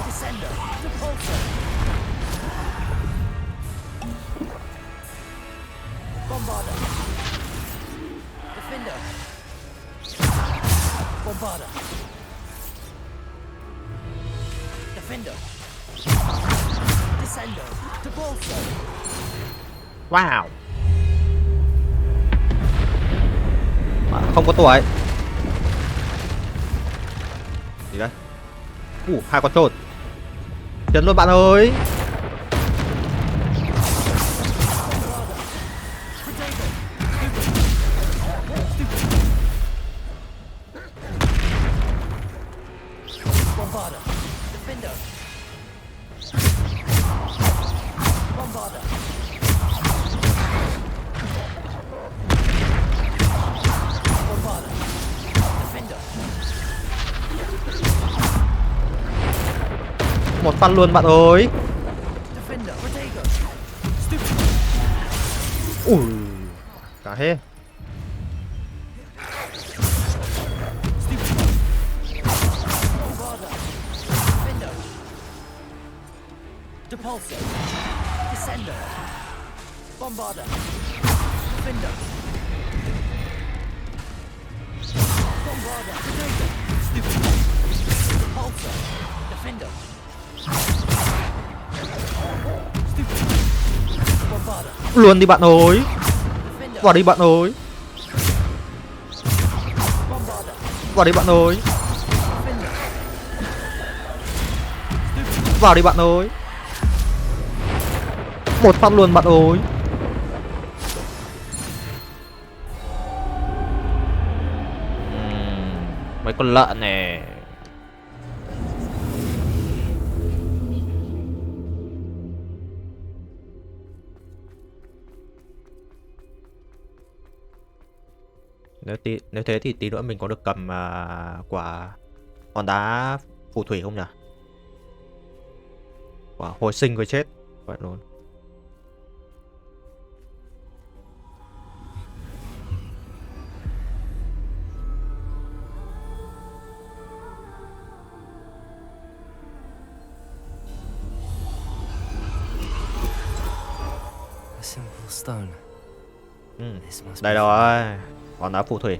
Descender. Depulso. Bombarder. Defender. Bombarder. Defender. Descender. Depulso. Wow. Không có tuổi. Gì đấy? Hai con trồn. Chấn luôn bạn ơi. Bombarder. Defender. Bombarder. Bombarder. Defender. Một phát luôn bạn ơi. Defender. Protego. Stupid. Cả hết. Depulso. Descender. Bombarder. Defender. Bombarder. Protego. Stupid. Depulso. Defender. Stupid. Bombarder. Luôn đi bạn ơi. Vào đi bạn ơi. Bombarder. Vào đi bạn ơi. Vào đi bạn ơi. Một phát luôn bạn ơi. Mấy con lợn này. Nếu thế thì tí nữa mình có được cầm quả hòn đá phù thủy không nhỉ? Quả hồi sinh với chết. Vậy luôn. A simple stone. Đây rồi. Hòn đá phù thủy.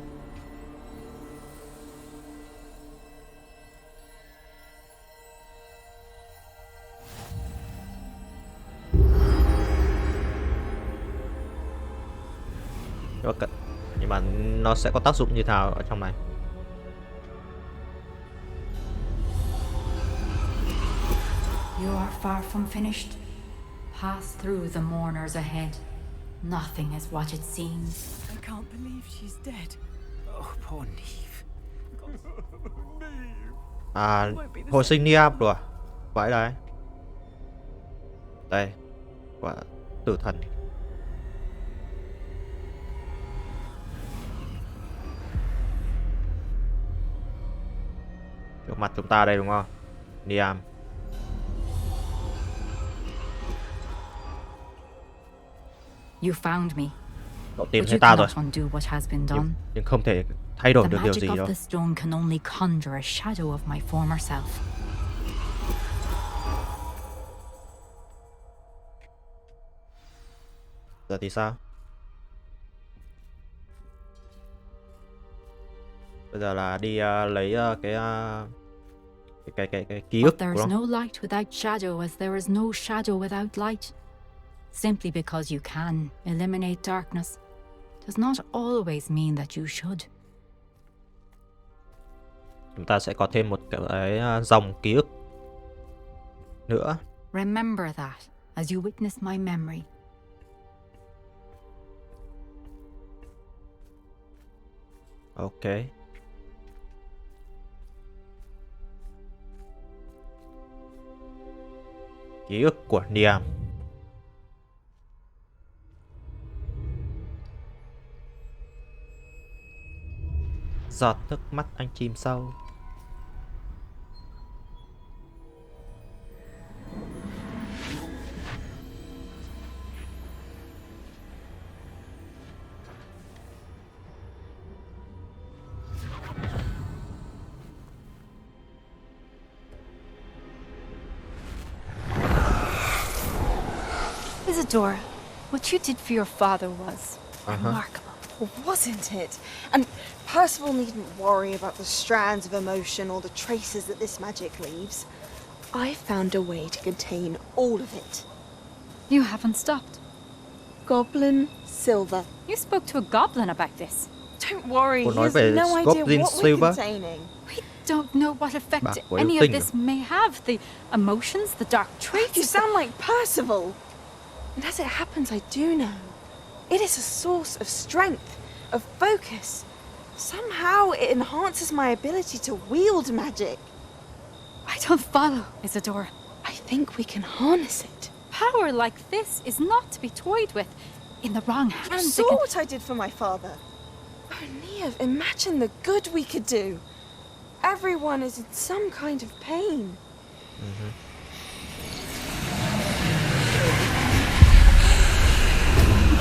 nó sẽ có tác dụng như nào ở trong này. You are far from finished. Pass through the mourners ahead. Nothing is what it seems. I can't believe she's dead. Oh, poor Neve. À, hồi sinh Niam rồi à? Vậy đấy. Đây, quả tử thần. Trước mặt chúng ta đây đúng không? Niam. You found me. Cậu tìm But thấy you ta rồi. cannot undo what has been done. Nhưng không thể thay đổi The được điều gì magic đâu. of the stone can only conjure a shadow of my former self. Giờ thì sao? Bây giờ là đi lấy cái ký ức But there của is nó. no light without shadow, as there is no shadow without light. Simply because you can eliminate darkness does not always mean that you should. Chúng ta sẽ có thêm một cái dòng ký ức nữa. Remember that as you witness my memory. Ok. Ký ức của Niam. Giọt nước mắt anh chìm sâu. Isadora, what you did for your father was remarkable, wasn't it? And Percival needn't worry about the strands of emotion or the traces that this magic leaves. I found a way to contain all of it. You haven't stopped. Goblin silver. You spoke to a goblin about this. Don't worry, Cô he nói has về no idea Goblin what we're silver. containing. We don't know what effect Bạc của any yêu of tinh this may have. The emotions, the dark traits. You sound like Percival. And as it happens, I do know. It is a source of strength, of focus. Somehow it enhances my ability to wield magic. I don't follow, Isadora. I think we can harness it. Power like this is not to be toyed with. In the wrong You hands, saw what I did for my father. Oh, Neve, imagine the good we could do. Everyone is in some kind of pain.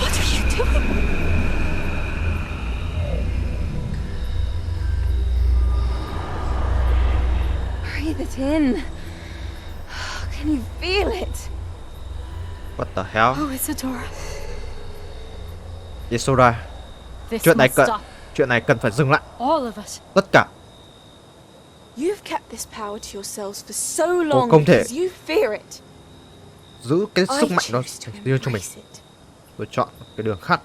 What are you doing? Breathe it in. Can you feel it? What the hell? Oh, Isadora. Isora. This Chuyện này must cần stop. chuyện này cần phải dừng lại. All of it. Tất cả. You've kept this power to yourselves for so long không thể. because you fear it. Giữ cái sức I mạnh đó choose to riêng cho mình. embrace it. Tôi chọn cái đường khác.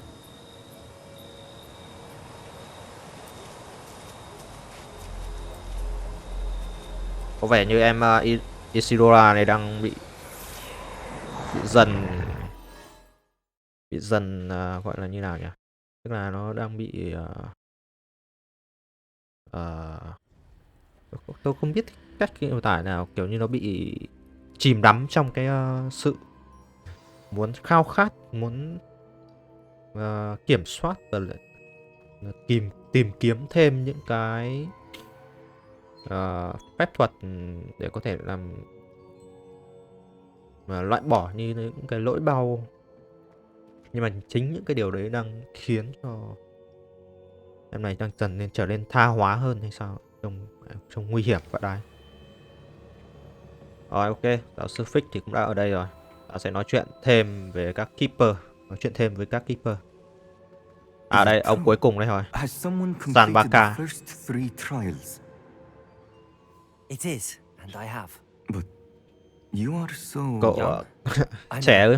Có vẻ như em Isidora này đang bị dần gọi là như nào nhỉ? Tức là nó đang bị tôi không biết cách miêu tả nào, kiểu như nó bị chìm đắm trong cái sự muốn khao khát, muốn kiểm soát và tìm kiếm thêm những cái phép thuật để có thể làm loại bỏ như những cái lỗi đau. Nhưng mà chính những cái điều đấy đang khiến cho em này đang dần nên trở nên tha hóa hơn hay sao, trong nguy hiểm vậy đấy. Rồi ok, giáo sư Fix thì cũng đã ở đây rồi. Ta sẽ nói chuyện thêm về các keeper, À đây, ông cuối cùng đây rồi. San Baka. It is, and I have. But you are so Cậu trẻ ư?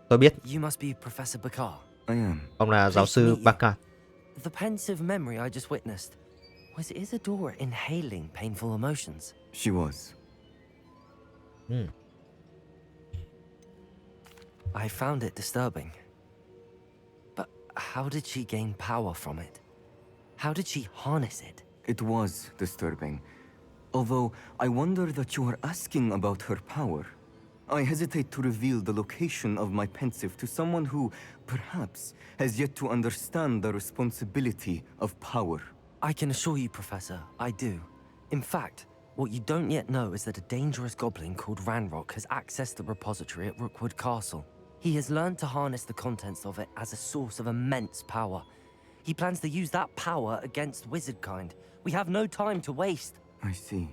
Tôi biết. You must be Professor Bakar. I am. Ông là giáo sư Baka. The pensive memory I just witnessed. Was Isadora inhaling painful emotions? She was. I found it disturbing. But how did she gain power from it? How did she harness it? It was disturbing. Although, I wonder that you are asking about her power. I hesitate to reveal the location of my pensive to someone who, perhaps, has yet to understand the responsibility of power. I can assure you, Professor, I do. In fact, what you don't yet know is that a dangerous goblin called Ranrock has accessed the repository at Rookwood Castle. He has learned to harness the contents of it as a source of immense power. He plans to use that power against wizardkind. We have no time to waste. I see.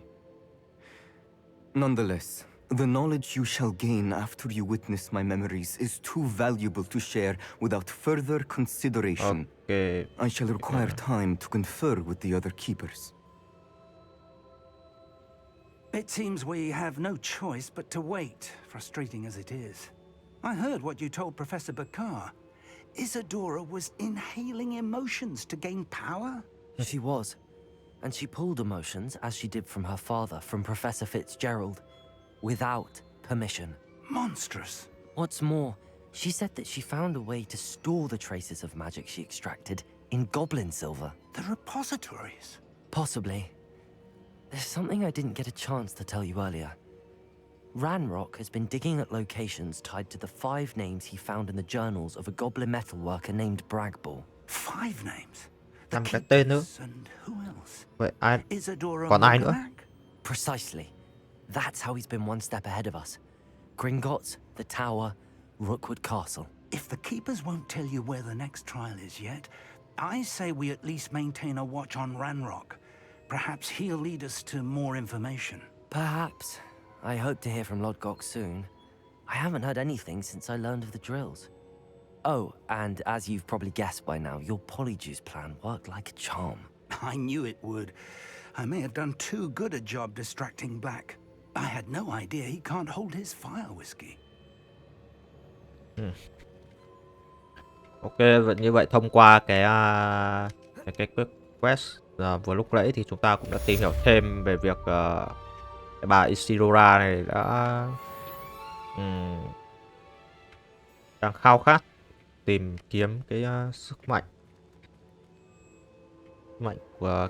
Nonetheless, the knowledge you shall gain after you witness my memories is too valuable to share without further consideration. Okay. I shall require time to confer with the other keepers. It seems we have no choice but to wait, frustrating as it is. I heard what you told Professor ByczI. Isadora was inhaling emotions to gain power? She was. And she pulled emotions, as she did from her father, from Professor Fitzgerald, without permission. Monstrous. What's more, she said that she found a way to store the traces of magic she extracted in goblin silver. The repositories? Possibly. There's something I didn't get a chance to tell you earlier. Ranrock has been digging at locations tied to the 5 names he found in the journals of a goblin metalworker named Bragball. 5 names? 5 cái tên nữa. Vậy ai? Còn ai nữa? Precisely. That's how he's been one step ahead of us. Gringotts, the Tower, Rookwood Castle. If the keepers won't tell you where the next trial is yet, I say we at least maintain a watch on Ranrock. Perhaps he'll lead us to more information. Perhaps. I hope to hear from Lodgok soon. I haven't heard anything since I learned of the drills. Oh, and as you've probably guessed by now, your polyjuice plan worked like a charm. I knew it would. I may have done too good a job distracting Black. I had no idea he can't hold his fire whiskey. Ok, vậy như vậy thông qua cái quest vừa lúc nãy thì chúng ta cũng đã tìm hiểu thêm về việc cái bà Isidora này đang khao khát tìm kiếm cái sức mạnh của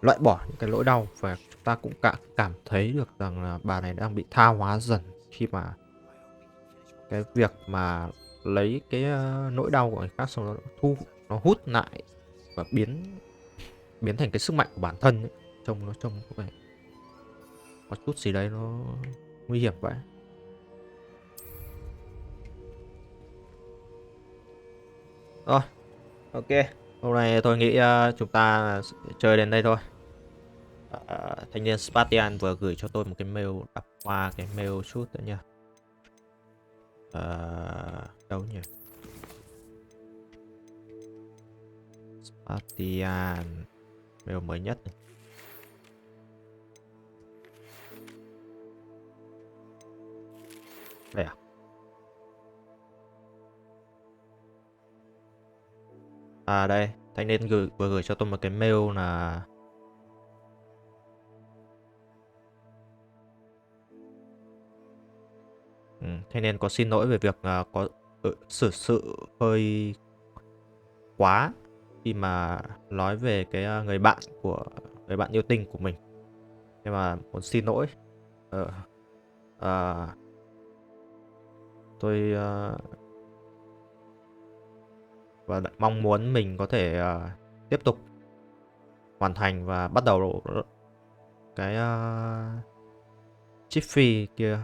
loại bỏ những cái nỗi đau, và chúng ta cũng cảm thấy được rằng là bà này đang bị tha hóa dần khi mà cái việc mà lấy cái nỗi đau của người khác xong nó hút lại và biến thành cái sức mạnh của bản thân ấy. Trông có vẻ có chút gì đấy nó nguy hiểm vậy. Rồi, ok, hôm nay tôi nghĩ chúng ta chơi đến đây thôi. Thanh niên Spartian vừa gửi cho tôi một cái mail, đọc qua cái mail chút nữa nha. Đâu nhỉ? Spartian mail mới nhất này. Đây à? Đây, thanh niên vừa gửi cho tôi một cái mail là thanh niên có xin lỗi về việc có xử sự hơi quá khi mà nói về cái người bạn yêu tinh của mình, nhưng mà muốn xin lỗi. Tôi và mong muốn mình có thể tiếp tục hoàn thành và bắt đầu cái chip fee kia.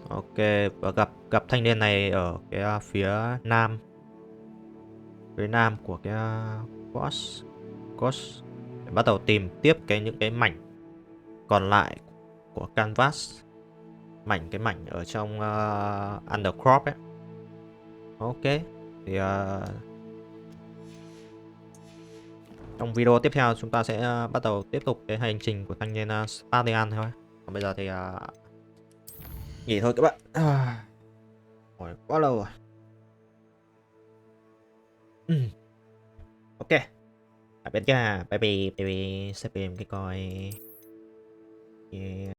Ok, và gặp thanh niên này ở cái phía nam của cái Ghost để bắt đầu tìm tiếp những cái mảnh còn lại của canvas, cái mảnh ở trong Undercrop ấy. Ok, thì trong video tiếp theo chúng ta sẽ bắt đầu tiếp tục cái hành trình của thanh niên Spartian thôi. Còn bây giờ thì nghỉ thôi các bạn. Rồi, quá lâu rồi. Ok. Tạm biệt nha. Bye bye. Bye bye. Xem phim cái coi. Yeah.